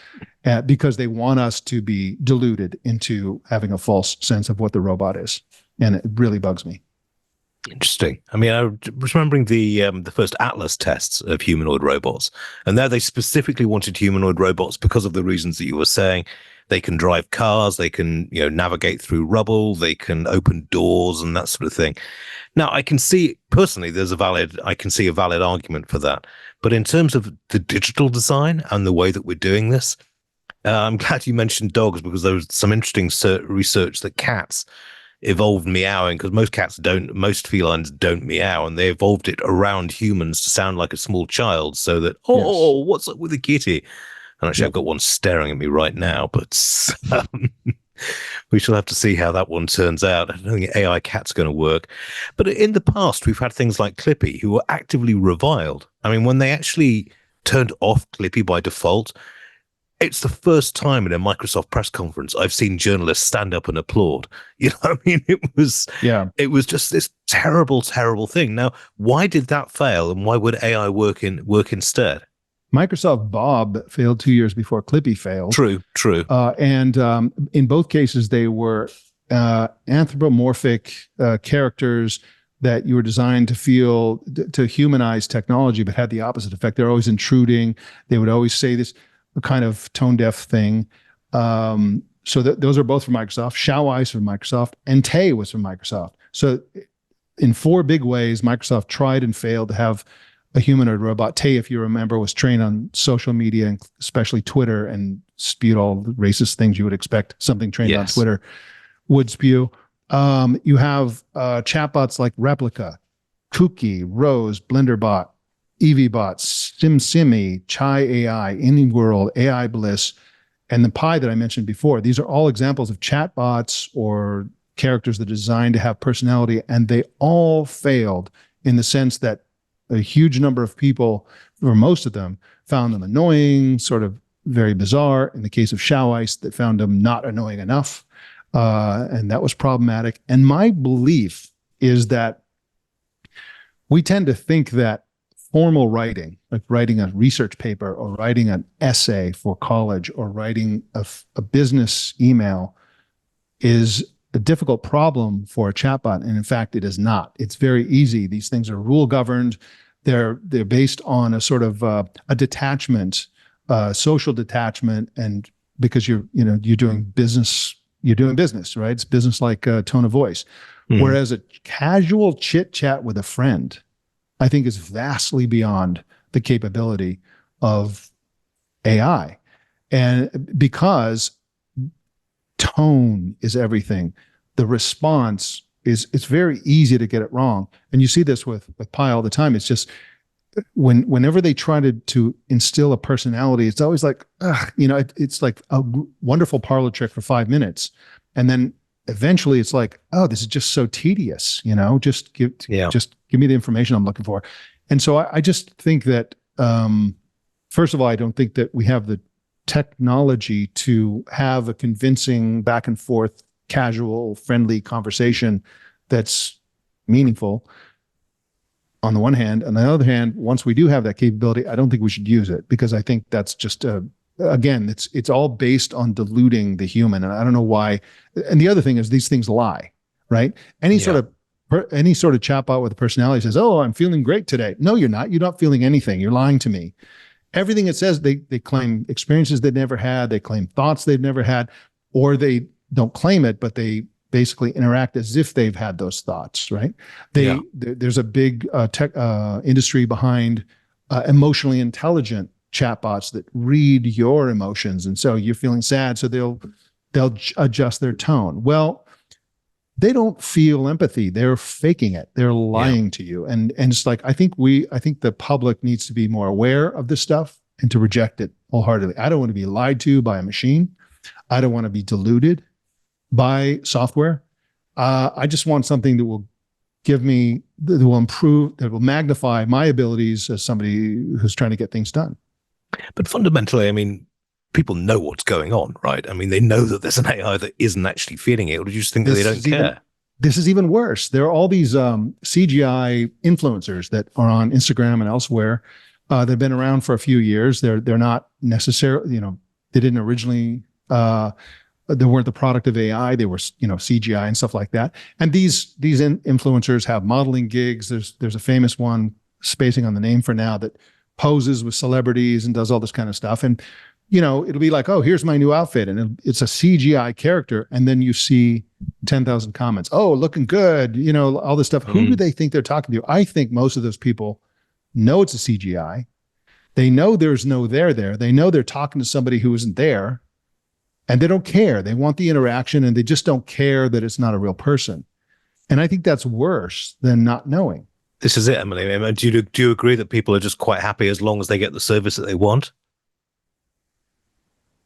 because they want us to be deluded into having a false sense of what the robot is. And it really bugs me. Interesting. I mean, I was remembering the first Atlas tests of humanoid robots, and there they specifically wanted humanoid robots because of the reasons that you were saying. They can drive cars, they can navigate through rubble, they can open doors and that sort of thing. Now, I can see personally I can see a valid argument for that. But in terms of the digital design and the way that we're doing this, I'm glad you mentioned dogs, because there was some interesting research that cats evolved meowing, because most felines don't meow, and they evolved it around humans to sound like a small child, so that, what's up with the kitty? And actually, I've got one staring at me right now, but we shall have to see how that one turns out. I don't think AI cat's going to work. But in the past, we've had things like Clippy, who were actively reviled. I mean, when they actually turned off Clippy by default, it's the first time in a Microsoft press conference I've seen journalists stand up and applaud. I mean, it was just this terrible, terrible thing. Now, why did that fail, and why would AI work instead? Microsoft Bob failed 2 years before Clippy failed. True. And in both cases, they were anthropomorphic characters that you were designed to humanize technology, but had the opposite effect. They're always intruding. They would always say this kind of tone-deaf thing. So those are both from Microsoft. Xiao Ai's from Microsoft, and Tay was from Microsoft. So in 4 big ways, Microsoft tried and failed to have a humanoid robot. Tay, if you remember, was trained on social media, and especially Twitter, and spewed all the racist things you would expect something trained on Twitter would spew. You have chatbots like Replica, Kuki, Rose, BlenderBot, EVBot, SimSimi, Chai AI, AnyWorld, AI Bliss, and the Pi that I mentioned before. These are all examples of chatbots or characters that are designed to have personality, and they all failed in the sense that a huge number of people, or most of them, found them annoying, sort of very bizarre. In the case of Xiaoice, that found them not annoying enough, and that was problematic. And my belief is that we tend to think that formal writing, like writing a research paper or writing an essay for college or writing a business email, is a difficult problem for a chatbot. And in fact, it is not. It's very easy. These things are rule governed. They're based on a sort of a detachment, social detachment, and because you're doing business, right? It's business like tone of voice. Whereas a casual chit chat with a friend, I think, is vastly beyond the capability of AI. And because tone is everything, the response is, it's very easy to get it wrong. And you see this with Pi all the time. It's just whenever they try to instill a personality, it's always like, it's like a wonderful parlor trick for 5 minutes. And then eventually it's like, oh, this is just so tedious, just give me the information I'm looking for. And so I just think that, first of all, I don't think that we have the technology to have a convincing back and forth, casual, friendly conversation that's meaningful on the one hand. On the other hand, once we do have that capability, I don't think we should use it, because I think that's just again, it's all based on diluting the human. And I don't know why. And the other thing is, these things lie, right? Any sort of chatbot with a personality says, oh, I'm feeling great today. No, you're not. You're not feeling anything. You're lying to me. Everything it says, they claim experiences they've never had. They claim thoughts they've never had, or they don't claim it, but they basically interact as if they've had those thoughts, right? There's a big tech industry behind emotionally intelligent chatbots that read your emotions. And so you're feeling sad, so they'll adjust their tone. Well, they don't feel empathy. They're faking it. They're lying to you. And it's like, I think the public needs to be more aware of this stuff and to reject it wholeheartedly. I don't want to be lied to by a machine. I don't want to be deluded by software. I just want something that will give me, that will improve, that will magnify my abilities as somebody who's trying to get things done. But fundamentally, I mean, people know what's going on, right? I mean, they know that there's an AI that isn't actually feeding it, or do you just think that they don't care? This is even worse. There are all these CGI influencers that are on Instagram and elsewhere. They've been around for a few years. They're not necessarily, they didn't originally, they weren't the product of AI. They were, CGI and stuff like that. And these influencers have modeling gigs. There's a famous one, spacing on the name for now, that poses with celebrities and does all this kind of stuff. And, it'll be like, oh, here's my new outfit. And it's a CGI character. And then you see 10,000 comments. Oh, looking good. All this stuff. Who do they think they're talking to? I think most of those people know it's a CGI. They know there's no there there. They know they're talking to somebody who isn't there. And they don't care. They want the interaction, and they just don't care that it's not a real person. And I think that's worse than not knowing. This is it, Emily. Do you agree that people are just quite happy as long as they get the service that they want?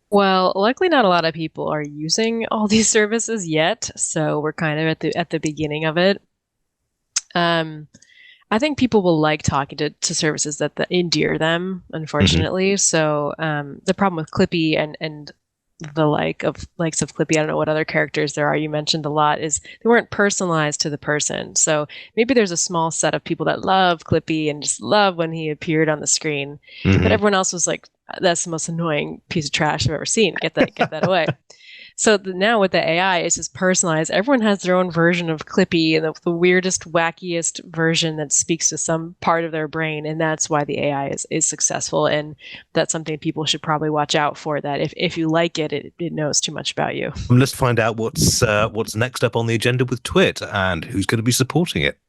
Well, luckily not a lot of people are using all these services yet, so we're kind of at the beginning of it. I think people will like talking to services that endear them, unfortunately. Mm-hmm. So the problem with Clippy and the likes of Clippy, I don't know what other characters there are, you mentioned a lot, is they weren't personalized to the person. So maybe there's a small set of people that love Clippy and just love when he appeared on the screen. Mm-hmm. But everyone else was like, that's the most annoying piece of trash I've ever seen. Get that away. So now with the AI, it's just personalized. Everyone has their own version of Clippy, and the weirdest, wackiest version that speaks to some part of their brain. And that's why the AI is successful. And that's something people should probably watch out for, that if you like it, it knows too much about you. Let's find out what's next up on the agenda with TWiT and who's going to be supporting it.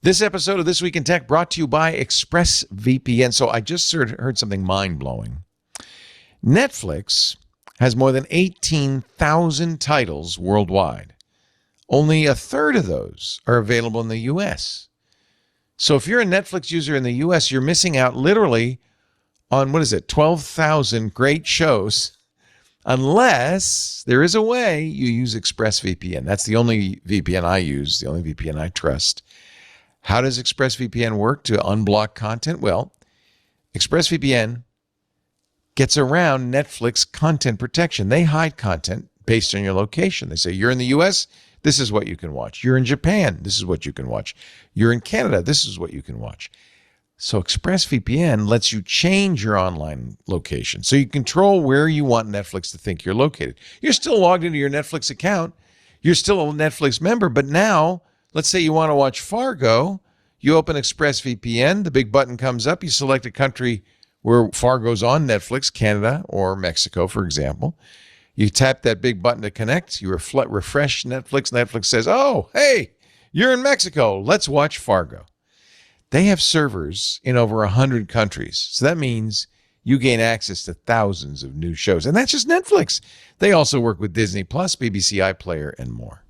This episode of This Week in Tech brought to you by ExpressVPN. So I just heard something mind-blowing. Netflix has more than 18,000 titles worldwide. Only a third of those are available in the U.S. So if you're a Netflix user in the U.S., you're missing out literally on, 12,000 great shows, unless there is a way you use ExpressVPN. That's the only VPN I use, the only VPN I trust. How does ExpressVPN work to unblock content? Well, ExpressVPN gets around Netflix content protection. They hide content based on your location. They say, you're in the US, this is what you can watch. You're in Japan, this is what you can watch. You're in Canada, this is what you can watch. So ExpressVPN lets you change your online location. So you control where you want Netflix to think you're located. You're still logged into your Netflix account. You're still a Netflix member, but now, let's say you want to watch Fargo. You open ExpressVPN, the big button comes up, you select a country where Fargo's on Netflix, Canada or Mexico, for example. You tap that big button to connect, you refresh Netflix. Netflix says, oh, hey, you're in Mexico. Let's watch Fargo. They have servers in over 100 countries. So that means you gain access to thousands of new shows. And that's just Netflix. They also work with Disney Plus, BBC iPlayer, and more.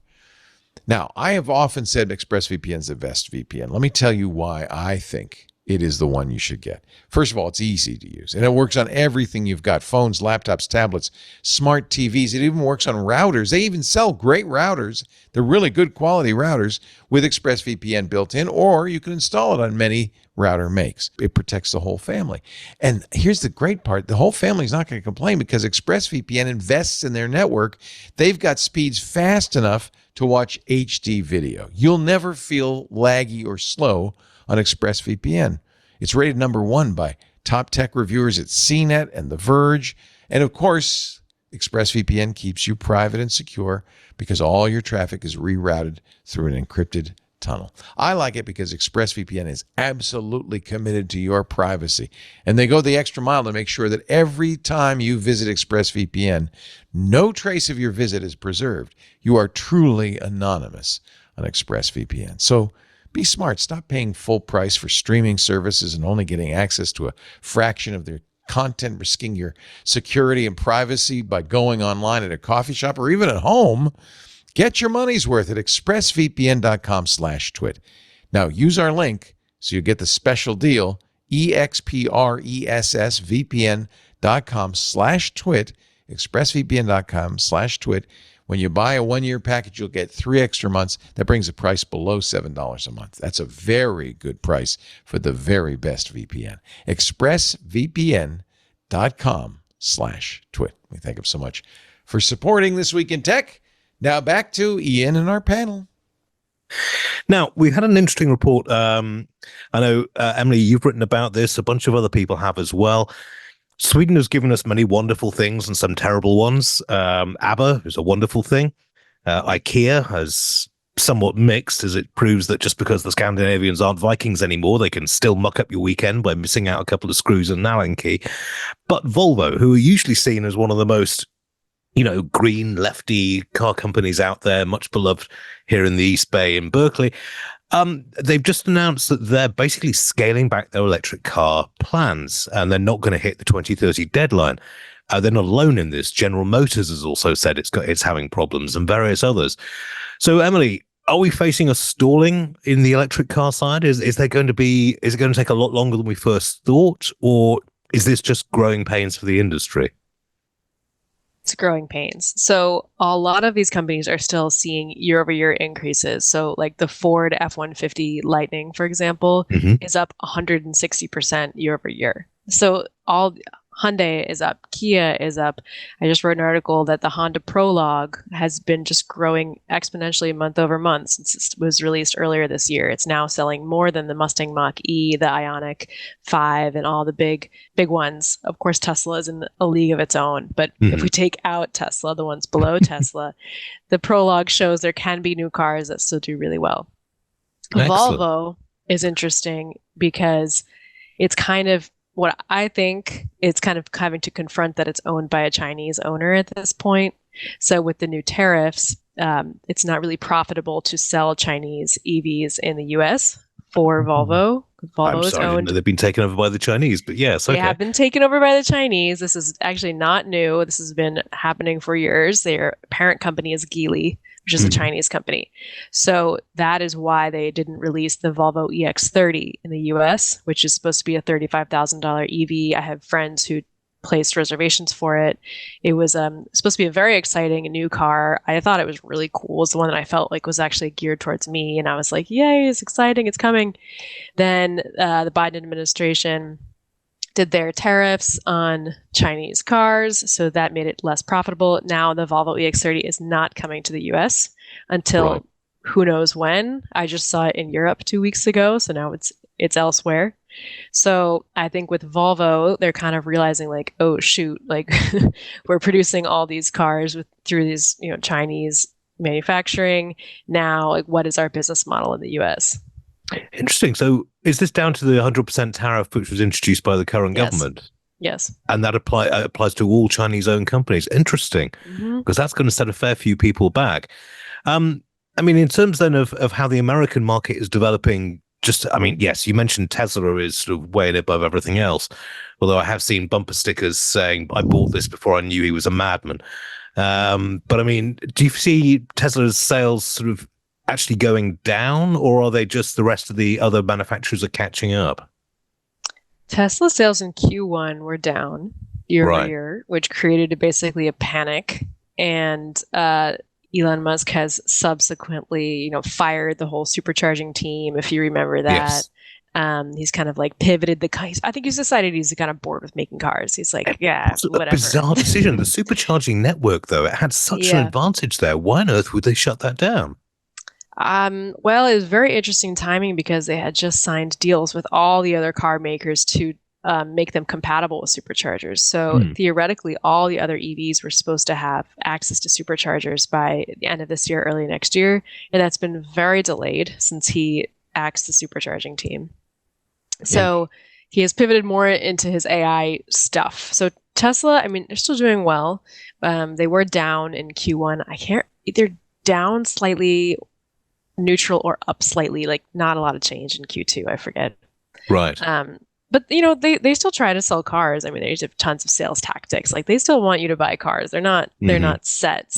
Now, I have often said ExpressVPN is the best VPN. Let me tell you why I think it is the one you should get. First of all, it's easy to use, and it works on everything you've got: phones, laptops, tablets, smart TVs. It even works on routers. They even sell great routers. They're really good quality routers with ExpressVPN built in, or you can install it on many router makes. It protects the whole family. And here's the great part. The whole family is not going to complain because ExpressVPN invests in their network. They've got speeds fast enough to watch HD video. You'll never feel laggy or slow on ExpressVPN. It's rated #1 by top tech reviewers at CNET and The Verge. And of course, ExpressVPN keeps you private and secure because all your traffic is rerouted through an encrypted tunnel. I like it because ExpressVPN is absolutely committed to your privacy. And they go the extra mile to make sure that every time you visit ExpressVPN, no trace of your visit is preserved. You are truly anonymous on ExpressVPN. So be smart. Stop paying full price for streaming services and only getting access to a fraction of their content, risking your security and privacy by going online at a coffee shop or even at home. Get your money's worth at expressvpn.com/twit. Now use our link so you get the special deal, expressvpn.com/twit, expressvpn.com/twit. When you buy a 1-year package, you'll get 3 extra months. That brings the price below $7 a month. That's a very good price for the very best VPN. expressvpn.com/twit. We thank him so much for supporting This Week in Tech. Now back to Iain and our panel. Now, we had an interesting report. I know, Emily, you've written about this. A bunch of other people have as well. Sweden has given us many wonderful things and some terrible ones. ABBA is a wonderful thing. IKEA has somewhat mixed, as it proves that just because the Scandinavians aren't Vikings anymore, they can still muck up your weekend by missing out a couple of screws and an Allen key. But Volvo, who are usually seen as one of the most green lefty car companies out there, much beloved here in the East Bay in Berkeley. They've just announced that they're basically scaling back their electric car plans, and they're not going to hit the 2030 deadline. They're not alone in this. General Motors has also said it's having problems, and various others. So, Emily, are we facing a stalling in the electric car side? Is it going to take a lot longer than we first thought, or is this just growing pains for the industry? It's growing pains. So a lot of these companies are still seeing year-over-year increases. So like the Ford F-150 Lightning, for example, is up 160% year-over-year. So Hyundai is up, Kia is up. I just wrote an article that the Honda Prologue has been just growing exponentially month over month since it was released earlier this year. It's now selling more than the Mustang Mach-E, the Ioniq 5, and all the big ones. Of course, Tesla is in a league of its own. But if we take out Tesla, the ones below Tesla, the Prologue shows there can be new cars that still do really well. Excellent. Volvo is interesting because it's kind of what I think it's kind of having to confront that it's owned by a Chinese owner at this point. So with the new tariffs, it's not really profitable to sell Chinese EVs in the US for Volvo. Volvo I'm is sorry, I didn't owned. know they've been taken over by the Chinese, but yes, They okay. have been taken over by the Chinese. This is actually not new. This has been happening for years. Their parent company is Geely, which is a Chinese company. So that is why they didn't release the Volvo EX30 in the US, which is supposed to be a $35,000 EV. I have friends who placed reservations for it. It was supposed to be a very exciting new car. I thought it was really cool. It's the one that I felt like was actually geared towards me. And I was like, yay, it's exciting. It's coming. Then the Biden administration did their tariffs on Chinese cars. So that made it less profitable. Now the Volvo EX30 is not coming to the US until who knows when. I just saw it in Europe 2 weeks ago. So now it's elsewhere. So I think with Volvo, they're kind of realizing like, oh shoot, like we're producing all these cars through these, Chinese manufacturing. Now, like, what is our business model in the US? Interesting. So is this down to the 100% tariff which was introduced by the current government? Yes. And that applies to all Chinese-owned companies. Interesting, because that's going to set a fair few people back. I mean, in terms then of how the American market is developing, yes, you mentioned Tesla is sort of way above everything else, although I have seen bumper stickers saying, I bought this before I knew he was a madman. But I mean, do you see Tesla's sales sort of actually going down, or are they just the rest of the other manufacturers are catching up? Tesla sales in Q1 were down year over year, which created basically a panic. And Elon Musk has subsequently, fired the whole supercharging team, if you remember that. Yes. He's kind of like pivoted I think he's decided he's kind of bored with making cars. He's like, yeah, whatever. A bizarre decision. The supercharging network, though, it had such an advantage there. Why on earth would they shut that down? Well, it was very interesting timing because they had just signed deals with all the other car makers to make them compatible with superchargers. So theoretically, all the other EVs were supposed to have access to superchargers by the end of this year, early next year. And that's been very delayed since he axed the supercharging team. So he has pivoted more into his AI stuff. So Tesla, I mean, they're still doing well. They were down in Q1. They're down slightly, neutral, or up slightly, like not a lot of change in Q2. I forget. Right. But they still try to sell cars. I mean, they have tons of sales tactics. Like they still want you to buy cars. They're not set.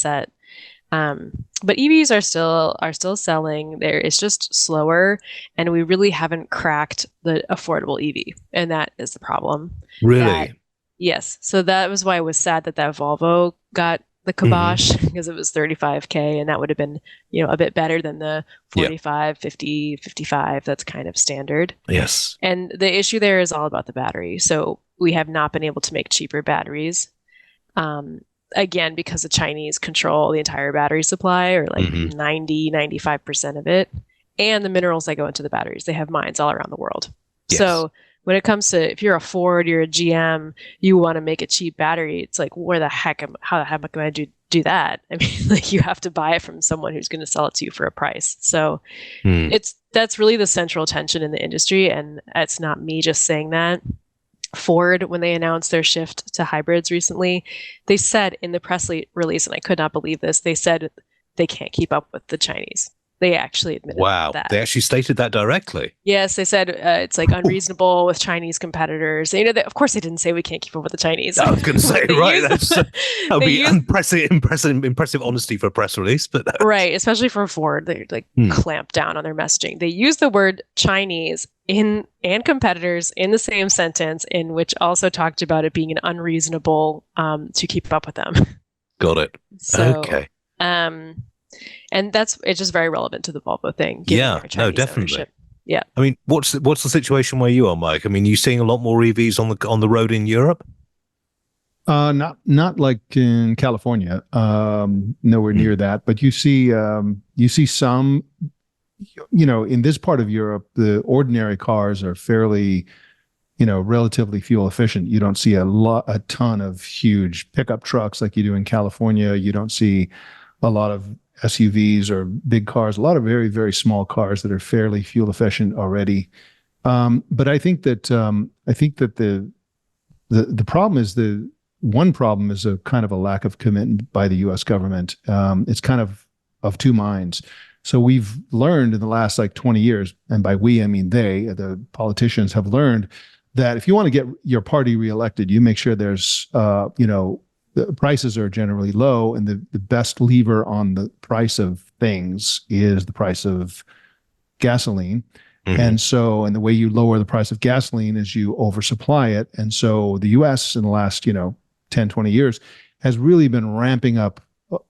But EVs are still selling. It's just slower, and we really haven't cracked the affordable EV, and that is the problem. Really? Yes. So that was why I was sad that Volvo got the kibosh, because it was $35K, and that would have been, a bit better than the 45, 50, 55. That's kind of standard. Yes. And the issue there is all about the battery. So we have not been able to make cheaper batteries. Again, because the Chinese control the entire battery supply, or like 95% of it, and the minerals that go into the batteries. They have mines all around the world. Yes. So when it comes to, if you're a Ford, you're a GM, you want to make a cheap battery, it's like, how the heck am I going to do that? I mean, like, you have to buy it from someone who's going to sell it to you for a price. So that's really the central tension in the industry. And it's not me just saying that. Ford, when they announced their shift to hybrids recently, they said in the press release, and I could not believe this, they said they can't keep up with the Chinese. They actually admitted that. They actually stated that directly. Yes, they said it's like unreasonable with Chinese competitors. Of course, they didn't say we can't keep up with the Chinese. I was going to say, right? That would be impressive honesty for a press release, but right, especially for Ford, they clamp down on their messaging. They use the word Chinese and competitors in the same sentence, in which also talked about it being an unreasonable to keep up with them. Got it. So, okay. And it's just very relevant to the Volvo thing. Yeah, no, definitely. Ownership. Yeah. I mean, what's the situation where you are, Mike? I mean, you seeing a lot more EVs on the road in Europe? Not like in California, nowhere near that. But you see some, in this part of Europe, the ordinary cars are fairly, relatively fuel efficient. You don't see a ton of huge pickup trucks like you do in California. You don't see a lot of SUVs or big cars, a lot of very, very small cars that are fairly fuel efficient already. But I think that the problem is one problem is a kind of a lack of commitment by the U.S. government. It's kind of two minds. So we've learned in the last like 20 years, and by we, I mean they, the politicians have learned that if you want to get your party reelected, you make sure there's, the prices are generally low, and the best lever on the price of things is the price of gasoline. And so, and the way you lower the price of gasoline is you oversupply it. And so the US in the last, 10, 20 years has really been ramping up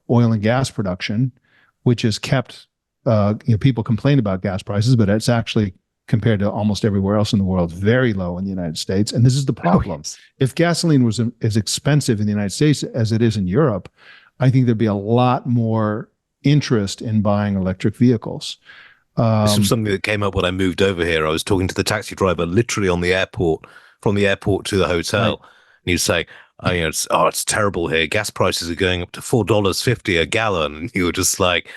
oil and gas production, which has kept, people complain about gas prices, but it's actually, compared to almost everywhere else in the world, very low in the United States. And this is the problem. If gasoline was as expensive in the United States as it is in Europe, I think there'd be a lot more interest in buying electric vehicles. This was something that came up when I moved over here. I was talking to the taxi driver literally on the airport, from the airport to the hotel. Right. And he'd say, it's terrible here. Gas prices are going up to $4.50 a gallon. And you were just like,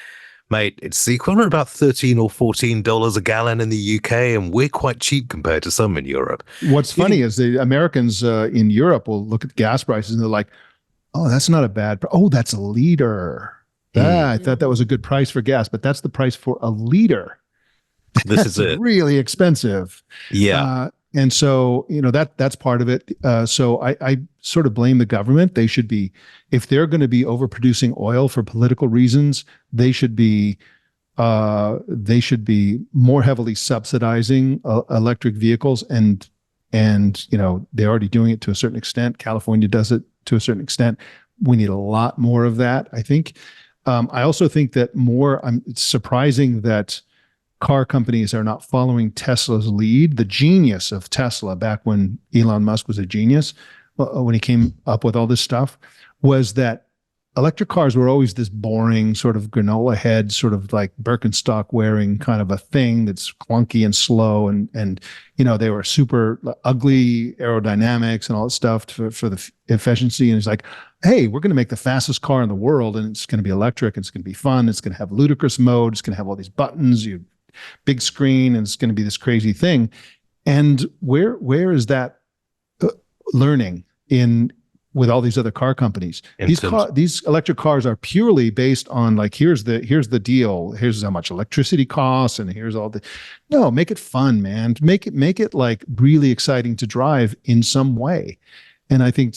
mate, it's the equivalent of about $13 or $14 a gallon in the UK, and we're quite cheap compared to some in Europe. What's funny is the Americans in Europe will look at gas prices and they're like, oh, that's not a bad, that's a liter. I thought that was a good price for gas, but that's the price for a liter. This is it. Really expensive. Yeah. And so, that's part of it. So I sort of blame the government. They should be, if they're going to be overproducing oil for political reasons, they should be more heavily subsidizing electric vehicles. And they're already doing it to a certain extent. California does it to a certain extent. We need a lot more of that, I think. I also think that it's surprising that car companies are not following Tesla's lead. The genius of Tesla, back when Elon Musk was a genius, when he came up with all this stuff, was that electric cars were always this boring sort of granola head, sort of like Birkenstock wearing kind of a thing that's clunky and slow. And they were super ugly aerodynamics and all that stuff for the efficiency. And it's like, hey, we're going to make the fastest car in the world, and it's going to be electric. And it's going to be fun. It's going to have ludicrous mode. It's going to have all these buttons, big screen, and it's going to be this crazy thing. And where is that learning with all these other car companies? These electric cars are purely based on like, here's the deal. Here's how much electricity costs, and here's all no, make it fun, man. Make it like really exciting to drive in some way. And I think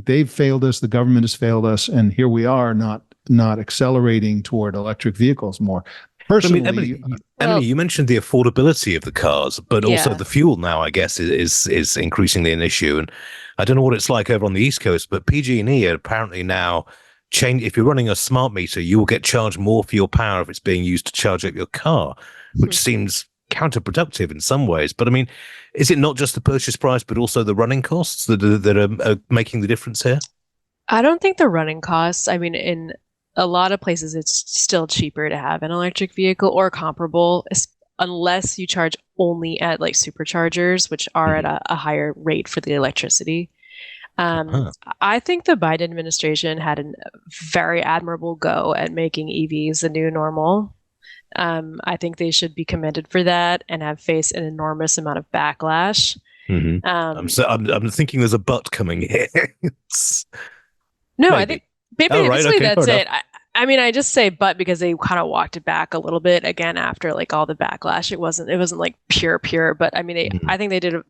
they've failed us. The government has failed us, and here we are not accelerating toward electric vehicles more. Personally, Emily, you mentioned the affordability of the cars, but also the fuel now, I guess, is increasingly an issue. And I don't know what it's like over on the East Coast, but PG&E are apparently now if you're running a smart meter, you will get charged more for your power if it's being used to charge up your car, which seems counterproductive in some ways. But I mean, is it not just the purchase price, but also the running costs that are making the difference here? I don't think the running costs, I mean, in a lot of places, it's still cheaper to have an electric vehicle or comparable, unless you charge only at like superchargers, which are at a higher rate for the electricity. I think the Biden administration had a very admirable go at making EVs the new normal. I think they should be commended for that and have faced an enormous amount of backlash. I'm thinking there's a but coming here. No, maybe. I think basically that's it. I mean, I just say but because they kind of walked it back a little bit again after like all the backlash. It wasn't like pure, but I mean, I think they did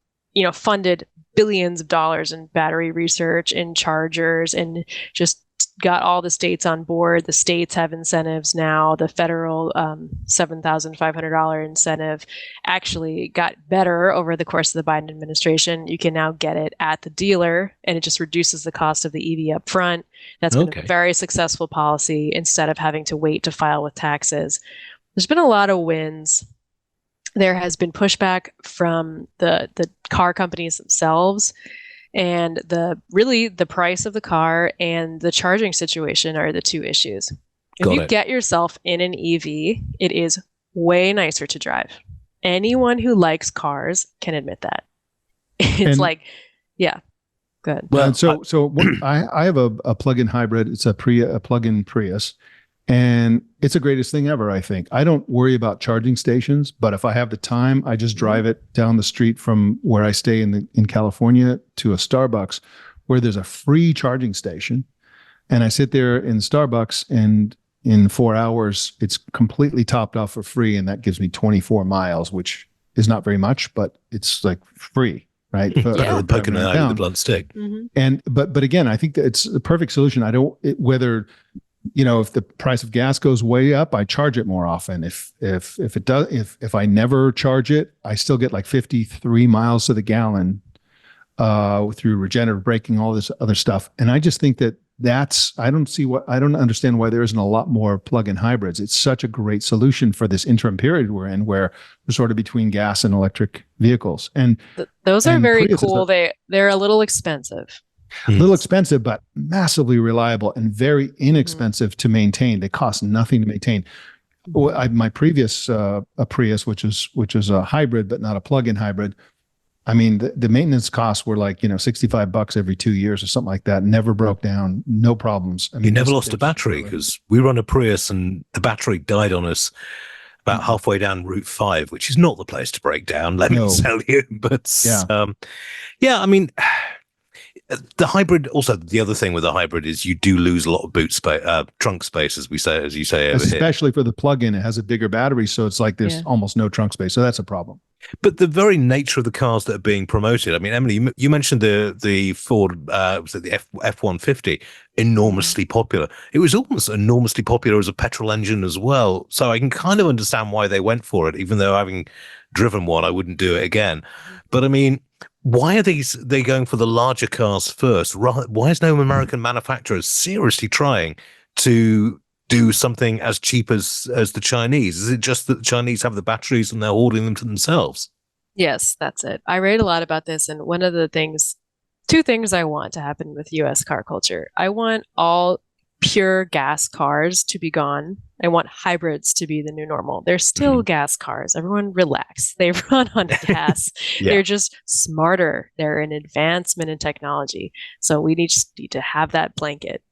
funded billions of dollars in battery research, in chargers, and just got all the states on board. The states have incentives now. The federal $7,500 incentive actually got better over the course of the Biden administration. You can now get it at the dealer, and it just reduces the cost of the EV up front. That's been a very successful policy instead of having to wait to file with taxes. There's been a lot of wins. There has been pushback from the car companies themselves. And the price of the car and the charging situation are the two issues. If you get yourself in an EV, it is way nicer to drive. Anyone who likes cars can admit that. It's good. Well, I have a plug-in hybrid. It's a plug-in Prius, and it's the greatest thing ever, I think. I don't worry about charging stations, but if I have the time, I just drive it down the street from where I stay in California to a Starbucks where there's a free charging station. And I sit there in Starbucks and in 4 hours, it's completely topped off for free, and that gives me 24 miles, which is not very much, but it's like free, right? Better than poking an eye with a blunt stick. Mhm. And but again, I think that it's the perfect solution. I don't whether if the price of gas goes way up, I charge it more often. If it does, if I never charge it, I still get like 53 miles to the gallon through regenerative braking, all this other stuff. And I just think that I don't understand why there isn't a lot more plug-in hybrids. It's such a great solution for this interim period we're in, where we're sort of between gas and electric vehicles. And those are very Prius cool. They're a little expensive. a little expensive, but massively reliable and very inexpensive to maintain. They cost nothing to maintain. My previous a Prius, which is a hybrid but not a plug-in hybrid. I mean, the maintenance costs were like $65 every 2 years or something like that. Never broke down, no problems. I mean, You never lost a battery, because we run a Prius and the battery died on us about halfway down Route 5, which is not the place to break down, let me tell you. But I mean, the hybrid, also the other thing with the hybrid is you do lose a lot of boot space, trunk space, as you say over here. Especially for the plug-in, it has a bigger battery, so it's like there's almost no trunk space. So that's a problem. But the very nature of the cars that are being promoted, I mean, Emily, you mentioned the Ford, was it the F-150, enormously popular. It was almost enormously popular as a petrol engine as well. So I can kind of understand why they went for it, even though having driven one, I wouldn't do it again. But I mean, why are they going for the larger cars first? Why is no American manufacturer seriously trying to do something as cheap as the Chinese? Is it just that the Chinese have the batteries and they're hoarding them to themselves? Yes, that's it. I read a lot about this, and one of the two things I want to happen with US car culture. I want all pure gas cars to be gone. I want hybrids to be the new normal. They're still gas cars. Everyone relax. They run on gas. They're just smarter. They're an advancement in technology. So we need to have that blanket.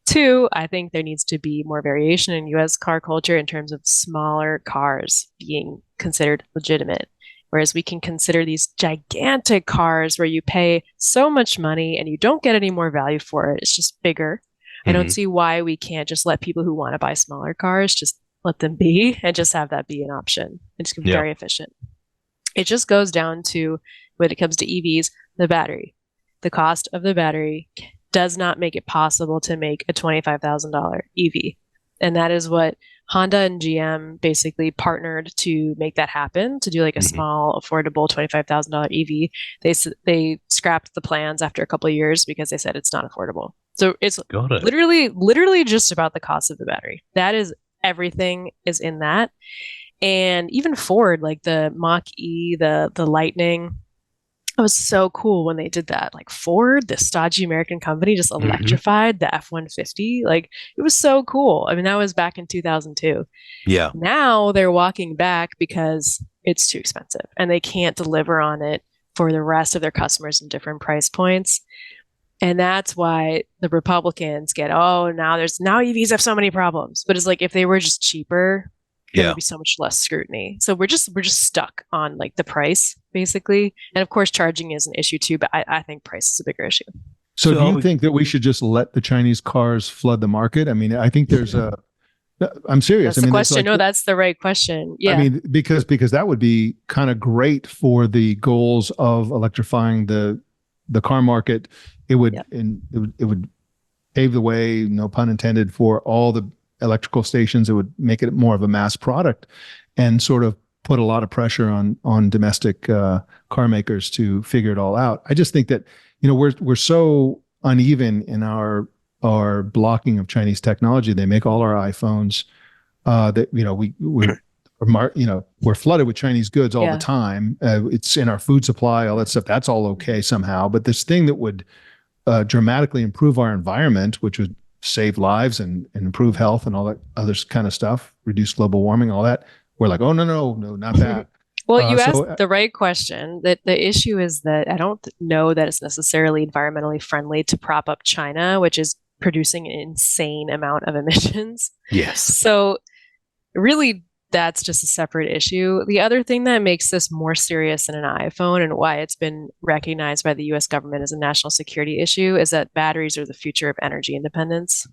2, I think there needs to be more variation in US car culture in terms of smaller cars being considered legitimate. Whereas we can consider these gigantic cars where you pay so much money and you don't get any more value for it. It's just bigger. I don't see why we can't just let people who want to buy smaller cars, just let them be and just have that be an option. It's very efficient. It just goes down to, when it comes to EVs, the battery. The cost of the battery does not make it possible to make a $25,000 EV. And that is what Honda and GM basically partnered to make that happen, to do like a small, affordable $25,000 EV. They scrapped the plans after a couple of years because they said it's not affordable. So it's literally just about the cost of the battery. That is everything is in that. And even Ford, like the Mach-E, the Lightning, it was so cool when they did that. Like Ford, this stodgy American company, just electrified the F-150. Like it was so cool. I mean, that was back in 2002. Yeah. Now they're walking back because it's too expensive and they can't deliver on it for the rest of their customers in different price points. And that's why the Republicans get, now EVs have so many problems. But it's like, if they were just cheaper, there would be so much less scrutiny. So we're just stuck on like the price, basically. And of course, charging is an issue too, but I think price is a bigger issue. So do you think that we should just let the Chinese cars flood the market? I mean, I think there's I'm serious. That's the question. No, that's the right question. Yeah. I mean, because that would be kind of great for the goals of electrifying the car market. It would it would pave the way, no pun intended, for all the electrical stations. It would make it more of a mass product and sort of put a lot of pressure on domestic car makers to figure it all out. I just think that we're so uneven in our blocking of Chinese technology. They make all our iPhones. That we're flooded with Chinese goods all the time. It's in our food supply, all that stuff. That's all okay somehow. But this thing that would dramatically improve our environment, which would save lives and improve health and all that other kind of stuff, reduce global warming, all that. We're like, oh, no, not that. Well, you asked the right question. That the issue is that I don't know that it's necessarily environmentally friendly to prop up China, which is producing an insane amount of emissions. Yes. So really, that's just a separate issue. The other thing that makes this more serious than an iPhone and why it's been recognized by the US government as a national security issue is that batteries are the future of energy independence.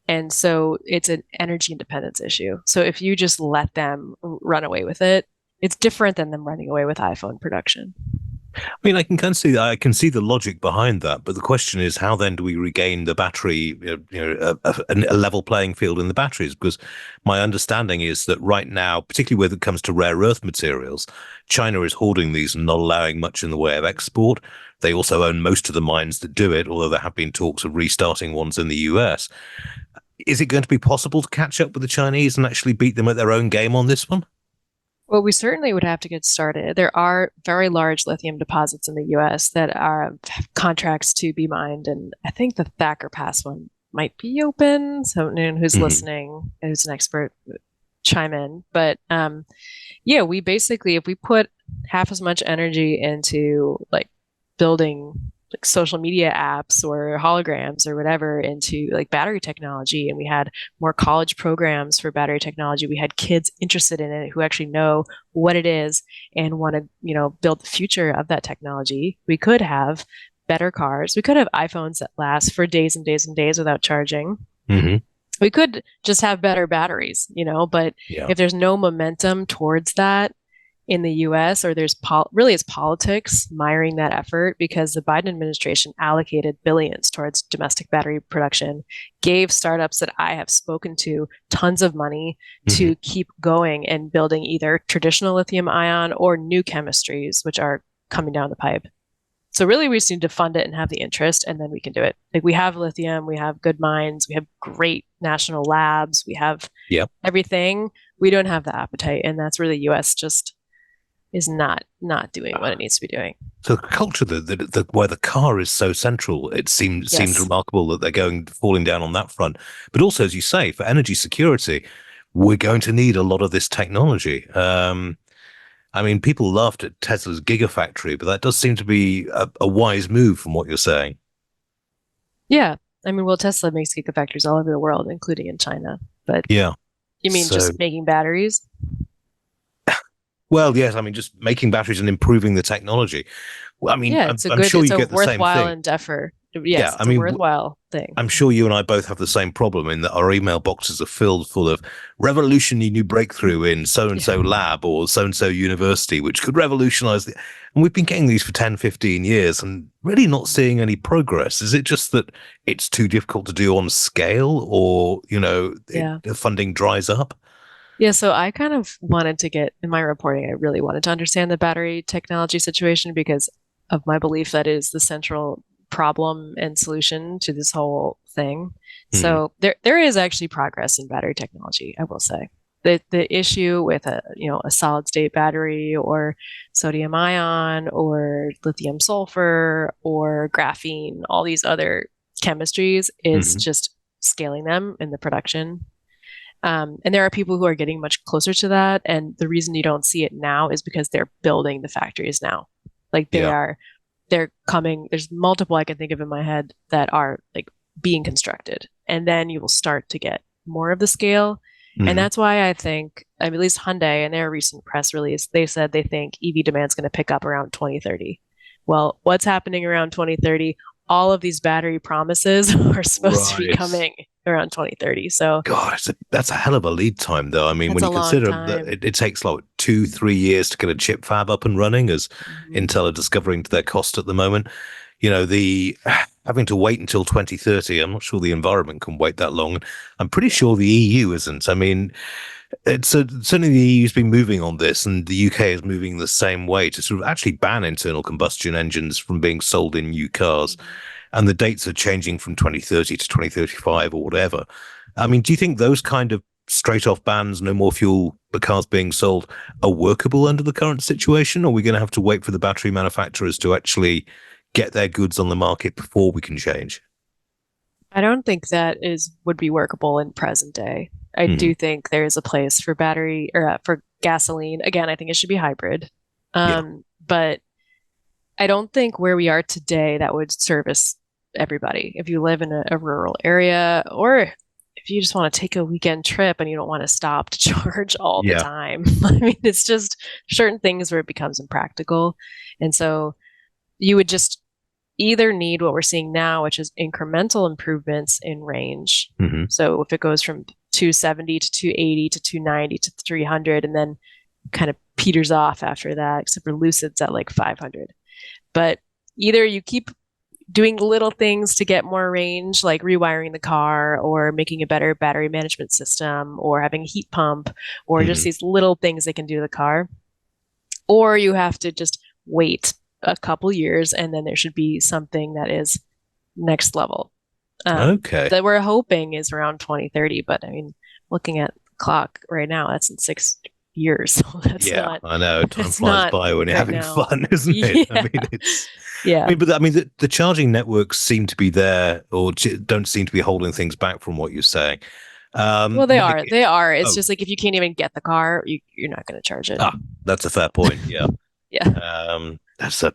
And so it's an energy independence issue. So if you just let them run away with it, it's different than them running away with iPhone production. I mean, I can see the logic behind that, but the question is, how then do we regain the battery, a level playing field in the batteries? Because my understanding is that right now, particularly when it comes to rare earth materials, China is hoarding these and not allowing much in the way of export. They also own most of the mines that do it, although there have been talks of restarting ones in the US. Is it going to be possible to catch up with the Chinese and actually beat them at their own game on this one? Well, we certainly would have to get started. There are very large lithium deposits in the US that have contracts to be mined. And I think the Thacker Pass one might be open. So anyone who's listening, who's an expert, chime in. But yeah, we basically, if we put half as much energy into like building like social media apps or holograms or whatever into like battery technology, and we had more college programs for battery technology, we had kids interested in it who actually know what it is and want to build the future of that technology, we could have better cars, we could have iPhones that last for days and days and days without charging. We could just have better batteries, but if there's no momentum towards that in the US, or there's really it's politics miring that effort, because the Biden administration allocated billions towards domestic battery production, gave startups that I have spoken to tons of money to keep going and building either traditional lithium ion or new chemistries, which are coming down the pipe. So really we just need to fund it and have the interest, and then we can do it. Like we have lithium, we have good mines, we have great national labs, we have everything. We don't have the appetite, and that's where the US just is not doing what it needs to be doing. So the culture that where the car is so central, it seems remarkable that they're falling down on that front. But also, as you say, for energy security, we're going to need a lot of this technology. I mean, people laughed at Tesla's Gigafactory, but that does seem to be a wise move from what you're saying. Yeah. I mean, well, Tesla makes Gigafactories all over the world, including in China. But you mean just making batteries? Well, yes. I mean, just making batteries and improving the technology. Well, I mean, I'm sure you get the same thing. Worthwhile endeavor. Yes, it's a worthwhile thing. I'm sure you and I both have the same problem in that our email boxes are filled full of revolutionary new breakthrough in so-and-so lab or so-and-so university, which could revolutionize and we've been getting these for 10, 15 years and really not seeing any progress. Is it just that it's too difficult to do on scale, or, the funding dries up? Yeah, so I kind of wanted to get, in my reporting, I really wanted to understand the battery technology situation because of my belief that is the central problem and solution to this whole thing. So there is actually progress in battery technology, I will say. The issue with a solid state battery or sodium ion or lithium sulfur or graphene, all these other chemistries is just scaling them in the production. And there are people who are getting much closer to that. And the reason you don't see it now is because they're building the factories now. Like they're coming. There's multiple I can think of in my head that are like being constructed. And then you will start to get more of the scale. And that's why I think, at least Hyundai in their recent press release, they said they think EV demand is going to pick up around 2030. Well, what's happening around 2030? All of these battery promises are supposed to be coming around 2030. So, God, that's a hell of a lead time, though. I mean, when you consider that it takes like 2-3 years to get a chip fab up and running, as Intel are discovering to their cost at the moment. The having to wait until 2030, I'm not sure the environment can wait that long. I'm pretty sure the EU isn't. I mean, certainly the EU's been moving on this, and the UK is moving the same way to sort of actually ban internal combustion engines from being sold in new cars. And the dates are changing from 2030 to 2035 or whatever. I mean, do you think those kind of straight off bans, no more fuel, but cars being sold, are workable under the current situation? Or are we going to have to wait for the battery manufacturers to actually get their goods on the market before we can change? I don't think that would be workable in present day. I do think there is a place for battery or for gasoline. Again, I think it should be hybrid. But I don't think where we are today that would service everybody. If you live in a rural area, or if you just want to take a weekend trip and you don't want to stop to charge all the time. I mean, it's just certain things where it becomes impractical. And so you would just either need what we're seeing now, which is incremental improvements in range. Mhm. So if it goes from 270 to 280 to 290 to 300, and then kind of peters off after that, except for Lucid's at like 500. But either you keep doing little things to get more range, like rewiring the car or making a better battery management system or having a heat pump or just these little things they can do to the car, or you have to just wait a couple years and then there should be something that is next level. Okay. That we're hoping is around 2030, but I mean, looking at the clock right now, that's in 6 years. So that's Yeah, not, I know. Time it's flies not by when you're right having now. fun, isn't it? I Yeah. mean, it's. yeah. I mean, the charging networks seem to be there, or don't seem to be holding things back from what you're saying. Well, they are. They are. It's Oh. just like if you can't even get the car, you're not going to charge it. That's a fair point. Yeah. Yeah. That's a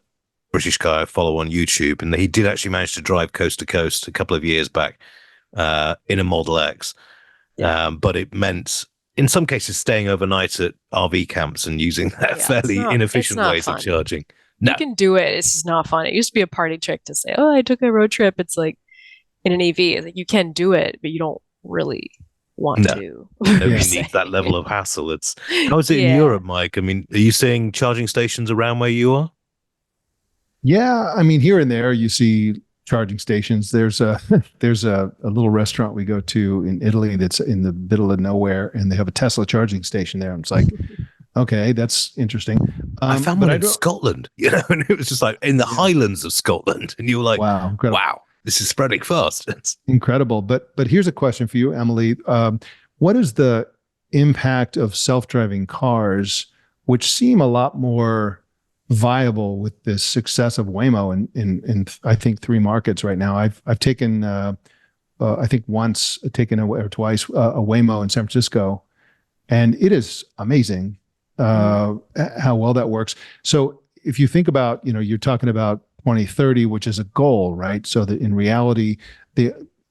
British guy I follow on YouTube, and he did actually manage to drive coast to coast a couple of years back in a Model X. Yeah. But it meant, in some cases, staying overnight at RV camps and using that Yeah, fairly it's inefficient not ways fun. of charging. No. You can do it. It's just not fun. It used to be a party trick to say, "Oh, I took a road trip." It's like in an EV, it's like you can do it, but you don't really want No. to. Nobody per needs se. that level of hassle. It's how is it in Yeah. Europe, Mike? I mean, are you seeing charging stations around where you are? Yeah, I mean, here and there you see charging stations. There's a little restaurant we go to in Italy that's in the middle of nowhere, and they have a Tesla charging station there. And it's like, okay, that's interesting. I found but one I in don't- Scotland, and it was just like in the Highlands of Scotland, and you were like, Wow, incredible. wow, this is spreading fast. It's- Incredible. But here's a question for you, Emily. What is the impact of self-driving cars, which seem a lot more viable with the success of Waymo in I think 3 markets right now? I've taken I think once or twice a Waymo in San Francisco, and it is amazing how well that works. So if you think about, you're talking about 2030, which is a goal, right? So that in reality,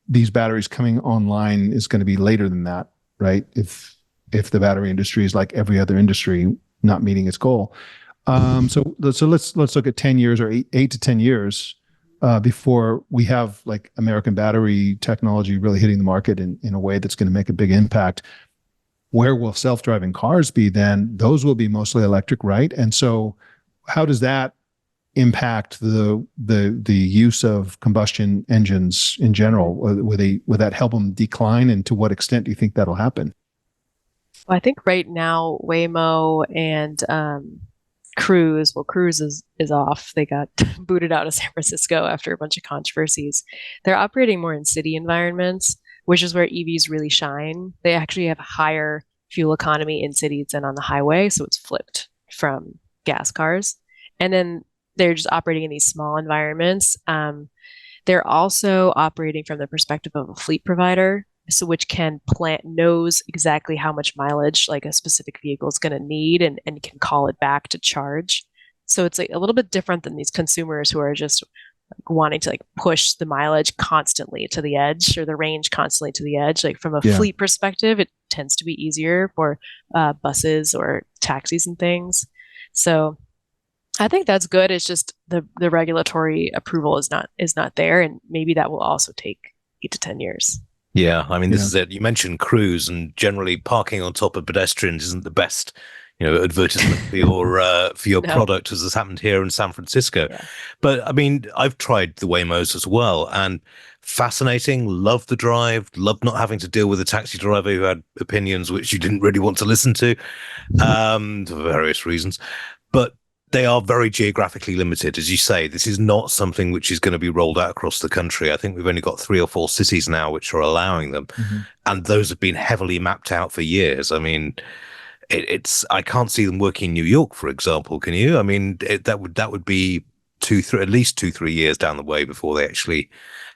these batteries coming online is going to be later than that, right? If the battery industry is like every other industry, not meeting its goal. So let's look at 10 years or 8 to 10 years before we have like American battery technology really hitting the market in a way that's going to make a big impact. Where will self-driving cars be then? Those will be mostly electric, right? And so how does that impact the use of combustion engines in general? Would that help them decline, and to what extent do you think that'll happen? Well, I think right now Waymo and Cruise is off. They got booted out of San Francisco after a bunch of controversies. They're operating more in city environments, which is where EVs really shine. They actually have higher fuel economy in cities than on the highway, so it's flipped from gas cars. And then they're just operating in these small environments. They're also operating from the perspective of a fleet provider, so which knows exactly how much mileage like a specific vehicle is going to need and can call it back to charge. So it's like a little bit different than these consumers who are just like wanting to like push the mileage constantly to the edge or the range constantly to the edge. Like from a fleet perspective, it tends to be easier for buses or taxis and things. So I think that's good. It's just the regulatory approval is not there, and maybe that will also take 8 to 10 years. Yeah, I mean, this is it. You mentioned Cruise, and generally parking on top of pedestrians isn't the best, advertisement for your No. product, as has happened here in San Francisco. Yeah. But I mean, I've tried the Waymos as well, and fascinating. Loved the drive. Loved not having to deal with a taxi driver who had opinions which you didn't really want to listen to, for various reasons. But they are very geographically limited. As you say, this is not something which is going to be rolled out across the country. I think we've only got 3 or 4 cities now which are allowing them. And those have been heavily mapped out for years. I mean, I can't see them working in New York, for example. Can you? I mean, that would be at least 2-3 years down the way before they actually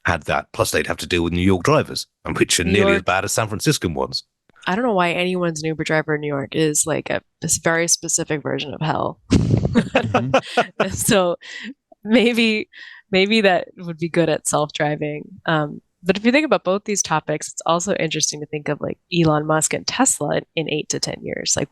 had that. Plus they'd have to deal with New York drivers, and which are nearly as bad as San Franciscan ones. I don't know why anyone's an Uber driver in New York is like this very specific version of hell. So maybe that would be good at self-driving. But if you think about both these topics, it's also interesting to think of like Elon Musk and Tesla in 8 to 10 years. Like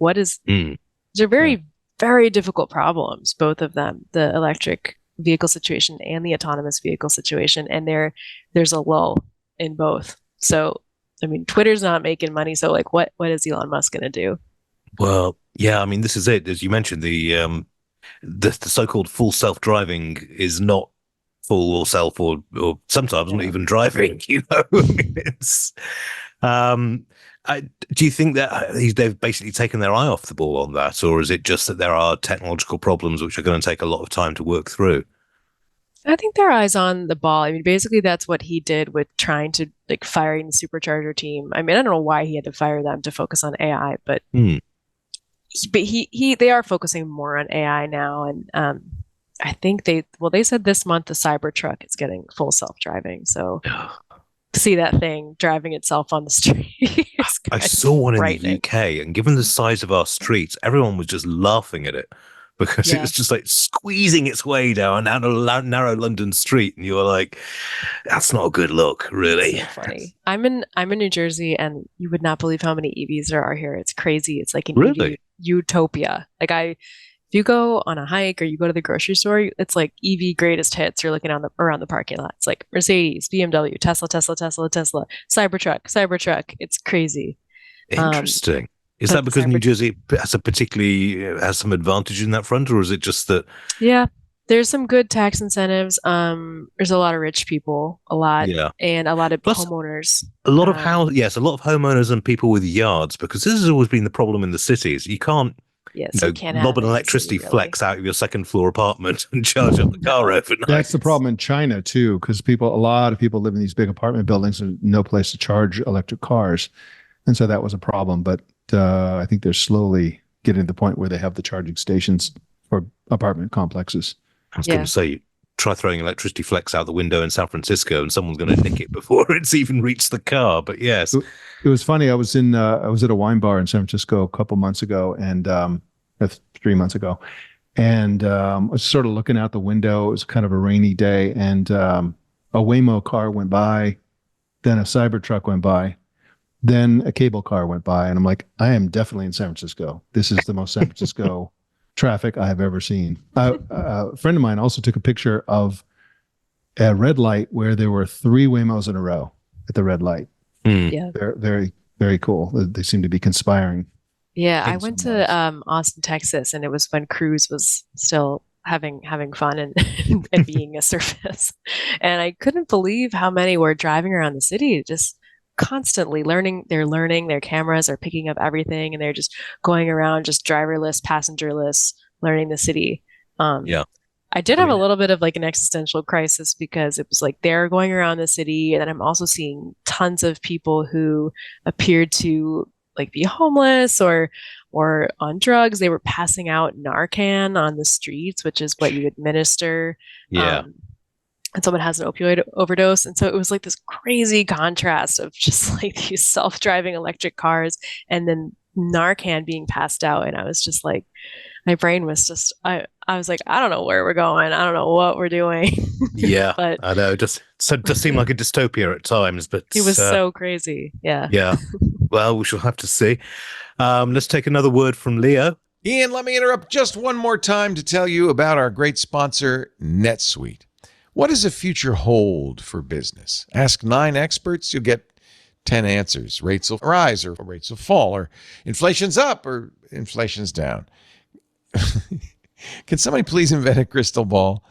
they're very, very difficult problems, both of them, the electric vehicle situation and the autonomous vehicle situation, and there's a lull in both. So, I mean, Twitter's not making money, so like, what is Elon Musk going to do? Well, yeah, I mean, this is it. As you mentioned, the so-called full self-driving is not full or self or sometimes not even driving. You know, it's. Do you think that they've basically taken their eye off the ball on that, or is it just that there are technological problems which are going to take a lot of time to work through? I think their eyes on the ball. I mean, basically, that's what he did with trying to like firing the supercharger team. I mean, I don't know why he had to fire them to focus on AI, but they are focusing more on AI now, and I think they said this month the Cybertruck is getting full self-driving, so. See that thing driving itself on the street. I saw one in the UK, and given the size of our streets, everyone was just laughing at it because it was just like squeezing its way down a narrow London street, and you were like, "That's not a good look, really." So funny. I'm in New Jersey, and you would not believe how many EVs there are here. It's crazy. It's like an EV utopia. Like if you go on a hike or you go to the grocery store, it's like EV greatest hits. You're looking around the parking lot. It's like Mercedes, BMW, Tesla, Cybertruck. It's crazy. Interesting. Is that because New Jersey has some advantage in that front, or is it just that? Yeah, there's some good tax incentives. There's a lot of rich people, and a lot of homeowners. A lot of homeowners and people with yards, because this has always been the problem in the cities. You can't. Yes, you can't lob an electricity flex out of your second floor apartment and charge up the car overnight. That's the problem in China too, because a lot of people live in these big apartment buildings and no place to charge electric cars, and so that was a problem. But I think they're slowly getting to the point where they have the charging stations for apartment complexes. I was going to say, try throwing electricity flex out the window in San Francisco, and someone's going to nick it before it's even reached the car. But yes, it was funny. I was at a wine bar in San Francisco a couple months ago, and 3 months ago, and I was sort of looking out the window. It was kind of a rainy day, and a Waymo car went by, then a Cybertruck went by, then a cable car went by, and I'm like, I am definitely in San Francisco. This is the most San Francisco traffic I have ever seen. A friend of mine also took a picture of a red light where there were 3 Waymos in a row at the red light. Yeah, they're very, very cool. They seem to be conspiring. Yeah, I went to Austin, Texas, and it was when Cruise was still having fun and being a service. And I couldn't believe how many were driving around the city, just constantly learning. They're learning, their cameras are picking up everything, and they're just going around just driverless, passengerless, learning the city. I did have a little bit of like an existential crisis, because it was like they're going around the city, and then I'm also seeing tons of people who appeared to like be homeless or on drugs. They were passing out Narcan on the streets, which is what you administer. And someone has an opioid overdose. And so it was like this crazy contrast of just like these self-driving electric cars and then Narcan being passed out. And I was just like, my brain was just, I was like, I don't know where we're going. I don't know what we're doing. Yeah, but I know. It does seem like a dystopia at times, but it was so crazy. Yeah. Yeah. Well, we shall have to see. Let's take another word from Leo. Iain, let me interrupt just one more time to tell you about our great sponsor, Netsuite. What does the future hold for business? Ask 9 experts, you'll get 10 answers. Rates will rise or rates will fall, or inflation's up or inflation's down. Can somebody please invent a crystal ball?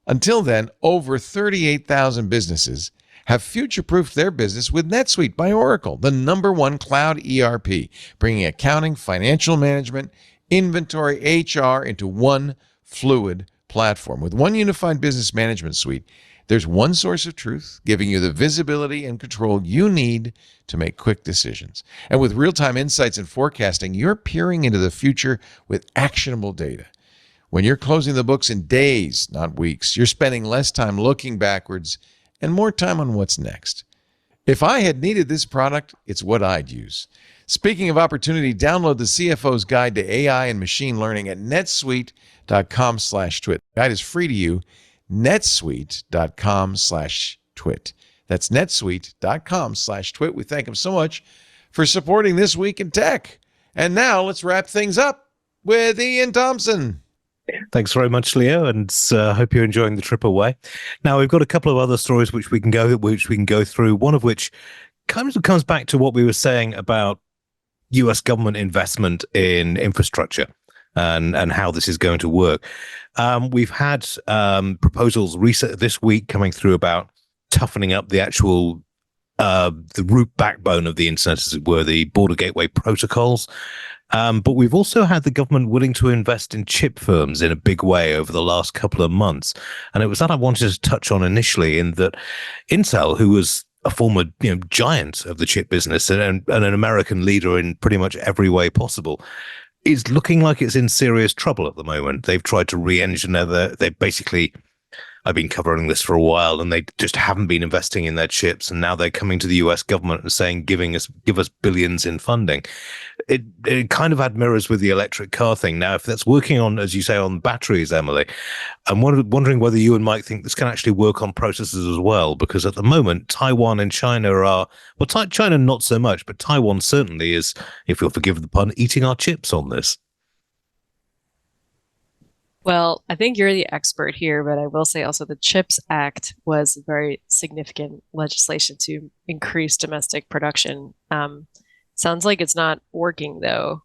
Until then, over 38,000 businesses have future-proofed their business with NetSuite by Oracle, the #1 cloud ERP, bringing accounting, financial management, inventory, HR into one fluid platform. With one unified business management suite, there's one source of truth, giving you the visibility and control you need to make quick decisions. And with real-time insights and forecasting, you're peering into the future with actionable data. When you're closing the books in days, not weeks, you're spending less time looking backwards and more time on what's next. If I had needed this product, it's what I'd use. Speaking of opportunity, download the CFO's Guide to AI and Machine Learning at netsuite.com/twit. The guide is free to you. netsuite.com/twit. That's netsuite.com/twit. We thank them so much for supporting This Week in Tech. And now let's wrap things up with Iain Thomson. Thanks very much, Leo, and hope you're enjoying the trip away. Now we've got a couple of other stories which we can go through. One of which kind of comes back to what we were saying about U.S. government investment in infrastructure and how this is going to work. We've had proposals this week coming through about toughening up the actual the root backbone of the internet, as it were, the border gateway protocols. But we've also had the government willing to invest in chip firms in a big way over the last couple of months. And it was that I wanted to touch on initially, in that Intel, who was a former giant of the chip business and an American leader in pretty much every way possible, is looking like it's in serious trouble at the moment. They've tried to re-engineer they basically, I've been covering this for a while, and they just haven't been investing in their chips. And now they're coming to the US government and saying, give us billions in funding. It kind of had mirrors with the electric car thing. Now, if that's working on, as you say, on batteries, Emily, I'm wondering whether you and Mike think this can actually work on processors as well, because at the moment, Taiwan and China China not so much, but Taiwan certainly is, if you'll forgive the pun, eating our chips on this. Well, I think you're the expert here, but I will say also the CHIPS Act was very significant legislation to increase domestic production. Sounds like it's not working, though.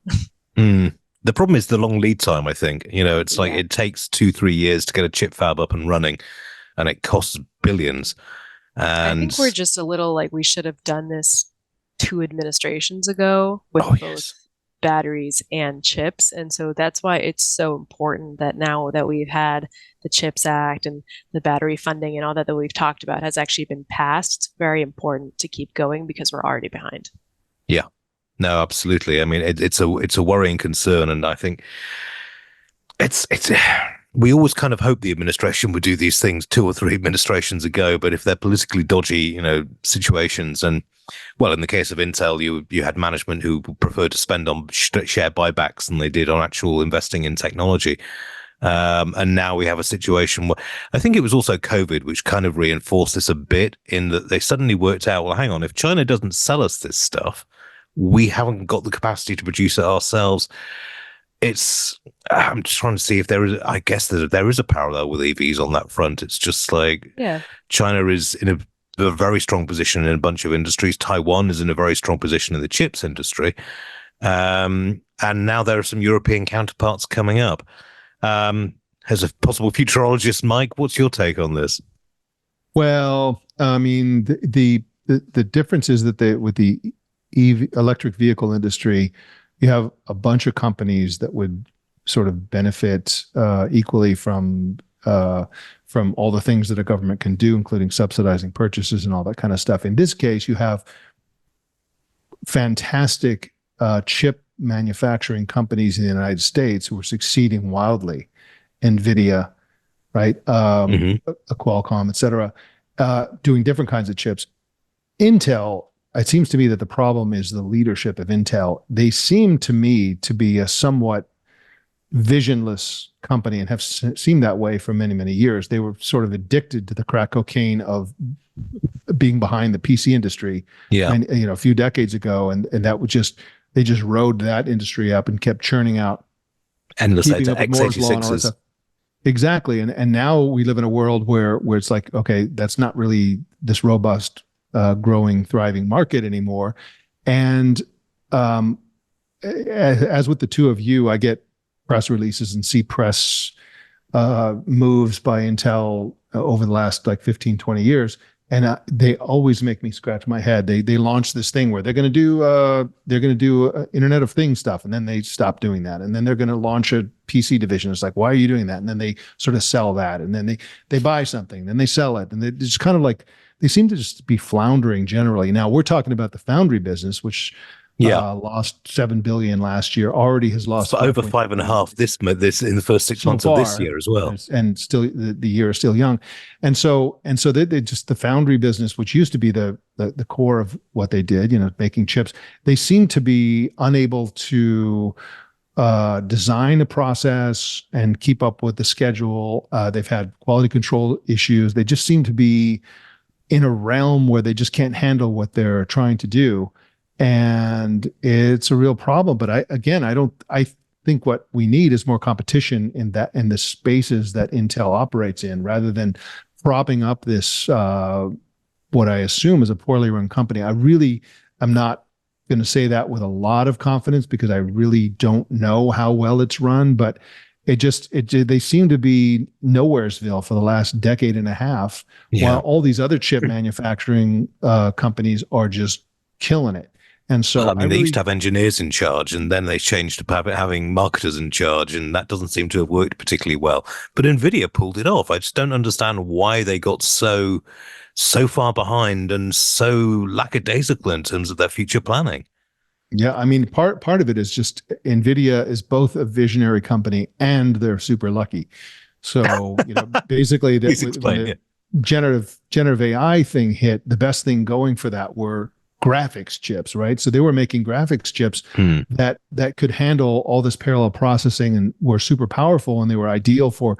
The problem is the long lead time, I think. It's like it takes 2-3 years to get a chip fab up and running, and it costs billions. And I think we're just a little like we should have done this 2 administrations ago with both batteries and chips. And so that's why it's so important that now that we've had the CHIPS Act and the battery funding and all that we've talked about has actually been passed. It's very important to keep going because we're already behind. Yeah, no, absolutely. I mean, it's a worrying concern. And I think we always kind of hope the administration would do these things 2 or 3 administrations ago, but if they're politically dodgy, situations, and well, in the case of Intel, you had management who preferred to spend on share buybacks than they did on actual investing in technology. And now we have a situation where I think it was also COVID, which kind of reinforced this a bit, in that they suddenly worked out, well, hang on, if China doesn't sell us this stuff, we haven't got the capacity to produce it ourselves. I'm just trying to see if there is, I guess there is a parallel with EVs on that front. It's just like China is in a very strong position in a bunch of industries. Taiwan is in a very strong position in the chips industry. And now there are some European counterparts coming up. As a possible futurologist, Mike, what's your take on this? Well, I mean, the difference is that with the EV, electric vehicle industry, you have a bunch of companies that would sort of benefit equally from all the things that a government can do, including subsidizing purchases and all that kind of stuff. In this case, you have fantastic chip manufacturing companies in the United States who are succeeding wildly. NVIDIA, right? Qualcomm, et cetera, doing different kinds of chips. Intel, it seems to me that the problem is the leadership of Intel. They seem to me to be a somewhat visionless company and have seemed that way for many, many years. They were sort of addicted to the crack cocaine of being behind the PC industry. And, a few decades ago, and that would they just rode that industry up and kept churning out endless x86s. Exactly. And now we live in a world where it's like, okay, that's not really this robust, growing, thriving market anymore. And as with the two of you, I get press releases and see press moves by Intel over the last 15, 20 years. And they always make me scratch my head. They launched this thing where they're going to do Internet of Things stuff, and then they stop doing that, and then they're going to launch a PC division. It's like, why are you doing that? And then they sort of sell that, and then they buy something, then they sell it, and they just kind of like they seem to just be floundering generally. Now we're talking about the foundry business, which lost $7 billion last year. Already has lost over 5.5 this in the first 6 months of this year as well. And still, the year is still young, and so they just, the foundry business, which used to be the core of what they did, making chips, they seem to be unable to design a process and keep up with the schedule. They've had quality control issues. They just seem to be in a realm where they just can't handle what they're trying to do. And it's a real problem. But I think what we need is more competition in the spaces that Intel operates in, rather than propping up this what I assume is a poorly run company. I really am not going to say that with a lot of confidence, because I really don't know how well it's run, but they seem to be nowheresville for the last decade and a half, while all these other chip manufacturing companies are just killing it. And so, I mean, they used to have engineers in charge, and then they changed to having marketers in charge, and that doesn't seem to have worked particularly well. But NVIDIA pulled it off. I just don't understand why they got so far behind and so lackadaisical in terms of their future planning. Yeah, I mean, part of it is just NVIDIA is both a visionary company and they're super lucky. So, basically, when the generative AI thing hit, the best thing going for that were graphics chips, right? So they were making graphics chips that could handle all this parallel processing and were super powerful, and they were ideal for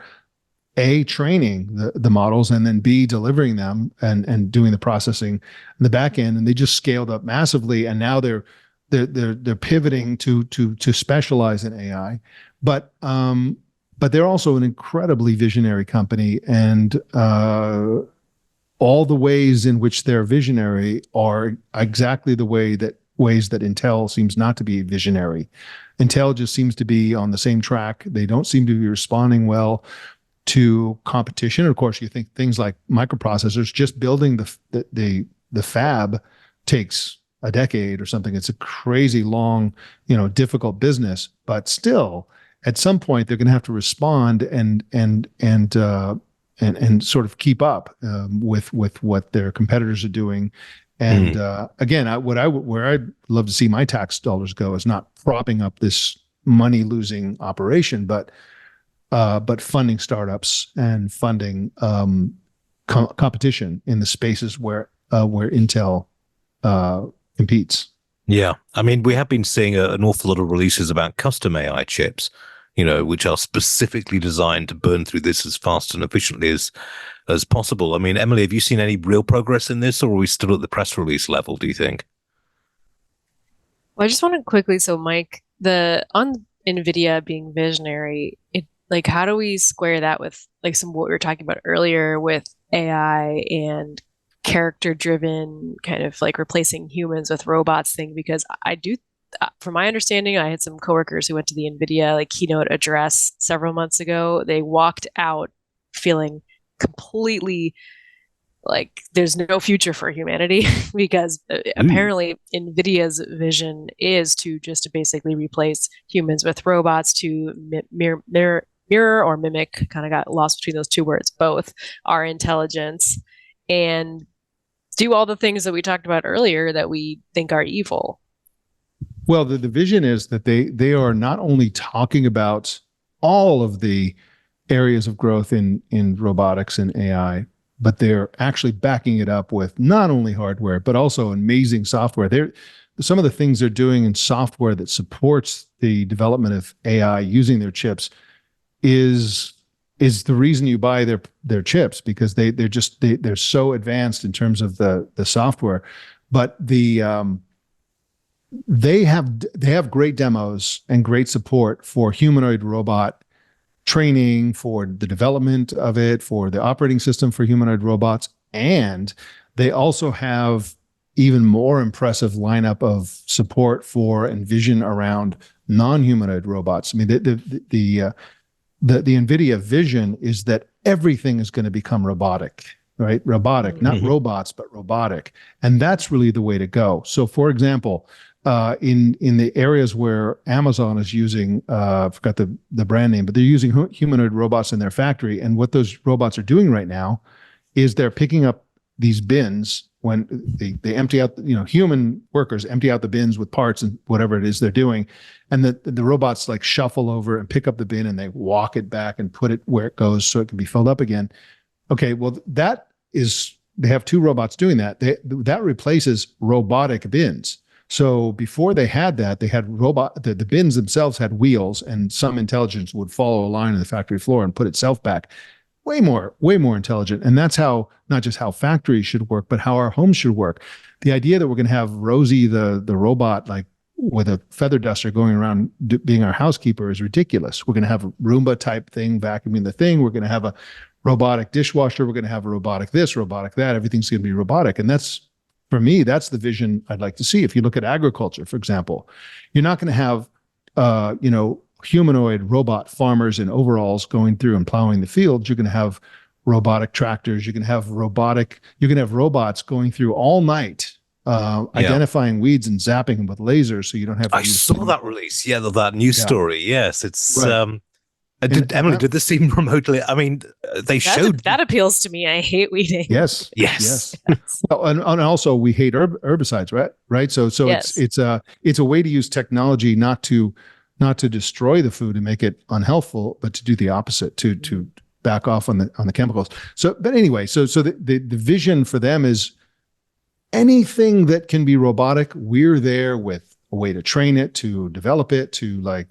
A, training the models, and then B, delivering them and doing the processing in the back end. And they just scaled up massively, and now they're pivoting to specialize in AI. But they're also an incredibly visionary company, and all the ways in which they're visionary are exactly the ways that Intel seems not to be visionary. Intel just seems to be on the same track. They don't seem to be responding well to competition. Of course, you think things like microprocessors, just building the fab takes a decade or something. It's a crazy long, difficult business, but still at some point they're going to have to respond and sort of keep up with what their competitors are doing. And again, where I'd love to see my tax dollars go is not propping up this money losing operation, but funding startups and funding competition in the spaces where Intel competes. Yeah, I mean, we have been seeing an awful lot of releases about custom AI chips, which are specifically designed to burn through this as fast and efficiently as possible. I mean, Emily, have you seen any real progress in this, or are we still at the press release level, do you think? Well, I just want to quickly, so Mike, on NVIDIA being visionary, how do we square that with some of what we were talking about earlier with AI and character-driven kind of replacing humans with robots thing? Because I do, from my understanding, I had some coworkers who went to the NVIDIA keynote address several months ago. They walked out feeling completely like there's no future for humanity because apparently NVIDIA's vision is to basically replace humans with robots to mirror or mimic, kind of got lost between those two words, both our intelligence, and do all the things that we talked about earlier that we think are evil. Well, the vision is that they are not only talking about all of the areas of growth in robotics and AI, but they're actually backing it up with not only hardware, but also amazing software. Some of the things they're doing in software that supports the development of AI using their chips is the reason you buy their chips, because they're so advanced in terms of the software. But they have great demos and great support for humanoid robot training, for the development of it, for the operating system for humanoid robots, and they also have even more impressive lineup of support for and vision around non-humanoid robots. I mean, the NVIDIA vision is that everything is going to become robotic, right? Robotic, not robots, but robotic. And that's really the way to go. So for example, in the areas where Amazon is using, I forgot the brand name, but they're using humanoid robots in their factory. And what those robots are doing right now is they're picking up these bins when they empty out, human workers empty out the bins with parts and whatever it is they're doing. And the robots shuffle over and pick up the bin and they walk it back and put it where it goes so it can be filled up again. Okay, well, they have two robots doing that. That replaces robotic bins. So before they had that, they had the bins themselves had wheels, and some intelligence would follow a line on the factory floor and put itself back. Way more intelligent. And that's how, not just how factories should work, but how our homes should work. The idea that we're going to have Rosie, the robot, with a feather duster going around being our housekeeper is ridiculous. We're going to have a Roomba type thing vacuuming the thing. We're going to have a robotic dishwasher. We're going to have a robotic this, robotic that. Everything's going to be robotic. And that's, for me, that's the vision I'd like to see. If you look at agriculture, for example, you're not going to have, humanoid robot farmers in overalls going through and plowing the fields. You're going to have robotic tractors. You're going to have robots going through all night, identifying weeds and zapping them with lasers, so you don't have to I saw that release. Yeah, that news story. Yes, it's Right. Emily, did this seem remotely? I mean, they showed that appeals to me. I hate weeding. Yes. Yes. Well, and also we hate herbicides, right? So Yes. it's a way to use technology not to destroy the food and make it unhealthful, but to do the opposite, to back off on the chemicals. So, but anyway, so the vision for them is anything that can be robotic, we're there with a way to train it, to develop it, to like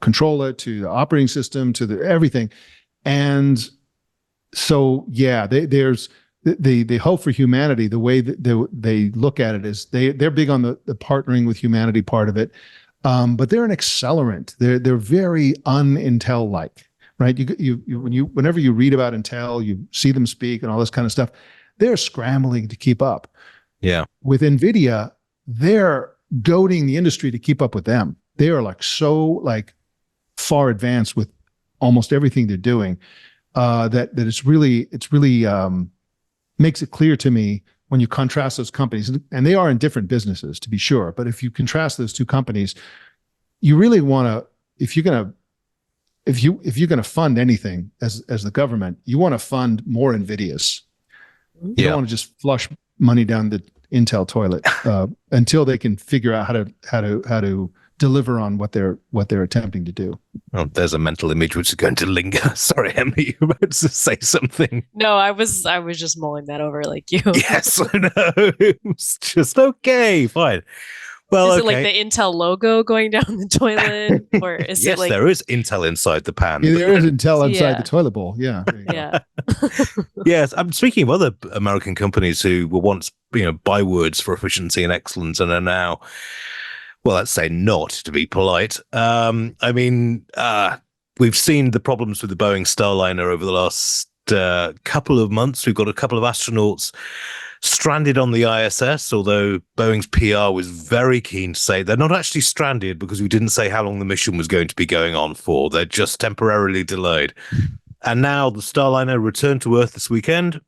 control it, to the operating system, to the everything. And so, yeah, there's the hope for humanity. The way that they look at it is they're big on the partnering with humanity part of it. But they're an accelerant. They're very un-Intel like, right? Whenever you read about Intel, you see them speak and all this kind of stuff. They're scrambling to keep up. Yeah. With NVIDIA, they're goading the industry to keep up with them. They are so far advanced with almost everything they're doing that it's really makes it clear to me when you contrast those companies, and they are in different businesses to be sure, but if you contrast those two companies, you really want to, if you're going to fund anything as the government, you want to fund more NVIDIA's. You don't want to just flush money down the Intel toilet until they can figure out how to deliver on what they're attempting to do. Oh, there's a mental image which is going to linger. Sorry, Emily, you were about to say something. No, I was just mulling that over like you. Yes, I know. It's just okay, fine. Well, is okay. it like the Intel logo going down the toilet, or is yes, it like there is Intel inside the pan. Yeah, there is Intel inside Yeah. the toilet bowl. Yeah. There you go. yeah? Yes, I'm speaking of other American companies who were once, bywords for efficiency and excellence, and are now, well, let's say not, to be polite. We've seen the problems with the Boeing Starliner over the last couple of months. We've got a couple of astronauts stranded on the ISS, although Boeing's PR was very keen to say they're not actually stranded because we didn't say how long the mission was going to be going on for. They're just temporarily delayed. And now the Starliner returned to Earth this weekend,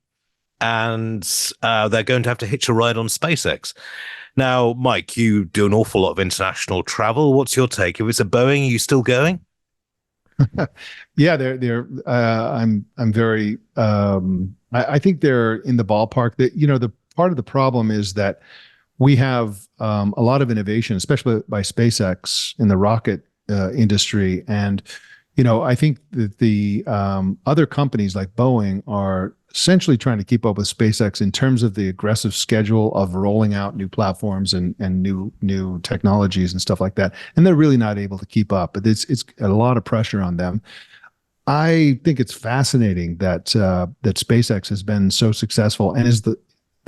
and they're going to have to hitch a ride on SpaceX. Now, Mike, you do an awful lot of international travel. What's your take? If it's a Boeing, are you still going? Yeah, they're. I'm very. I think they're in the ballpark. That the part of the problem is that we have a lot of innovation, especially by SpaceX in the rocket industry, and I think that the other companies like Boeing are essentially trying to keep up with SpaceX in terms of the aggressive schedule of rolling out new platforms and new technologies and stuff like that. And they're really not able to keep up, but it's a lot of pressure on them. I think it's fascinating that SpaceX has been so successful and is the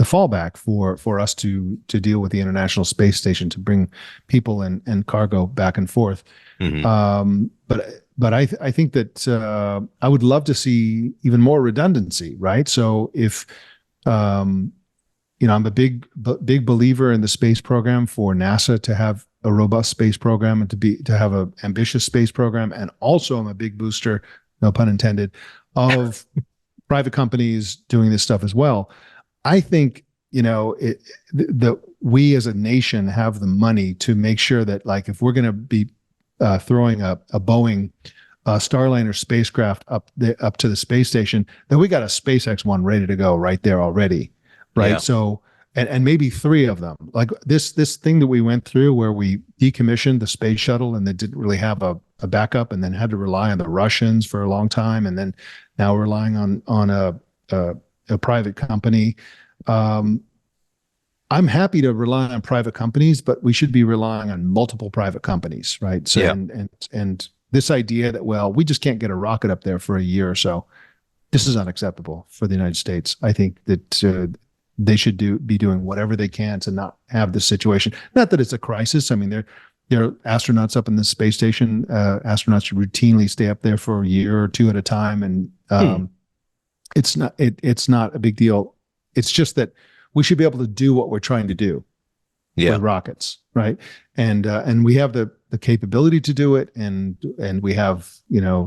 fallback for us to deal with the International Space Station, to bring people and cargo back and forth. Mm-hmm. But I think that I would love to see even more redundancy, right? So if I'm a big believer in the space program for NASA to have a robust space program and to have an ambitious space program, and also I'm a big booster, no pun intended, of private companies doing this stuff as well. I think that we as a nation have the money to make sure that, like, if we're going to be throwing a Boeing Starliner spacecraft up to the space station, then we got a SpaceX one ready to go right there already, right? Yeah. So, and maybe 3 of them, like this thing that we went through where we decommissioned the space shuttle and they didn't really have a backup, and then had to rely on the Russians for a long time, and then now we're relying on a private company. I'm happy to rely on private companies, but we should be relying on multiple private companies, right? So, yeah. and this idea that, well, we just can't get a rocket up there for a year or so, this is unacceptable for the United States. I think that they should be doing whatever they can to not have this situation. Not that it's a crisis. I mean, there are astronauts up in the space station. Astronauts routinely stay up there for a year or two at a time, and it's not a big deal. It's just that we should be able to do what we're trying to do with rockets, right? And we have the capability to do it, and we have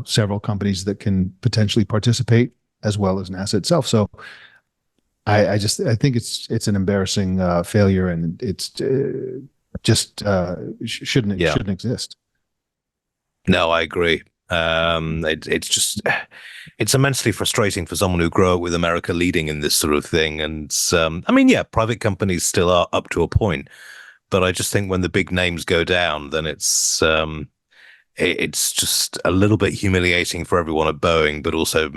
several companies that can potentially participate as well as NASA itself. So I think it's an embarrassing failure, and it's shouldn't exist. No, I agree. It's immensely frustrating for someone who grew up with America leading in this sort of thing. And private companies still are up to a point, but I just think when the big names go down, then it's just a little bit humiliating for everyone at Boeing, but also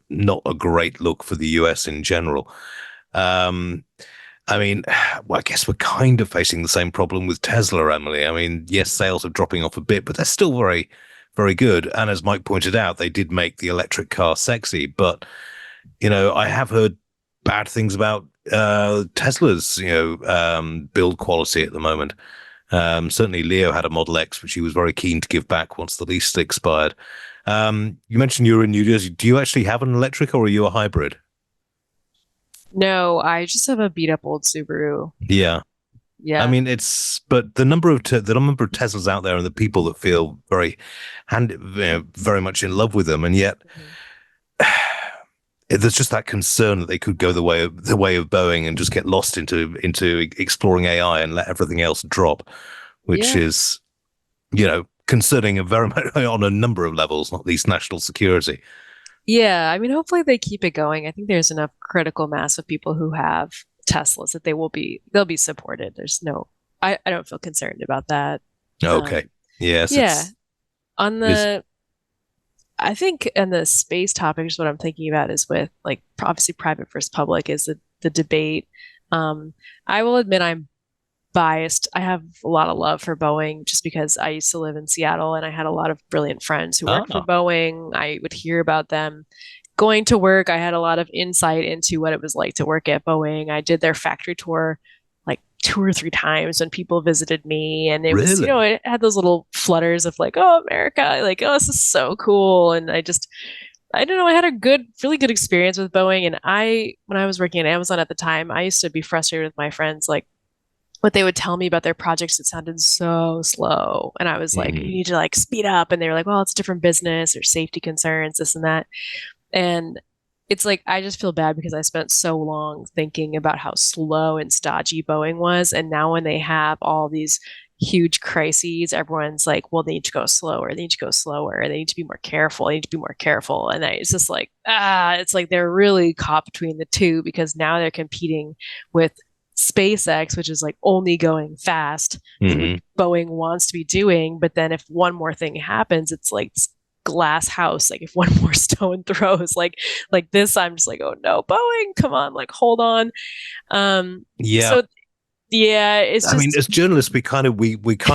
not a great look for the US in general. I guess we're kind of facing the same problem with Tesla, Emily. I mean, yes, sales are dropping off a bit, but they're still very, very good. And as Mike pointed out, they did make the electric car sexy. But, I have heard bad things about Tesla's, build quality at the moment. Certainly Leo had a Model X, which he was very keen to give back once the lease expired. You mentioned you were in New Jersey. Do you actually have an electric, or are you a hybrid? No, I just have a beat up old Subaru. Yeah. Yeah. I mean, but the number of Teslas out there and the people that feel very much in love with them, and yet there's just that concern that they could go the way of Boeing and just get lost into exploring AI and let everything else drop, which is, concerning very much on a number of levels, not least national security. Yeah, I mean, hopefully they keep it going. I think there's enough critical mass of people who have Teslas that they'll be supported. I don't feel concerned about that. Okay. Yes. Yeah. I think in the space topic, is what I'm thinking about is with obviously private versus public is the debate. I will admit I'm biased. I have a lot of love for Boeing just because I used to live in Seattle and I had a lot of brilliant friends who worked for Boeing. I would hear about them going to work. I had a lot of insight into what it was like to work at Boeing. I did their factory tour like 2 or 3 times when people visited me, and it was, it had those little flutters of oh, America, oh, this is so cool. And I don't know, I had a really good experience with Boeing. And when I was working at Amazon at the time, I used to be frustrated with my friends, what they would tell me about their projects, it sounded so slow. And I was like, you need to speed up. And they were like, well, it's a different business, there's safety concerns, this and that. And it's I just feel bad because I spent so long thinking about how slow and stodgy Boeing was. And now when they have all these huge crises, everyone's like, well, they need to go slower. They need to go slower. They need to be more careful. They need to be more careful. And it's just it's they're really caught between the two, because now they're competing with SpaceX, which is only going fast, which Boeing wants to be doing. But then if one more thing happens, it's glass house. If one more stone throws like this, I'm just oh no, Boeing, come on, hold on. So it's just, I mean, as journalists, we kind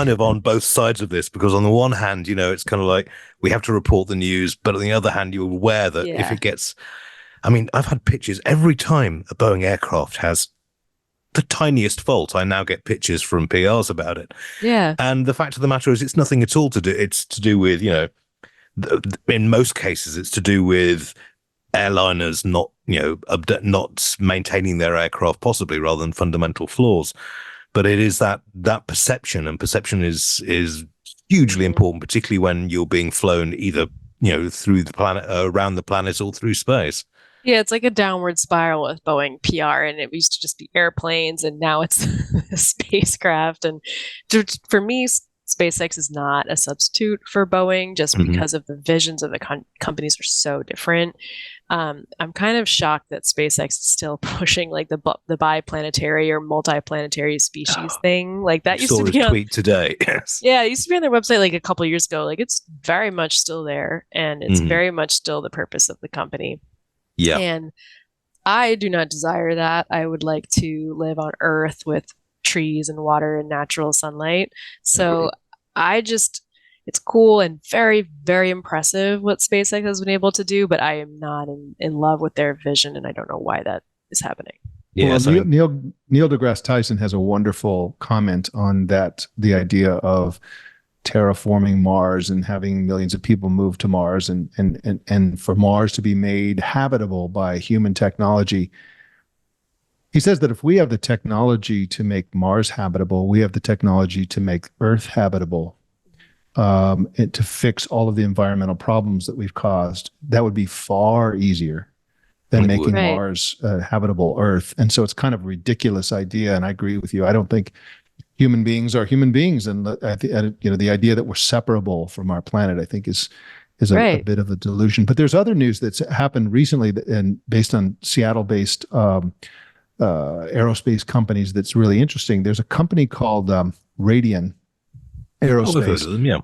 of on both sides of this, because on the one hand, it's kind of we have to report the news, but on the other hand, you're aware that if it gets, I mean, I've had pictures every time a Boeing aircraft has the tiniest fault. I now get pictures from PRs about it. Yeah. And the fact of the matter is, it's nothing at all to do. It's to do with, in most cases, it's to do with airliners not maintaining their aircraft, possibly, rather than fundamental flaws. But it is that perception, and perception is hugely important, particularly when you're being flown either through the planet, around the planet, or through space. Yeah, it's like a downward spiral with Boeing PR, and it used to just be airplanes, and now it's spacecraft. And for me, SpaceX is not a substitute for Boeing, just because of the visions of the companies are so different. I'm kind of shocked that SpaceX is still pushing the biplanetary or multiplanetary species thing. That used to be on tweet today. Yeah, it used to be on their website a couple of years ago. It's very much still there, and it's very much still the purpose of the company. Yeah. And I do not desire that. I would like to live on Earth with trees and water and natural sunlight. So it's cool and very, very impressive what SpaceX has been able to do, but I am not in love with their vision, and I don't know why that is happening. Yes, well, Neil deGrasse Tyson has a wonderful comment on that, the idea of terraforming Mars and having millions of people move to Mars and for Mars to be made habitable by human technology. He says that if we have the technology to make Mars habitable, we have the technology to make Earth habitable, and to fix all of the environmental problems that we've caused. That would be far easier than making Right. Mars a habitable Earth. And so it's kind of a ridiculous idea. And I agree with you. I don't think human beings are human beings. And the idea that we're separable from our planet, I think is a Right. bit of a delusion. But there's other news that's happened recently and based on Seattle-based aerospace companies that's really interesting. There's a company called Radian I've heard Aerospace. of them, yeah.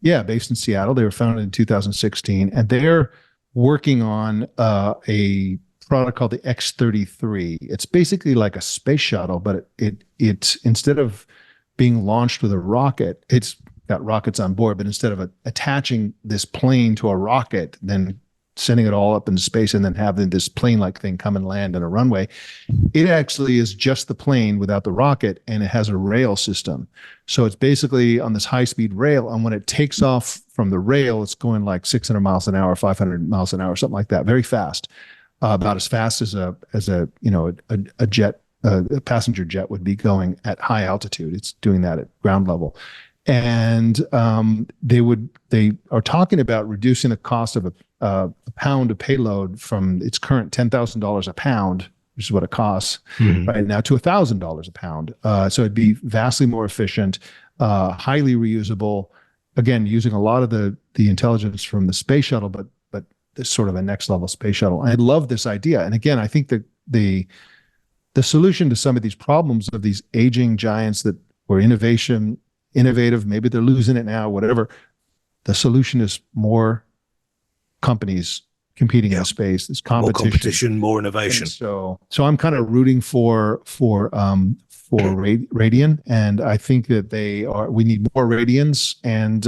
Yeah, based in Seattle. They were founded in 2016, and they're working on a product called the X-33. It's basically like a space shuttle, but it's instead of being launched with a rocket, it's got rockets on board, but instead of attaching this plane to a rocket, then sending it all up into space and then having this plane-like thing come and land on a runway, it actually is just the plane without the rocket, and it has a rail system. So it's basically on this high-speed rail, and when it takes off from the rail, it's going like 600 miles an hour, 500 miles an hour, something like that, very fast, about as fast as a jet, a passenger jet would be going at high altitude. It's doing that at ground level. And they are talking about reducing the cost of a pound of payload from its current $10,000 a pound, which is what it costs right now, to $1,000 a pound. So it'd be vastly more efficient, highly reusable. Again, using a lot of the intelligence from the space shuttle, but this sort of a next level space shuttle. I love this idea. And again, I think that the solution to some of these problems of these aging giants that were innovative, maybe they're losing it now, whatever. The solution is more companies competing in space. There's competition. More competition, more innovation. And so I'm kind of rooting for Radian, and I think that we need more Radians, and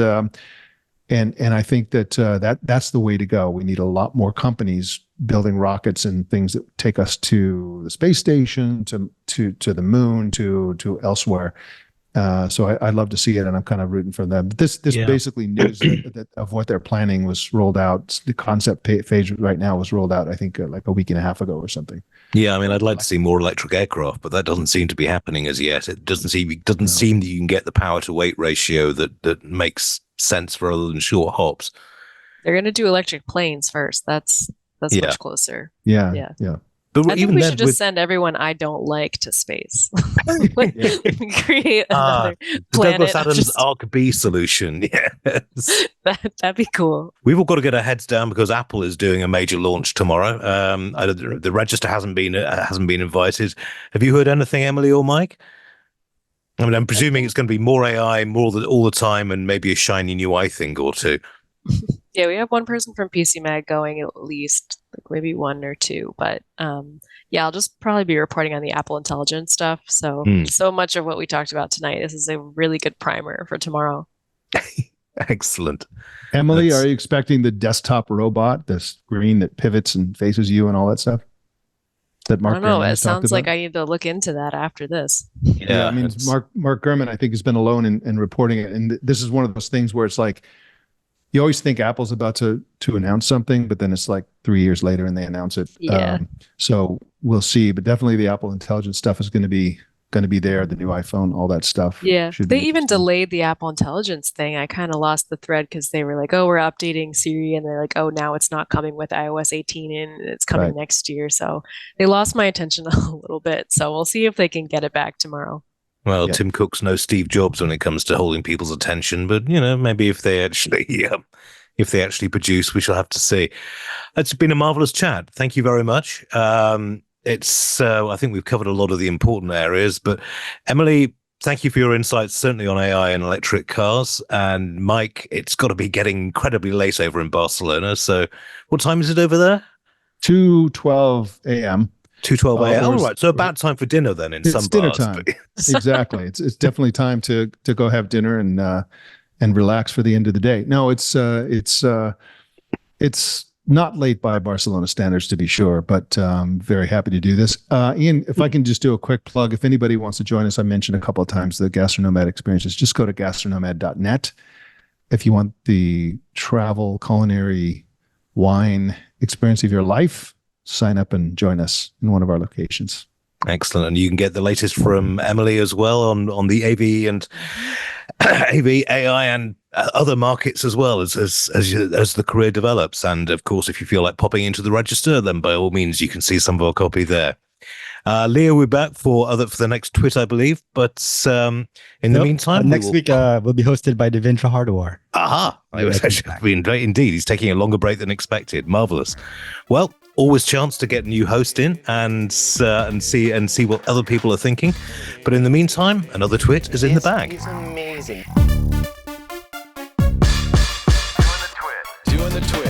I think that that's the way to go. We need a lot more companies building rockets and things that take us to the space station, to the moon, to elsewhere. So I'd love to see it, and I'm kind of rooting for them. But this basically news that of what they're planning was rolled out. The concept phase right now was rolled out, I think, like a week and a half ago or something. Yeah, I mean, I'd like to see more electric aircraft, but that doesn't seem to be happening as yet. It doesn't seem that you can get the power to weight ratio that makes sense for other than short hops. They're going to do electric planes first. That's much closer. Yeah. But I think we should just send everyone I don't like to space. Create another planet. Douglas Adams Arc B solution. Yes. That'd be cool. We've all got to get our heads down because Apple is doing a major launch tomorrow. The register hasn't been invited. Have you heard anything, Emily or Mike? I mean, I'm presuming it's going to be more AI, all the time, and maybe a shiny new iThing or two. Yeah, we have one person from PC Mag going at least, like maybe one or two. But I'll just probably be reporting on the Apple Intelligence stuff. So much of what we talked about tonight, this is a really good primer for tomorrow. Excellent. Emily, are you expecting the desktop robot, the screen that pivots and faces you and all that stuff? That Mark I don't know. Gurman It has talked sounds like about? I need to look into that after this. Yeah, I mean, Mark Gurman, I think, has been alone in reporting it. And this is one of those things where it's like, you always think Apple's about to announce something, but then it's like 3 years later and they announce it. Yeah. So we'll see, but definitely the Apple Intelligence stuff is going to be there. The new iPhone, all that stuff. Yeah. Should They be even interesting. delayed the Apple Intelligence thing. I kind of lost the thread because they were like, oh, we're updating Siri. And they're like, oh, now it's not coming with iOS 18 and it's coming Right. next year. So they lost my attention a little bit. So we'll see if they can get it back tomorrow. Well, Yeah. Tim Cook's no Steve Jobs when it comes to holding people's attention, but maybe if they actually produce, we shall have to see. It's been a marvelous chat. Thank you very much. I think we've covered a lot of the important areas, but Emily, thank you for your insights, certainly on AI and electric cars. And Mike, it's got to be getting incredibly late over in Barcelona. So what time is it over there? 2:12 a.m. 2:12 a.m. Or- All right. So about time for dinner then in It's some dinner bars. time. Exactly. It's definitely time to go have dinner and relax for the end of the day. No, it's Not late by Barcelona standards, to be sure, but very happy to do this. Iain, if I can just do a quick plug, if anybody wants to join us, I mentioned a couple of times the Gastronomad experiences. Just go to gastronomad.net. If you want the travel, culinary, wine experience of your life, sign up and join us in one of our locations. Excellent. And you can get the latest from Emily as well on the AV and AV, AI, and other markets as well as the career develops. And of course, if you feel like popping into the register, then by all means, you can see some of our copy there. Leo, we're back for the next TWiT, I believe. But in the meantime, next week will be hosted by Devendra Hardawar. Aha! It was actually been great indeed. He's taking a longer break than expected. Marvelous. Well, always chance to get a new host in and see what other people are thinking. But in the meantime, another TWiT is in the bag. It's amazing. Doing the TWiT.